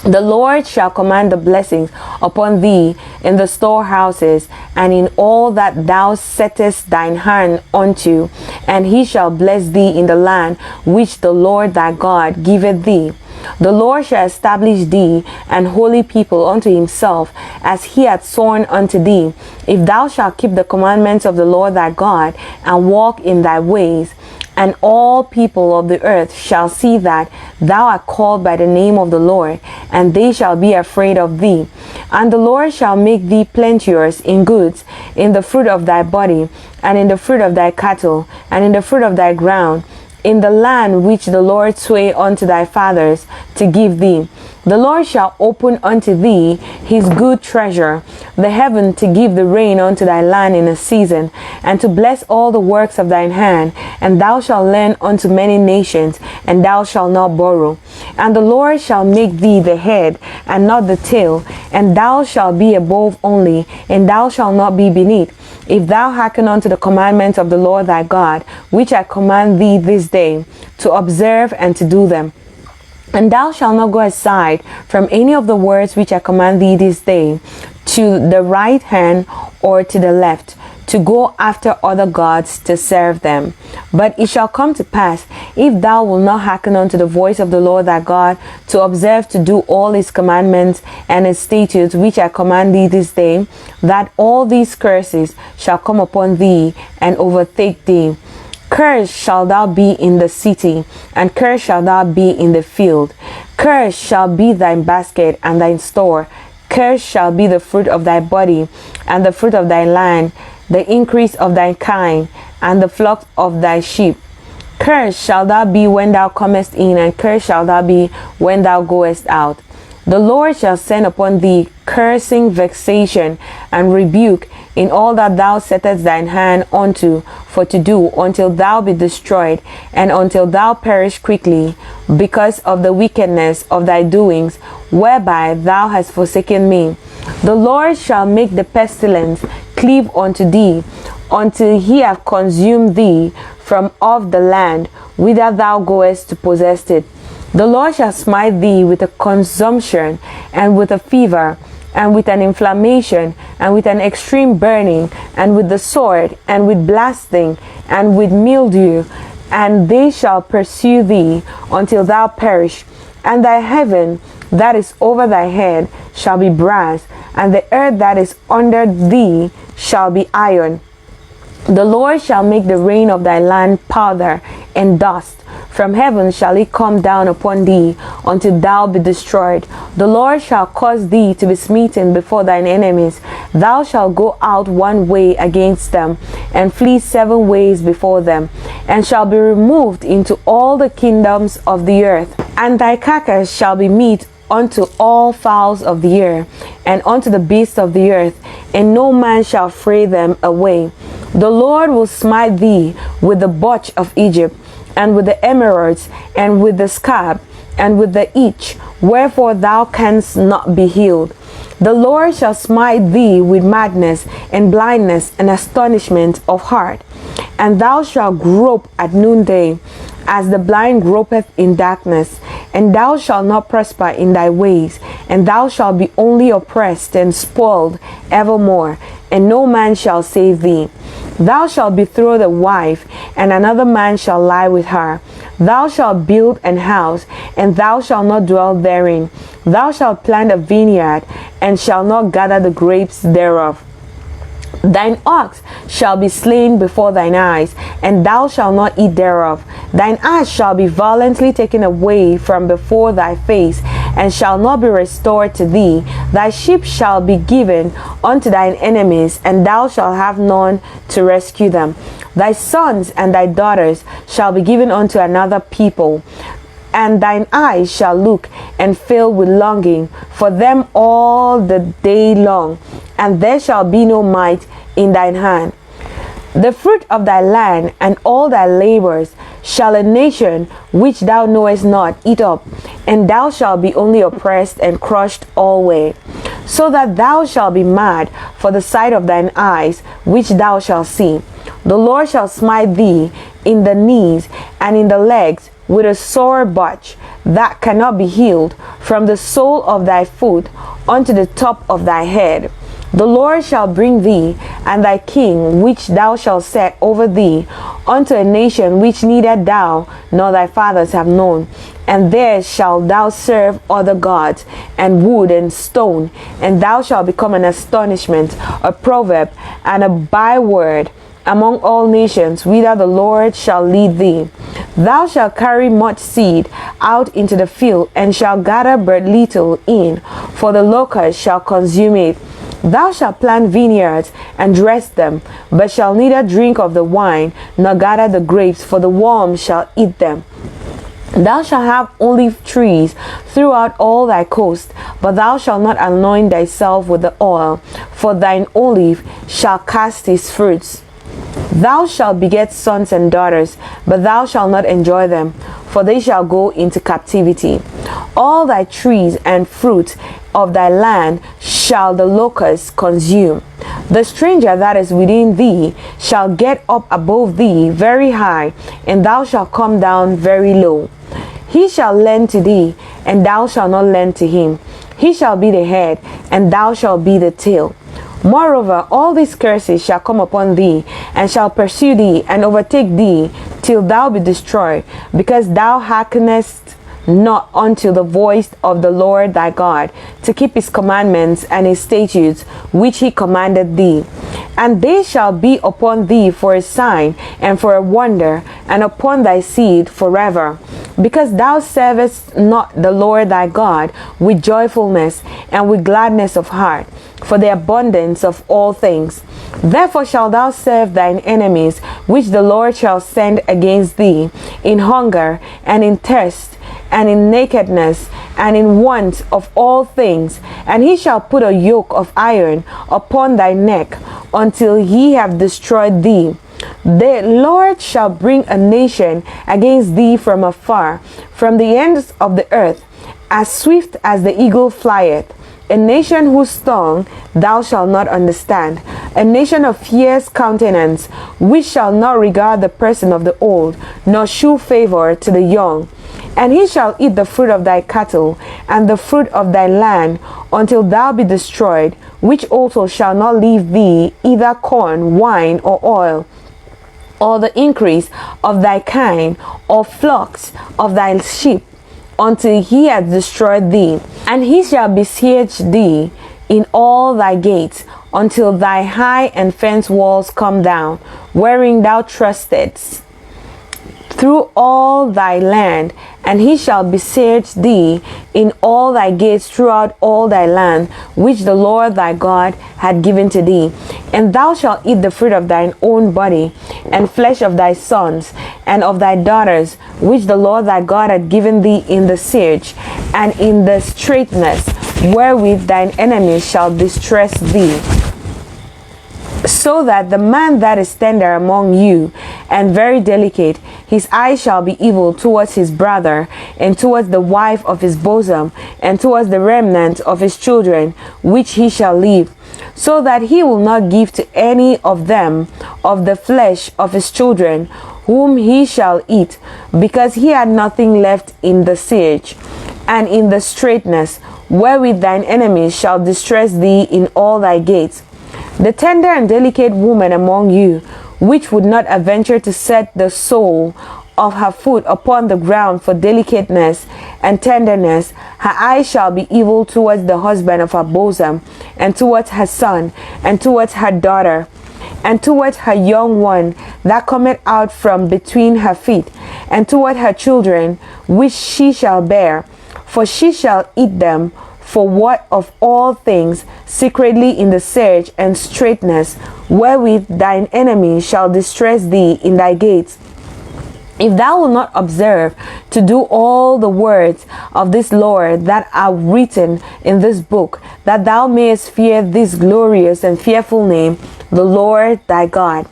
The Lord shall command the blessings upon thee in the storehouses, and in all that thou settest thine hand unto, and he shall bless thee in the land which the Lord thy God giveth thee. The Lord shall establish thee an holy people unto himself, as he hath sworn unto thee, if thou shalt keep the commandments of the Lord thy God, and walk in thy ways. And all people of the earth shall see that thou art called by the name of the Lord, and they shall be afraid of thee. And the Lord shall make thee plenteous in goods, in the fruit of thy body, and in the fruit of thy cattle, and in the fruit of thy ground, in the land which the Lord sware unto thy fathers to give thee. The Lord shall open unto thee his good treasure, the heaven, to give the rain unto thy land in a season, and to bless all the works of thine hand. And thou shalt lend unto many nations, and thou shalt not borrow. And the Lord shall make thee the head, and not the tail, and thou shalt be above only, and thou shalt not be beneath, if thou hearken unto the commandments of the Lord thy God, which I command thee this day, to observe and to do them. And thou shalt not go aside from any of the words which I command thee this day, to the right hand or to the left, to go after other gods to serve them. But it shall come to pass, if thou wilt not hearken unto the voice of the Lord thy God, to observe to do all his commandments and his statutes which I command thee this day, that all these curses shall come upon thee and overtake thee. Cursed shalt thou be in the city, and cursed shalt thou be in the field. Cursed shall be thy basket and thy store. Cursed shall be the fruit of thy body, and the fruit of thy land, the increase of thy kine, and the flock of thy sheep. Cursed shalt thou be when thou comest in, and cursed shalt thou be when thou goest out. The Lord shall send upon thee cursing, vexation, and rebuke in all that thou settest thine hand unto for to do, until thou be destroyed, and until thou perish quickly, because of the wickedness of thy doings, whereby thou hast forsaken me. The Lord shall make the pestilence cleave unto thee, until he have consumed thee from off the land whither thou goest to possess it. The Lord shall smite thee with a consumption, and with a fever, and with an inflammation, and with an extreme burning, and with the sword, and with blasting, and with mildew, and they shall pursue thee until thou perish. And thy heaven that is over thy head shall be brass, and the earth that is under thee shall be iron. The Lord shall make the rain of thy land powder and dust, From heaven shall it come down upon thee, until thou be destroyed. The Lord shall cause thee to be smitten before thine enemies. Thou shalt go out one way against them, and flee 7 ways before them, and shall be removed into all the kingdoms of the earth. And thy carcass shall be meat unto all fowls of the air, and unto the beasts of the earth, and no man shall fray them away. The Lord will smite thee with the botch of Egypt, and with the emeralds, and with the scab, and with the itch, wherefore thou canst not be healed. The Lord shall smite thee with madness, and blindness, and astonishment of heart. And thou shalt grope at noonday, as the blind gropeth in darkness. And thou shalt not prosper in thy ways, and thou shalt be only oppressed and spoiled evermore, and no man shall save thee. Thou shalt betroth a wife, and another man shall lie with her. Thou shalt build an house, and thou shalt not dwell therein. Thou shalt plant a vineyard, and shalt not gather the grapes thereof. Thine ox shall be slain before thine eyes, and thou shalt not eat thereof. Thine ass shall be violently taken away from before thy face, and shall not be restored to thee. Thy sheep shall be given unto thine enemies, and thou shalt have none to rescue them. Thy sons and thy daughters shall be given unto another people, and thine eyes shall look and fill with longing for them all the day long, and there shall be no might in thine hand. The fruit of thy land and all thy labors shall a nation which thou knowest not eat up, and thou shalt be only oppressed and crushed alway, so that thou shalt be mad for the sight of thine eyes which thou shalt see. The Lord shall smite thee in the knees and in the legs with a sore botch that cannot be healed, from the sole of thy foot unto the top of thy head. The Lord shall bring thee and thy king which thou shalt set over thee unto a nation which neither thou nor thy fathers have known, and there shalt thou serve other gods, and wood and stone, and thou shalt become an astonishment, a proverb, and a byword among all nations, whither the Lord shall lead thee. Thou shalt carry much seed out into the field, and shalt gather but little in, for the locust shall consume it. Thou shalt plant vineyards and dress them, but shalt neither drink of the wine, nor gather the grapes, for the worms shall eat them. Thou shalt have olive trees throughout all thy coast, but thou shalt not anoint thyself with the oil, for thine olive shall cast his fruits. Thou shalt beget sons and daughters, but thou shalt not enjoy them, for they shall go into captivity. All thy trees and fruit of thy land shall the locust consume. The stranger that is within thee shall get up above thee very high, and thou shalt come down very low. He shall lend to thee, and thou shalt not lend to him. He shall be the head, and thou shalt be the tail. Moreover, all these curses shall come upon thee, and shall pursue thee, and overtake thee, till thou be destroyed, because thou hearkenest not unto the voice of the Lord thy God, to keep his commandments and his statutes, which he commanded thee. And they shall be upon thee for a sign and for a wonder, and upon thy seed forever, because thou servest not the Lord thy God with joyfulness and with gladness of heart, for the abundance of all things. Therefore shalt thou serve thine enemies, which the Lord shall send against thee, in hunger and in thirst, and in nakedness, and in want of all things. And he shall put a yoke of iron upon thy neck, until he have destroyed thee. The Lord shall bring a nation against thee from afar, from the ends of the earth, as swift as the eagle flieth. A nation whose tongue thou shalt not understand, a nation of fierce countenance, which shall not regard the person of the old, nor shew favor to the young. And he shall eat the fruit of thy cattle, and the fruit of thy land, until thou be destroyed, which also shall not leave thee either corn, wine, or oil, or the increase of thy kine, or flocks of thy sheep, until he hath destroyed thee. And he shall besiege thee in all thy gates, until thy high and fenced walls come down, wherein thou trustedst. through all thy land, and he shall besiege thee in all thy gates throughout all thy land, which the Lord thy God had given to thee. And thou shalt eat the fruit of thine own body, and flesh of thy sons, and of thy daughters, which the Lord thy God had given thee in the siege, and in the straitness, wherewith thine enemies shall distress thee. So that the man that is tender among you, and very delicate, his eye shall be evil towards his brother, and towards the wife of his bosom, and towards the remnant of his children, which he shall leave, so that he will not give to any of them of the flesh of his children, whom he shall eat, because he had nothing left in the siege, and in the straitness, wherewith thine enemies shall distress thee in all thy gates. The tender and delicate woman among you, which would not adventure to set the sole of her foot upon the ground for delicateness and tenderness, her eye shall be evil towards the husband of her bosom, and towards her son, and towards her daughter, and towards her young one that cometh out from between her feet, and toward her children, which she shall bear, for she shall eat them. For what of all things secretly in the siege and straitness, wherewith thine enemy shall distress thee in thy gates? If thou wilt not observe to do all the words of this Lord that are written in this book, that thou mayest fear this glorious and fearful name, the Lord thy God,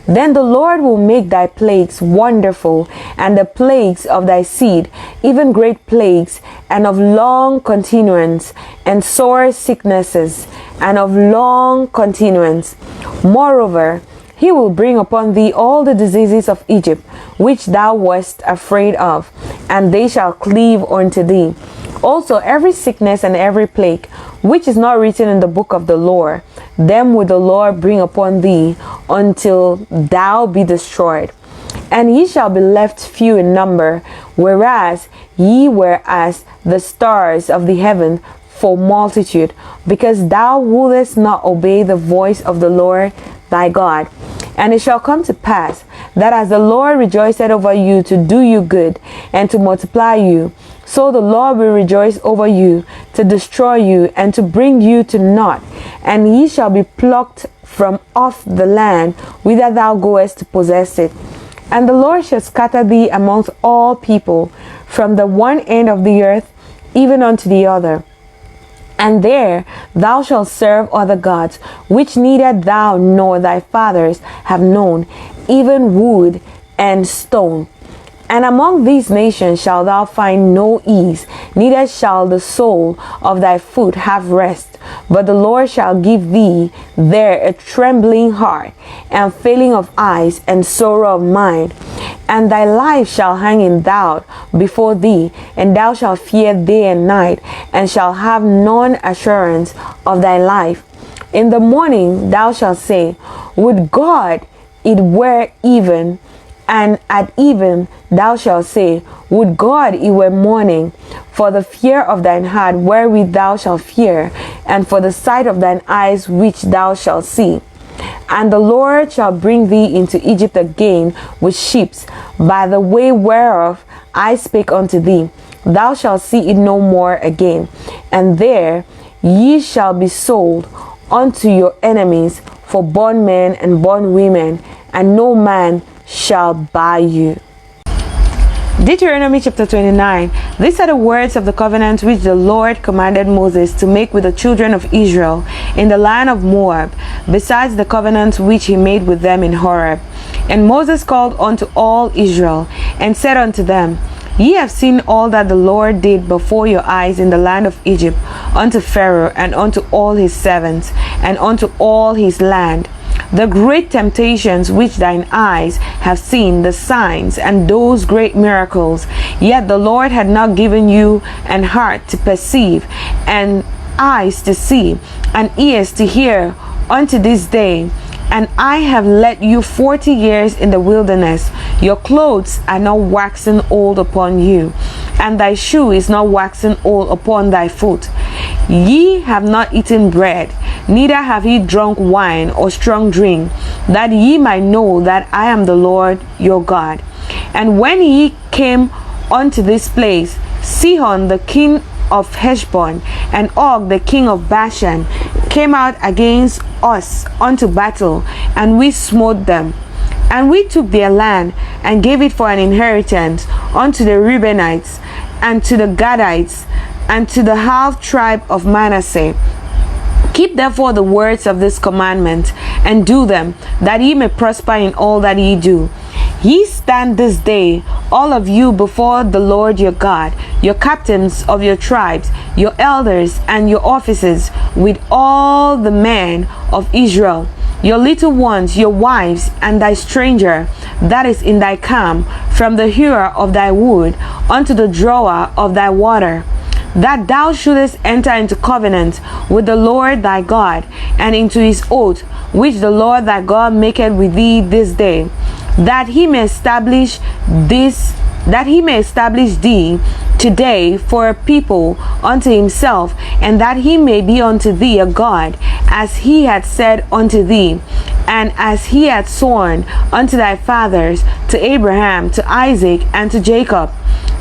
then the Lord will make thy plagues wonderful, and the plagues of thy seed, even great plagues, and of long continuance, and sore sicknesses, and of long continuance. Moreover, he will bring upon thee all the diseases of Egypt, which thou wast afraid of, and they shall cleave unto thee. Also every sickness and every plague, which is not written in the book of the Lord, them will the Lord bring upon thee, until thou be destroyed. And ye shall be left few in number, whereas ye were as the stars of the heaven for multitude, because thou wouldest not obey the voice of the Lord thy God. And it shall come to pass, that as the Lord rejoiceth over you to do you good, and to multiply you, so the Lord will rejoice over you, to destroy you, and to bring you to naught. And ye shall be plucked from off the land whither thou goest to possess it. And the Lord shall scatter thee amongst all people, from the one end of the earth even unto the other. And there thou shalt serve other gods, which neither thou nor thy fathers have known, even wood and stone. And among these nations shalt thou find no ease, neither shall the sole of thy foot have rest. But the Lord shall give thee there a trembling heart, and failing of eyes, and sorrow of mind. And thy life shall hang in doubt before thee, and thou shalt fear day and night, and shalt have none assurance of thy life. In the morning thou shalt say, would God it were even, and at even thou shalt say, would God it were morning, for the fear of thine heart wherewith thou shalt fear, and for the sight of thine eyes which thou shalt see. And the Lord shall bring thee into Egypt again with ships, by the way whereof I spake unto thee. Thou shalt see it no more again. And there ye shall be sold unto your enemies for bondmen and bondwomen, and no man shall buy you. Deuteronomy chapter 29. These are the words of the covenant which the Lord commanded Moses to make with the children of Israel in the land of Moab, besides the covenant which he made with them in Horeb. And Moses called unto all Israel, and said unto them, Ye have seen all that the Lord did before your eyes in the land of Egypt, unto Pharaoh, and unto all his servants, and unto all his land. The great temptations which thine eyes have seen, the signs, and those great miracles. Yet the Lord had not given you an heart to perceive, and eyes to see, and ears to hear, unto this day. And I have led you 40 years in the wilderness. Your clothes are not waxen old upon you, and thy shoe is not waxen old upon thy foot. Ye have not eaten bread, neither have ye drunk wine or strong drink, that ye might know that I am the Lord your God. And when ye came unto this place, Sihon the king of Heshbon and Og the king of Bashan came out against us unto battle, and we smote them. And we took their land, and gave it for an inheritance unto the Reubenites, and to the Gadites, and to the half tribe of Manasseh. Keep therefore the words of this commandment, and do them, that ye may prosper in all that ye do. Ye stand this day, all of you, before the Lord your God, your captains of your tribes, your elders, and your officers, with all the men of Israel, your little ones, your wives, and thy stranger that is in thy camp, from the hewer of thy wood unto the drawer of thy water, that thou shouldest enter into covenant with the Lord thy God, and into his oath which the Lord thy God maketh with thee this day, that he may establish thee today for a people unto himself, and that he may be unto thee a God, as he had said unto thee, and as he had sworn unto thy fathers, to Abraham, to Isaac, and to Jacob.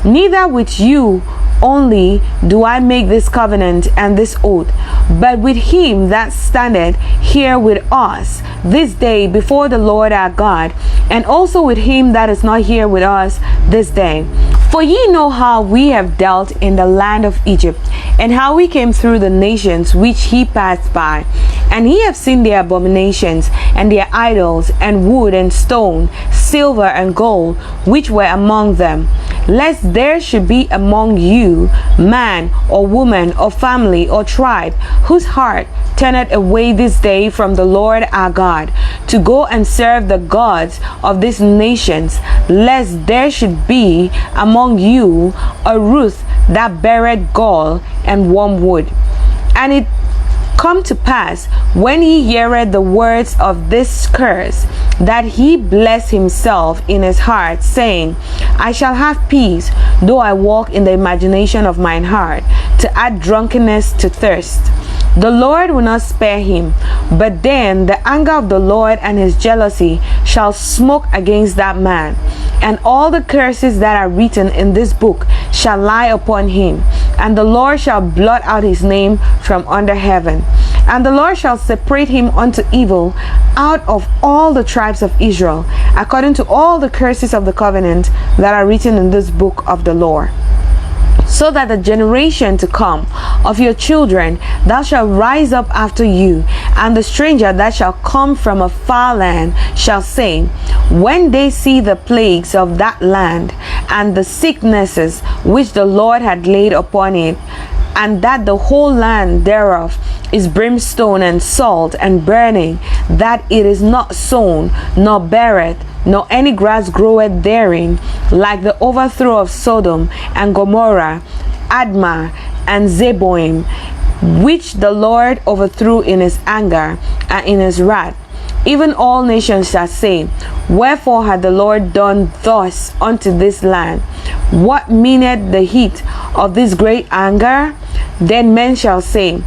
Neither with you only do I make this covenant and this oath, but with him that standeth here with us this day before the Lord our God, and also with him that is not here with us this day. For ye know how we have dealt in the land of Egypt, and how we came through the nations which he passed by. And ye have seen their abominations, and their idols, and wood and stone, silver and gold, which were among them. Lest there should be among you man or woman or family or tribe, whose heart turneth away this day from the Lord our God, to go and serve the gods of these nations, lest there should be among you a Ruth that beareth gall and wormwood. And it come to pass, when he heareth the words of this curse, that he bless himself in his heart, saying, I shall have peace, though I walk in the imagination of mine heart, to add drunkenness to thirst. The Lord will not spare him, but then the anger of the Lord and his jealousy shall smoke against that man, and all the curses that are written in this book shall lie upon him, and the Lord shall blot out his name from under heaven. And the Lord shall separate him unto evil out of all the tribes of Israel, according to all the curses of the covenant that are written in this book of the law. So that the generation to come of your children thou shalt rise up after you, and the stranger that shall come from a far land shall say, when they see the plagues of that land, and the sicknesses which the Lord had laid upon it, and that the whole land thereof is brimstone and salt and burning, that it is not sown, nor beareth, nor any grass groweth therein, like the overthrow of Sodom and Gomorrah, Admah and Zeboim, which the Lord overthrew in his anger and in his wrath. Even all nations shall say, wherefore hath the Lord done thus unto this land? What meaneth the heat of this great anger? Then men shall say,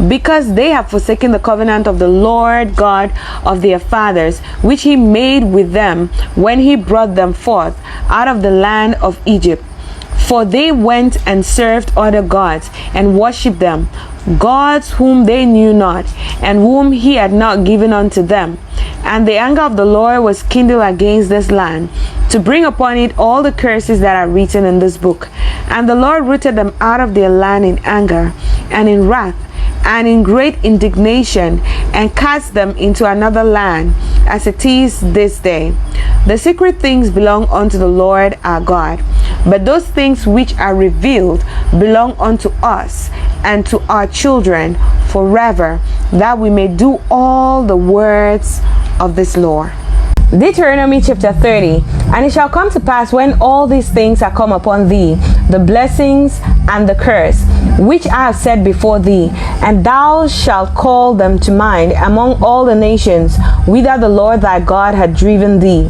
because they have forsaken the covenant of the Lord God of their fathers, which he made with them when he brought them forth out of the land of Egypt. For they went and served other gods, and worshipped them, gods whom they knew not, and whom he had not given unto them. And the anger of the Lord was kindled against this land, to bring upon it all the curses that are written in this book. And the Lord rooted them out of their land in anger, and in wrath, and in great indignation, and cast them into another land, as it is this day. The secret things belong unto the Lord our God, but those things which are revealed belong unto us and to our children forever, that we may do all the words of this law. Deuteronomy chapter 30. And it shall come to pass, when all these things are come upon thee, the blessings and the curse, which I have said before thee, and thou shalt call them to mind among all the nations whither the Lord thy God hath driven thee,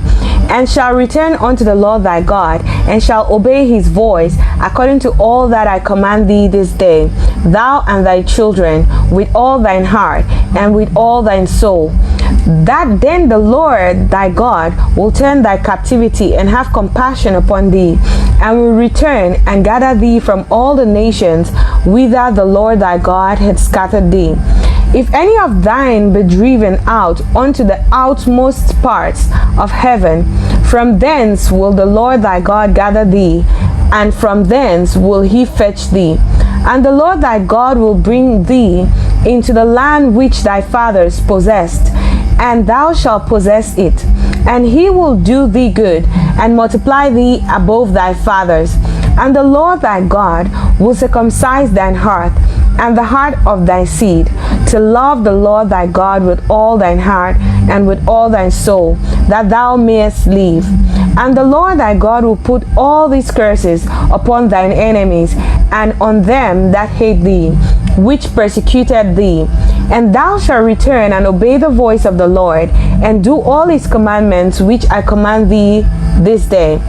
and shall return unto the Lord thy God, and shall obey his voice, according to all that I command thee this day, thou and thy children, with all thine heart, and with all thine soul, that then the Lord thy God will turn thy captivity and have compassion upon thee, and will return and gather thee from all the nations whither the Lord thy God hath scattered thee. If any of thine be driven out unto the outmost parts of heaven, from thence will the Lord thy God gather thee, and from thence will he fetch thee. And the Lord thy God will bring thee into the land which thy fathers possessed, and thou shalt possess it. And he will do thee good, and multiply thee above thy fathers. And the Lord thy God will circumcise thine heart, and the heart of thy seed, to love the Lord thy God with all thine heart and with all thine soul, that thou mayest live. And the Lord thy God will put all these curses upon thine enemies, and on them that hate thee, which persecuted thee. And thou shalt return and obey the voice of the Lord, and do all his commandments which I command thee this day.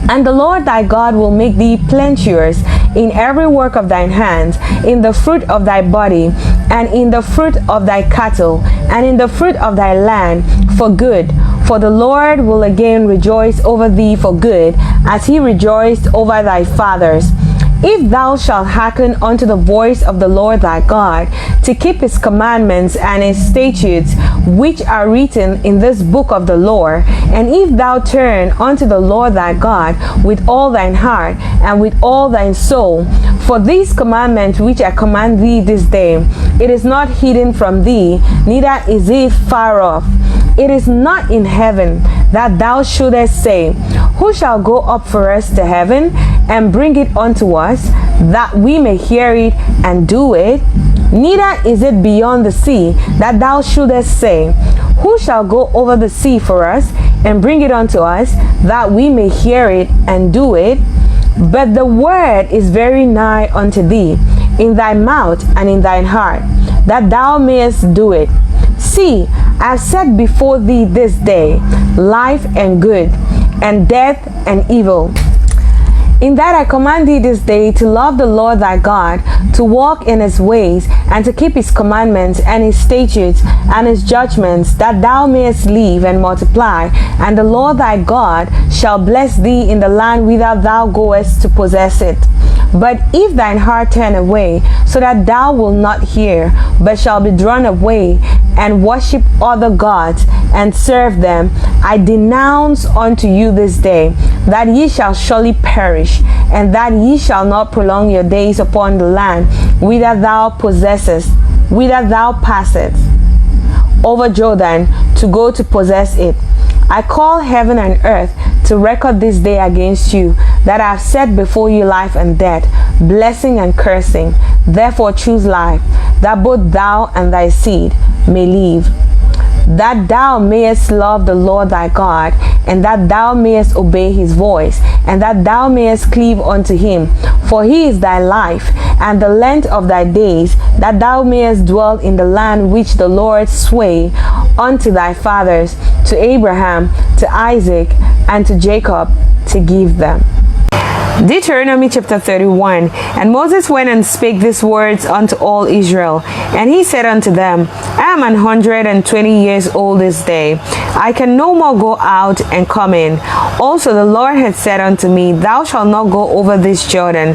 And the Lord thy God will make thee plenteous in every work of thine hands, in the fruit of thy body, and in the fruit of thy cattle, and in the fruit of thy land, for good. For the Lord will again rejoice over thee for good, as he rejoiced over thy fathers. If thou shalt hearken unto the voice of the Lord thy God, to keep his commandments and his statutes, which are written in this book of the law, and if thou turn unto the Lord thy God with all thine heart and with all thine soul, for these commandments which I command thee this day, it is not hidden from thee, neither is it far off. It is not in heaven, that thou shouldest say, who shall go up for us to heaven, and bring it unto us, that we may hear it and do it? Neither is it beyond the sea, that thou shouldest say, who shall go over the sea for us, and bring it unto us, that we may hear it and do it? But the word is very nigh unto thee, in thy mouth and in thine heart, that thou mayest do it. See, I have set before thee this day life and good, and death and evil. In that I command thee this day to love the Lord thy God, to walk in his ways, and to keep his commandments and his statutes and his judgments, that thou mayest live and multiply. And the Lord thy God shall bless thee in the land whither thou goest to possess it. But if thine heart turn away, so that thou wilt not hear, but shall be drawn away, and worship other gods, and serve them, I denounce unto you this day, that ye shall surely perish, and that ye shall not prolong your days upon the land whither thou possessest, whither thou passest over Jordan to go to possess it. I call heaven and earth to record this day against you, that I have set before you life and death, blessing and cursing. Therefore choose life, that both thou and thy seed may live, that thou mayest love the Lord thy God, and that thou mayest obey his voice, and that thou mayest cleave unto him. For he is thy life, and the length of thy days, that thou mayest dwell in the land which the Lord sware unto thy fathers, to Abraham, to Isaac, and to Jacob, to give them. Deuteronomy chapter 31. And Moses went and spake these words unto all Israel. And he said unto them, I am 120 years old this day. I can no more go out and come in. Also the Lord had said unto me, Thou shalt not go over this Jordan.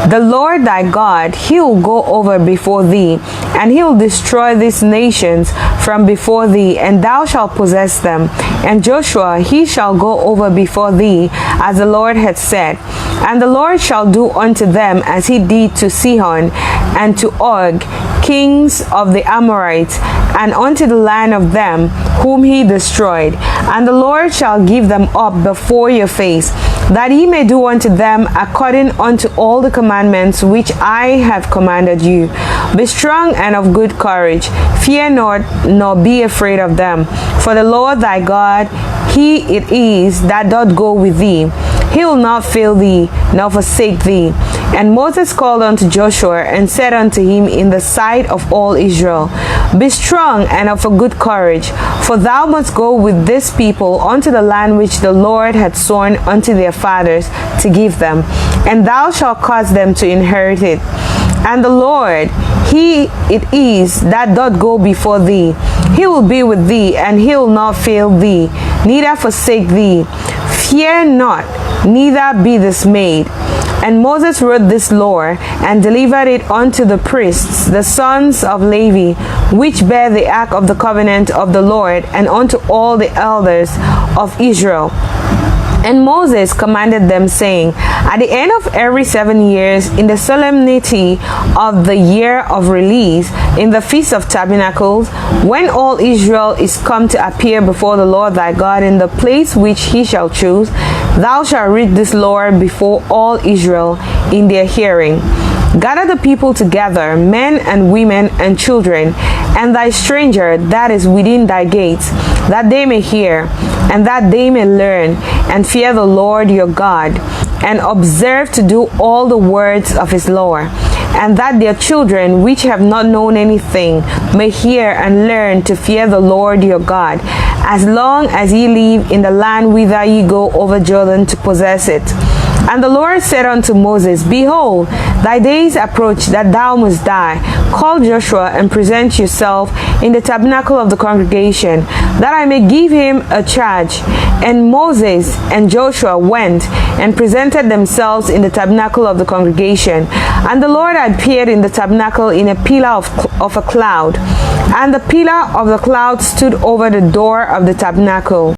The Lord thy God, he will go over before thee, and he will destroy these nations from before thee, and thou shalt possess them. And Joshua, he shall go over before thee, as the Lord had said. And the Lord shall do unto them as he did to Sihon and to Og, kings of the Amorites, and unto the land of them whom he destroyed. And the Lord shall give them up before your face, that ye may do unto them according unto all the commandments which I have commanded you. Be strong and of good courage. Fear not, nor be afraid of them. For the Lord thy God, he it is that doth go with thee. He will not fail thee, nor forsake thee. And Moses called unto Joshua, and said unto him in the sight of all Israel, Be strong and of a good courage, for thou must go with this people unto the land which the Lord had sworn unto their fathers to give them, and thou shalt cause them to inherit it. And the Lord, He it is that doth go before thee. He will be with thee, and He will not fail thee, neither forsake thee. Fear not, neither be dismayed. And Moses wrote this law, and delivered it unto the priests, the sons of Levi, which bear the ark of the covenant of the Lord, and unto all the elders of Israel. And Moses commanded them, saying, At the end of every 7 years, in the solemnity of the year of release, in the feast of tabernacles, when all Israel is come to appear before the Lord thy God in the place which he shall choose, thou shalt read this law before all Israel in their hearing. Gather the people together, men and women and children, and thy stranger that is within thy gates, that they may hear, and that they may learn, and fear the Lord your God, and observe to do all the words of his law, and that their children which have not known anything may hear and learn to fear the Lord your God, as long as ye live in the land whither ye go over Jordan to possess it. And the Lord said unto Moses, Behold, thy days approach that thou must die. Call Joshua and present yourself in the tabernacle of the congregation, that I may give him a charge. And Moses and Joshua went and presented themselves in the tabernacle of the congregation. And the Lord appeared in the tabernacle in a pillar of a cloud. And the pillar of the cloud stood over the door of the tabernacle.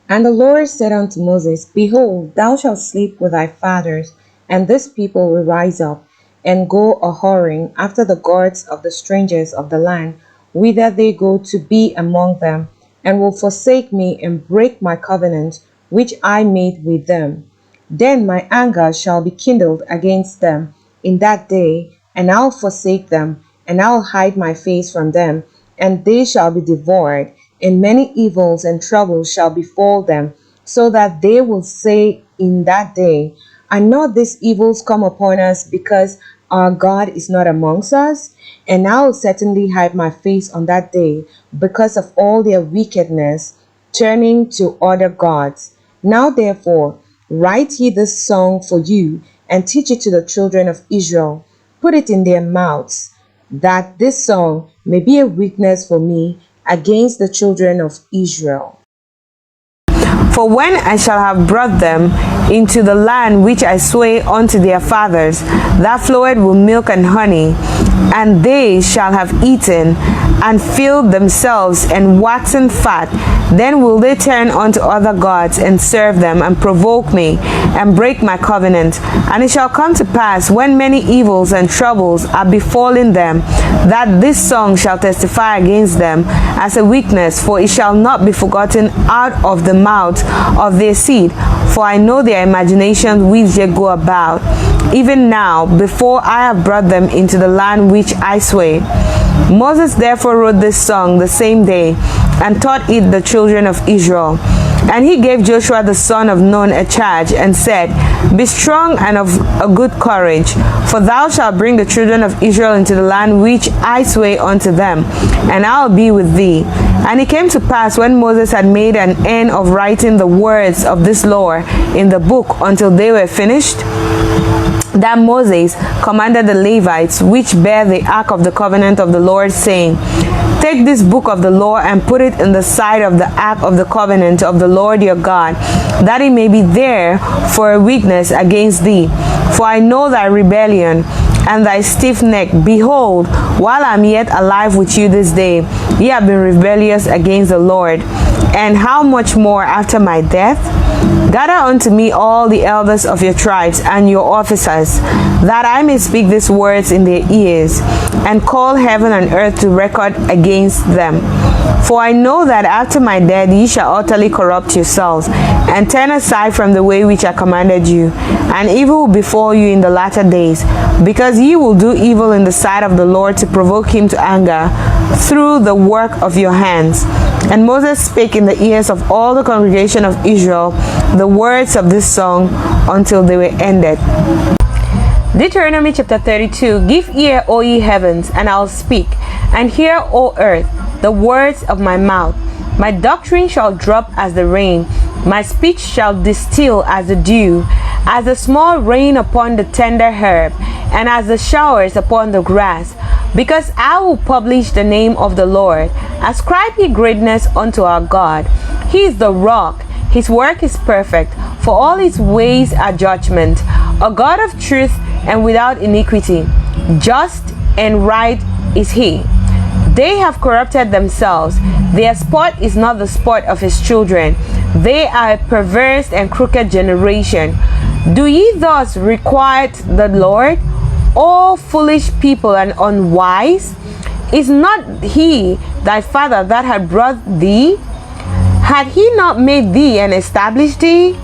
And the Lord said unto Moses, Behold, thou shalt sleep with thy fathers, and this people will rise up, and go a-whoring after the gods of the strangers of the land, whither they go to be among them, and will forsake me, and break my covenant, which I made with them. Then my anger shall be kindled against them in that day, and I'll forsake them, and I'll hide my face from them, and they shall be devoured, and many evils and troubles shall befall them, so that they will say in that day, Are not these evils come upon us because our God is not amongst us? And I will certainly hide my face on that day because of all their wickedness, turning to other gods. Now therefore, write ye this song for you, and teach it to the children of Israel. Put it in their mouths, that this song may be a witness for me against the children of Israel. For when I shall have brought them into the land which I sware unto their fathers, that floweth with milk and honey, and they shall have eaten and filled themselves and waxen fat, then will they turn unto other gods and serve them, and provoke me, and break my covenant. And it shall come to pass, when many evils and troubles are befallen them, that this song shall testify against them as a witness, for it shall not be forgotten out of the mouth of their seed. For I know their imaginations which they go about, even now, before I have brought them into the land which I swear. Moses therefore wrote this song the same day, and taught it the children of Israel. And he gave Joshua the son of Nun a charge, and said, Be strong and of a good courage, for thou shalt bring the children of Israel into the land which I swear unto them, and I will be with thee. And it came to pass, when Moses had made an end of writing the words of this law in the book until they were finished, that Moses commanded the Levites, which bear the ark of the covenant of the Lord, saying, Take this book of the law and put it in the side of the ark of the covenant of the Lord your God, that it may be there for a witness against thee. For I know thy rebellion and thy stiff neck. Behold, while I am yet alive with you this day, ye have been rebellious against the Lord. And how much more after my death? Gather unto me all the elders of your tribes and your officers, that I may speak these words in their ears, and call heaven and earth to record against them. For I know that after my death ye shall utterly corrupt yourselves, and turn aside from the way which I commanded you, and evil will befall you in the latter days, because ye will do evil in the sight of the Lord, to provoke him to anger through the work of your hands. And Moses spake in the ears of all the congregation of Israel the words of this song until they were ended. Deuteronomy chapter 32. Give ear, O ye heavens, and I'll speak, and hear, O earth, the words of my mouth. My doctrine shall drop as the rain, my speech shall distill as the dew, as the small rain upon the tender herb, and as the showers upon the grass. Because I will publish the name of the Lord. Ascribe ye greatness unto our God. He is the rock, his work is perfect, for all his ways are judgment. A God of truth and without iniquity, just and right is he. They have corrupted themselves. Their sport is not the sport of his children. They are a perverse and crooked generation. Do ye thus requite the Lord, O foolish people and unwise? Is not he thy father that had brought thee? Had he not made thee and established thee?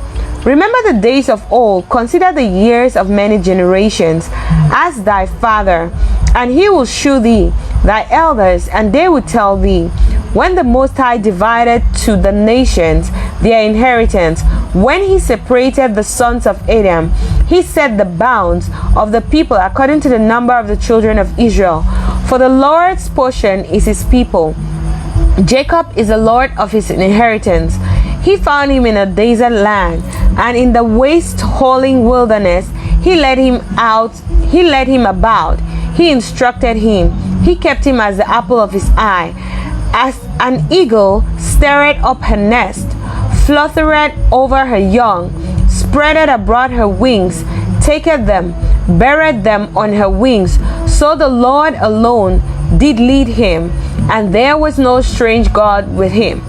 Remember the days of old, consider the years of many generations. Ask thy father, and he will shew thee, thy elders, and they will tell thee. When the Most High divided to the nations their inheritance, when he separated the sons of Adam, he set the bounds of the people according to the number of the children of Israel. For the Lord's portion is his people. Jacob is the Lord of his inheritance. He found him in a desert land, and in the waste howling wilderness he led him about. He instructed him. He kept him as the apple of his eye. As an eagle stirreth up her nest, fluttereth over her young, spreadeth abroad her wings, taketh them, beareth them on her wings. So the Lord alone did lead him, and there was no strange God with him.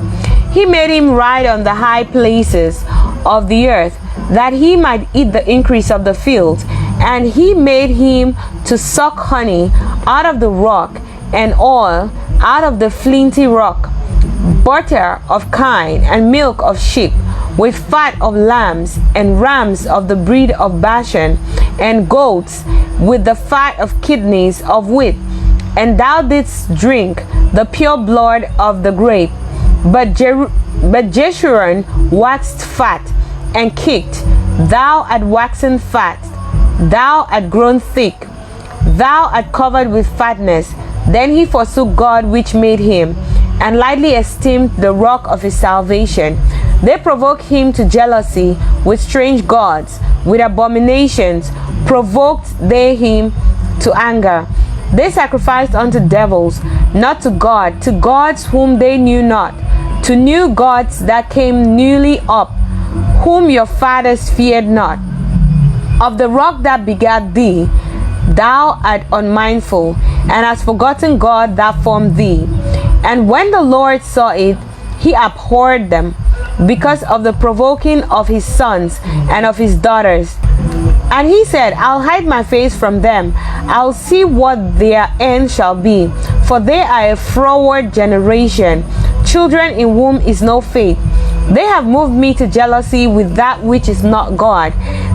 He made him ride on the high places of the earth, that he might eat the increase of the field. And he made him to suck honey out of the rock, and oil out of the flinty rock, butter of kine, and milk of sheep, with fat of lambs, and rams of the breed of Bashan, and goats, with the fat of kidneys of wheat. And thou didst drink the pure blood of the grape. But Jeshurun waxed fat, and kicked. Thou art waxen fat, thou art grown thick, thou art covered with fatness. Then he forsook God which made him, and lightly esteemed the rock of his salvation. They provoked him to jealousy with strange gods, with abominations provoked they him to anger. They sacrificed unto devils, not to God, to gods whom they knew not, to new gods that came newly up, whom your fathers feared not. Of the rock that begat thee, thou art unmindful, and hast forgotten God that formed thee. And when the Lord saw it, he abhorred them, because of the provoking of his sons and of his daughters. And he said, I'll hide my face from them. I'll see what their end shall be. For they are a froward generation, children in whom is no faith. They have moved me to jealousy with that which is not God.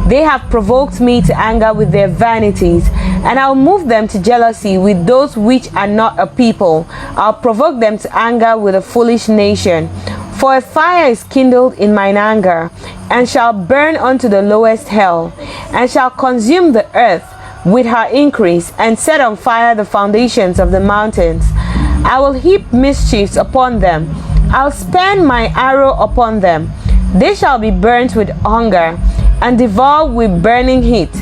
They have provoked me to anger with their vanities. And I'll move them to jealousy with those which are not a people. I'll provoke them to anger with a foolish nation. For a fire is kindled in mine anger, and shall burn unto the lowest hell, and shall consume the earth with her increase, and set on fire the foundations of the mountains. I will heap mischiefs upon them. I'll spend my arrow upon them. They shall be burnt with hunger, and devoured with burning heat,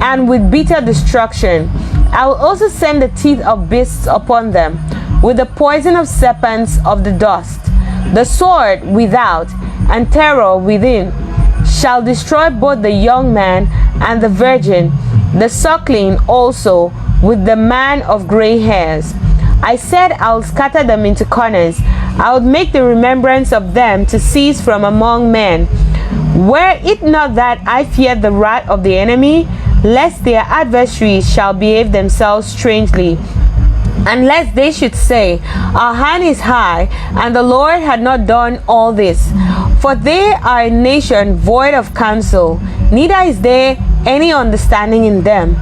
and with bitter destruction. I will also send the teeth of beasts upon them, with the poison of serpents of the dust. The sword without, and terror within, shall destroy both the young man and the virgin, the suckling also, with the man of gray hairs. I said, I'll scatter them into corners. I will make the remembrance of them to cease from among men. Were it not that I feared the wrath of the enemy, lest their adversaries shall behave themselves strangely, unless they should say, our hand is high, and the Lord had not done all this. For they are a nation void of counsel, neither is there any understanding in them.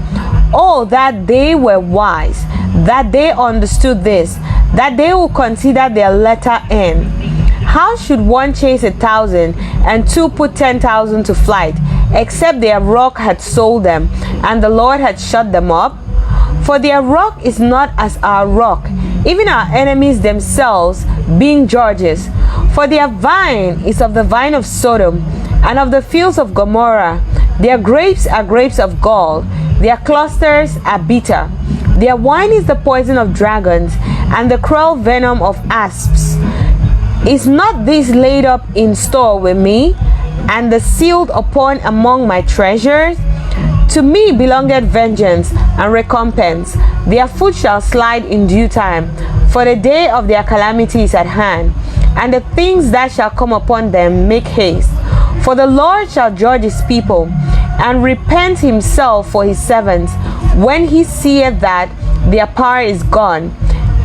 Oh, that they were wise, that they understood this, that they will consider their letter N. How should one chase 1,000 and two put 10,000 to flight, except their rock had sold them, and the Lord had shut them up? For their rock is not as our rock, even our enemies themselves being judges. For their vine is of the vine of Sodom, and of the fields of Gomorrah. Their grapes are grapes of gall, their clusters are bitter. Their wine is the poison of dragons, and the cruel venom of asps. Is not this laid up in store with me, and the sealed upon among my treasures? To me belongeth vengeance and recompense. Their foot shall slide in due time, for the day of their calamity is at hand, and the things that shall come upon them make haste. For the Lord shall judge his people, and repent himself for his servants, when he seeth that their power is gone,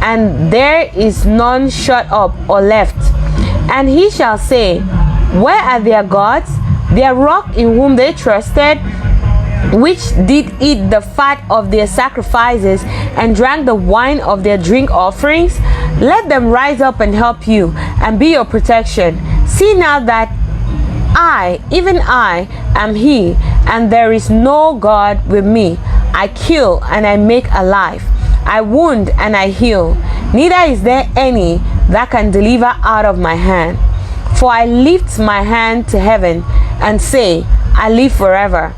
and there is none shut up or left. And he shall say, where are their gods, their rock in whom they trusted, which did eat the fat of their sacrifices and drank the wine of their drink offerings? Let them rise up and help you, and be your protection. See now that I, even I, am he, and there is no God with me. I kill and I make alive. I wound and I heal. Neither is there any that can deliver out of my hand. For I lift my hand to heaven and say, I live forever.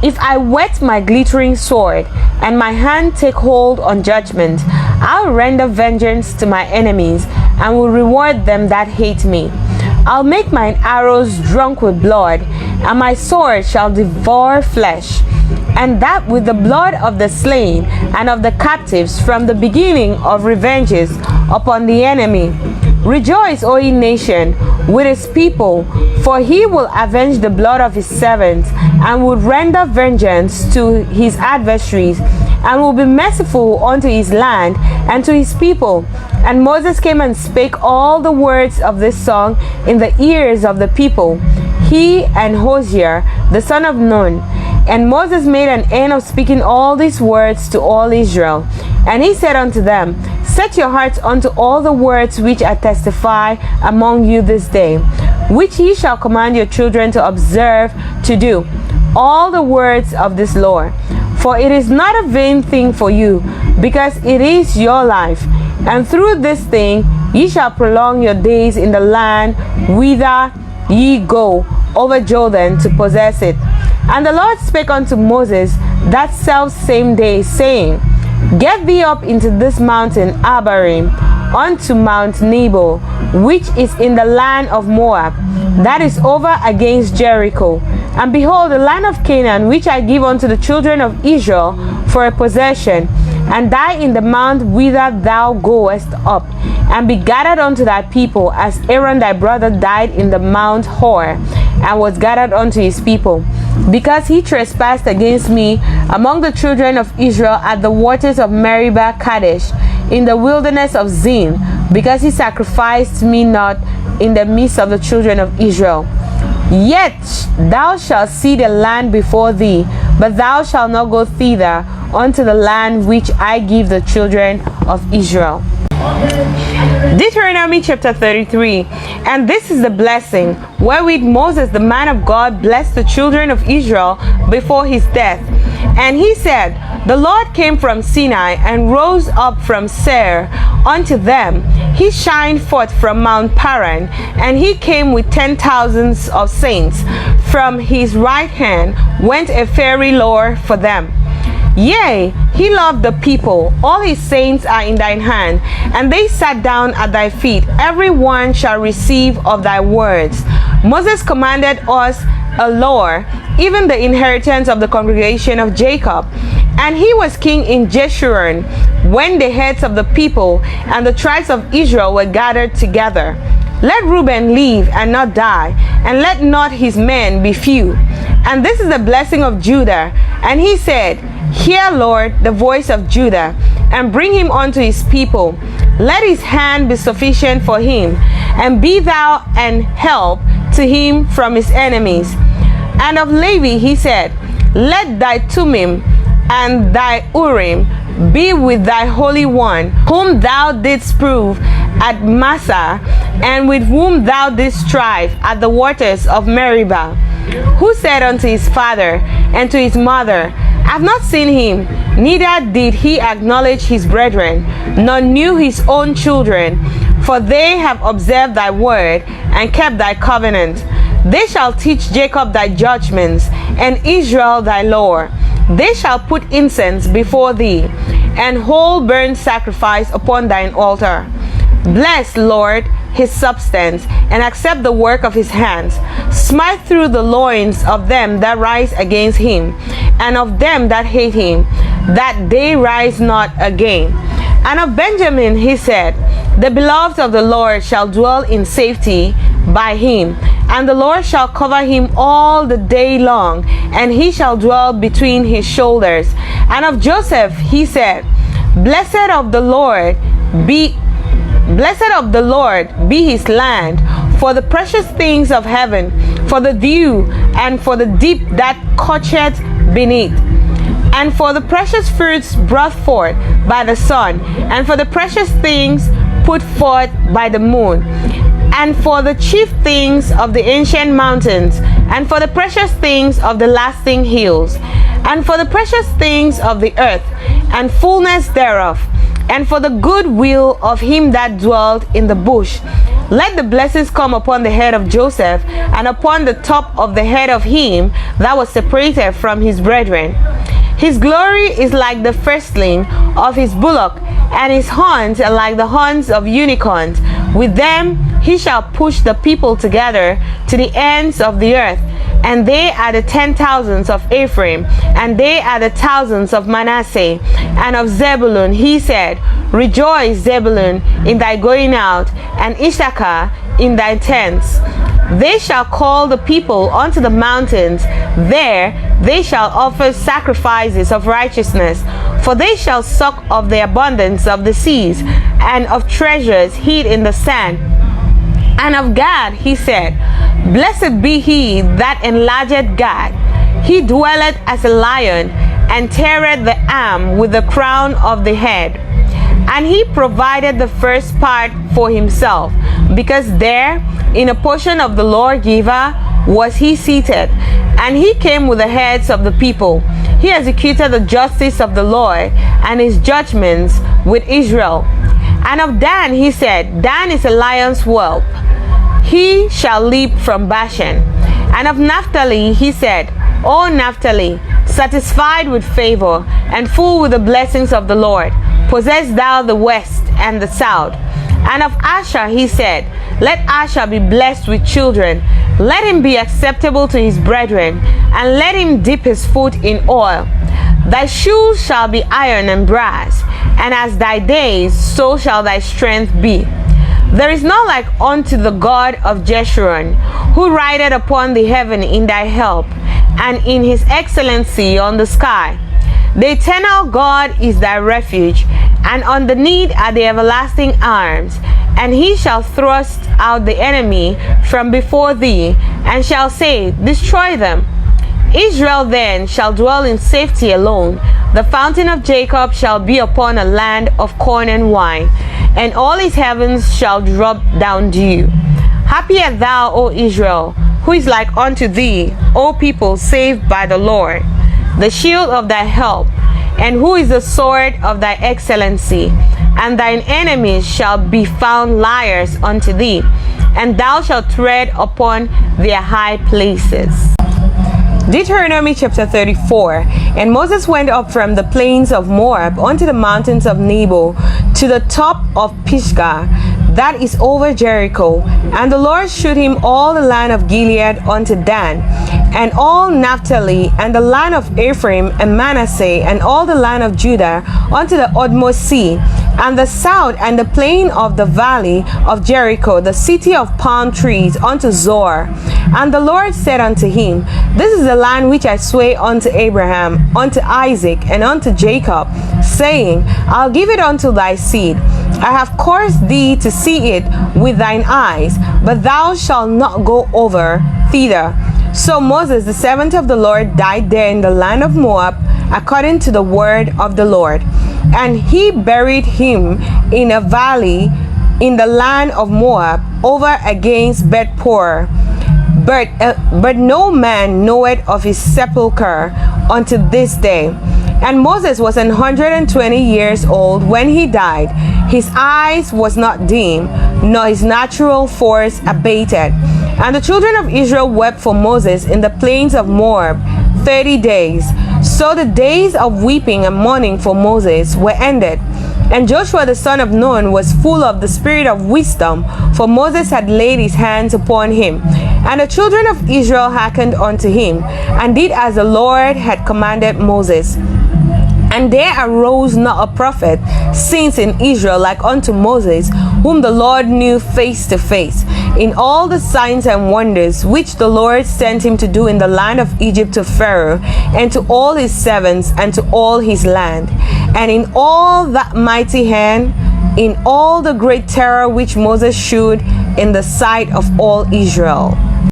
If I whet my glittering sword, and my hand take hold on judgment, I'll render vengeance to my enemies, and will reward them that hate me. I'll make mine arrows drunk with blood, and my sword shall devour flesh, and that with the blood of the slain and of the captives, from the beginning of revenges upon the enemy. Rejoice, O ye nation, with his people, for he will avenge the blood of his servants, and will render vengeance to his adversaries, and will be merciful unto his land and to his people. And Moses came and spake all the words of this song in the ears of the people, he and Hosea the son of Nun. And Moses made an end of speaking all these words to all Israel. And he said unto them, set your hearts unto all the words which I testify among you this day, which ye shall command your children to observe to do, all the words of this law. For it is not a vain thing for you, because it is your life. And through this thing ye shall prolong your days in the land whither ye go over Jordan to possess it. And the Lord spake unto Moses that self same day, saying, get thee up into this mountain Abarim, unto Mount Nebo, which is in the land of Moab, that is over against Jericho. And behold, the land of Canaan, which I give unto the children of Israel for a possession, and die in the mount whither thou goest up, and be gathered unto thy people, as Aaron thy brother died in the Mount Hor, and was gathered unto his people, because he trespassed against me among the children of Israel at the waters of Meribah Kadesh, in the wilderness of Zin, because he sacrificed me not in the midst of the children of Israel. Yet thou shalt see the land before thee, but thou shalt not go thither unto the land which I give the children of Israel. Deuteronomy chapter 33. And this is the blessing wherewith Moses the man of God blessed the children of Israel before his death. And he said, the Lord came from Sinai and rose up from Seir unto them. He shined forth from Mount Paran, and he came with 10,000s of saints. From his right hand went a fairy lore for them. Yea, he loved the people, all his saints are in thine hand, and they sat down at thy feet. Every one shall receive of thy words. Moses commanded us a lore, even the inheritance of the congregation of Jacob. And he was king in Jeshurun, when the heads of the people and the tribes of Israel were gathered together. Let Reuben live and not die, and let not his men be few. And this is the blessing of Judah. And he said, hear, Lord, the voice of Judah, and bring him unto his people. Let his hand be sufficient for him, and be thou an help to him from his enemies. And of Levi he said, let thy Tumim and thy Urim be with thy Holy One, whom thou didst prove at Massah, and with whom thou didst strive at the waters of Meribah, who said unto his father and to his mother, I have not seen him, neither did he acknowledge his brethren, nor knew his own children, for they have observed thy word and kept thy covenant. They shall teach Jacob thy judgments, and Israel thy law. They shall put incense before thee, and whole burnt sacrifice upon thine altar. Bless, Lord, his substance, and accept the work of his hands. Smite through the loins of them that rise against him, and of them that hate him, that they rise not again. And of Benjamin he said, the beloved of the Lord shall dwell in safety by him, and the Lord shall cover him all the day long, and he shall dwell between his shoulders. And of Joseph he said, Blessed of the Lord be his land, for the precious things of heaven, for the dew, and for the deep that coucheth beneath, and for the precious fruits brought forth by the sun, and for the precious things put forth by the moon, and for the chief things of the ancient mountains, and for the precious things of the lasting hills, and for the precious things of the earth, and fullness thereof, and for the good will of him that dwelt in the bush. Let the blessings come upon the head of Joseph, and upon the top of the head of him that was separated from his brethren. His glory is like the firstling of his bullock, and his horns are like the horns of unicorns. With them he shall push the people together to the ends of the earth. And they are the 10,000s of Ephraim, and they are the thousands of Manasseh. And of Zebulun he said, Rejoice, Zebulun, in thy going out, and Issachar in thy tents. They shall call the people unto the mountains. There they shall offer sacrifices of righteousness. For they shall suck of the abundance of the seas, and of treasures hid in the sand. And of Gad he said, Blessed be he that enlargeth Gad. He dwelleth as a lion, and teareth the arm with the crown of the head. And he provided the first part for himself, because there, in a portion of the lawgiver, was he seated. And he came with the heads of the people. He executed the justice of the Lord, and his judgments with Israel. And of Dan he said, Dan is a lion's whelp. He shall leap from Bashan. And of Naphtali he said, O Naphtali, satisfied with favor, and full with the blessings of the Lord, possess thou the west and the south. And of Asher he said, Let Asher be blessed with children. Let him be acceptable to his brethren, and let him dip his foot in oil. Thy shoes shall be iron and brass, and as thy days, so shall thy strength be. There is none like unto the God of Jeshurun, who rideth upon the heaven in thy help, and in his excellency on the sky. The eternal God is thy refuge, and underneath are the everlasting arms. And he shall thrust out the enemy from before thee, and shall say, Destroy them. Israel then shall dwell in safety alone. The fountain of Jacob shall be upon a land of corn and wine, and all his heavens shall drop down dew. Happy art thou, O Israel, who is like unto thee, O people saved by the Lord, the shield of thy help, and who is the sword of thy excellency. And thine enemies shall be found liars unto thee, and thou shalt tread upon their high places. Deuteronomy chapter 34. And Moses went up from the plains of Moab unto the mountains of Nebo, to the top of Pisgah, that is over Jericho. And the Lord shewed him all the land of Gilead unto Dan, and all Naphtali, and the land of Ephraim and Manasseh, and all the land of Judah unto the utmost sea, and the south, and the plain of the valley of Jericho, the city of palm trees, unto Zoar. And the Lord said unto him, This is the land which I sware unto Abraham, unto Isaac, and unto Jacob, saying, I'll give it unto thy seed. I have caused thee to see it with thine eyes, but thou shalt not go over thither. So Moses, the servant of the Lord, died there in the land of Moab, according to the word of the Lord. And he buried him in a valley in the land of Moab, over against Beth-peor. But no man knoweth of his sepulchre unto this day. And Moses was 120 years old when he died. His eyes was not dim, nor his natural force abated. And the children of Israel wept for Moses in the plains of Moab 30 days. So the days of weeping and mourning for Moses were ended. And Joshua the son of Nun was full of the spirit of wisdom, for Moses had laid his hands upon him. And the children of Israel hearkened unto him, and did as the Lord had commanded Moses. And there arose not a prophet since in Israel like unto Moses, whom the Lord knew face to face, in all the signs and wonders which the Lord sent him to do in the land of Egypt to Pharaoh, and to all his servants, and to all his land. And in all that mighty hand, in all the great terror which Moses shewed in the sight of all Israel.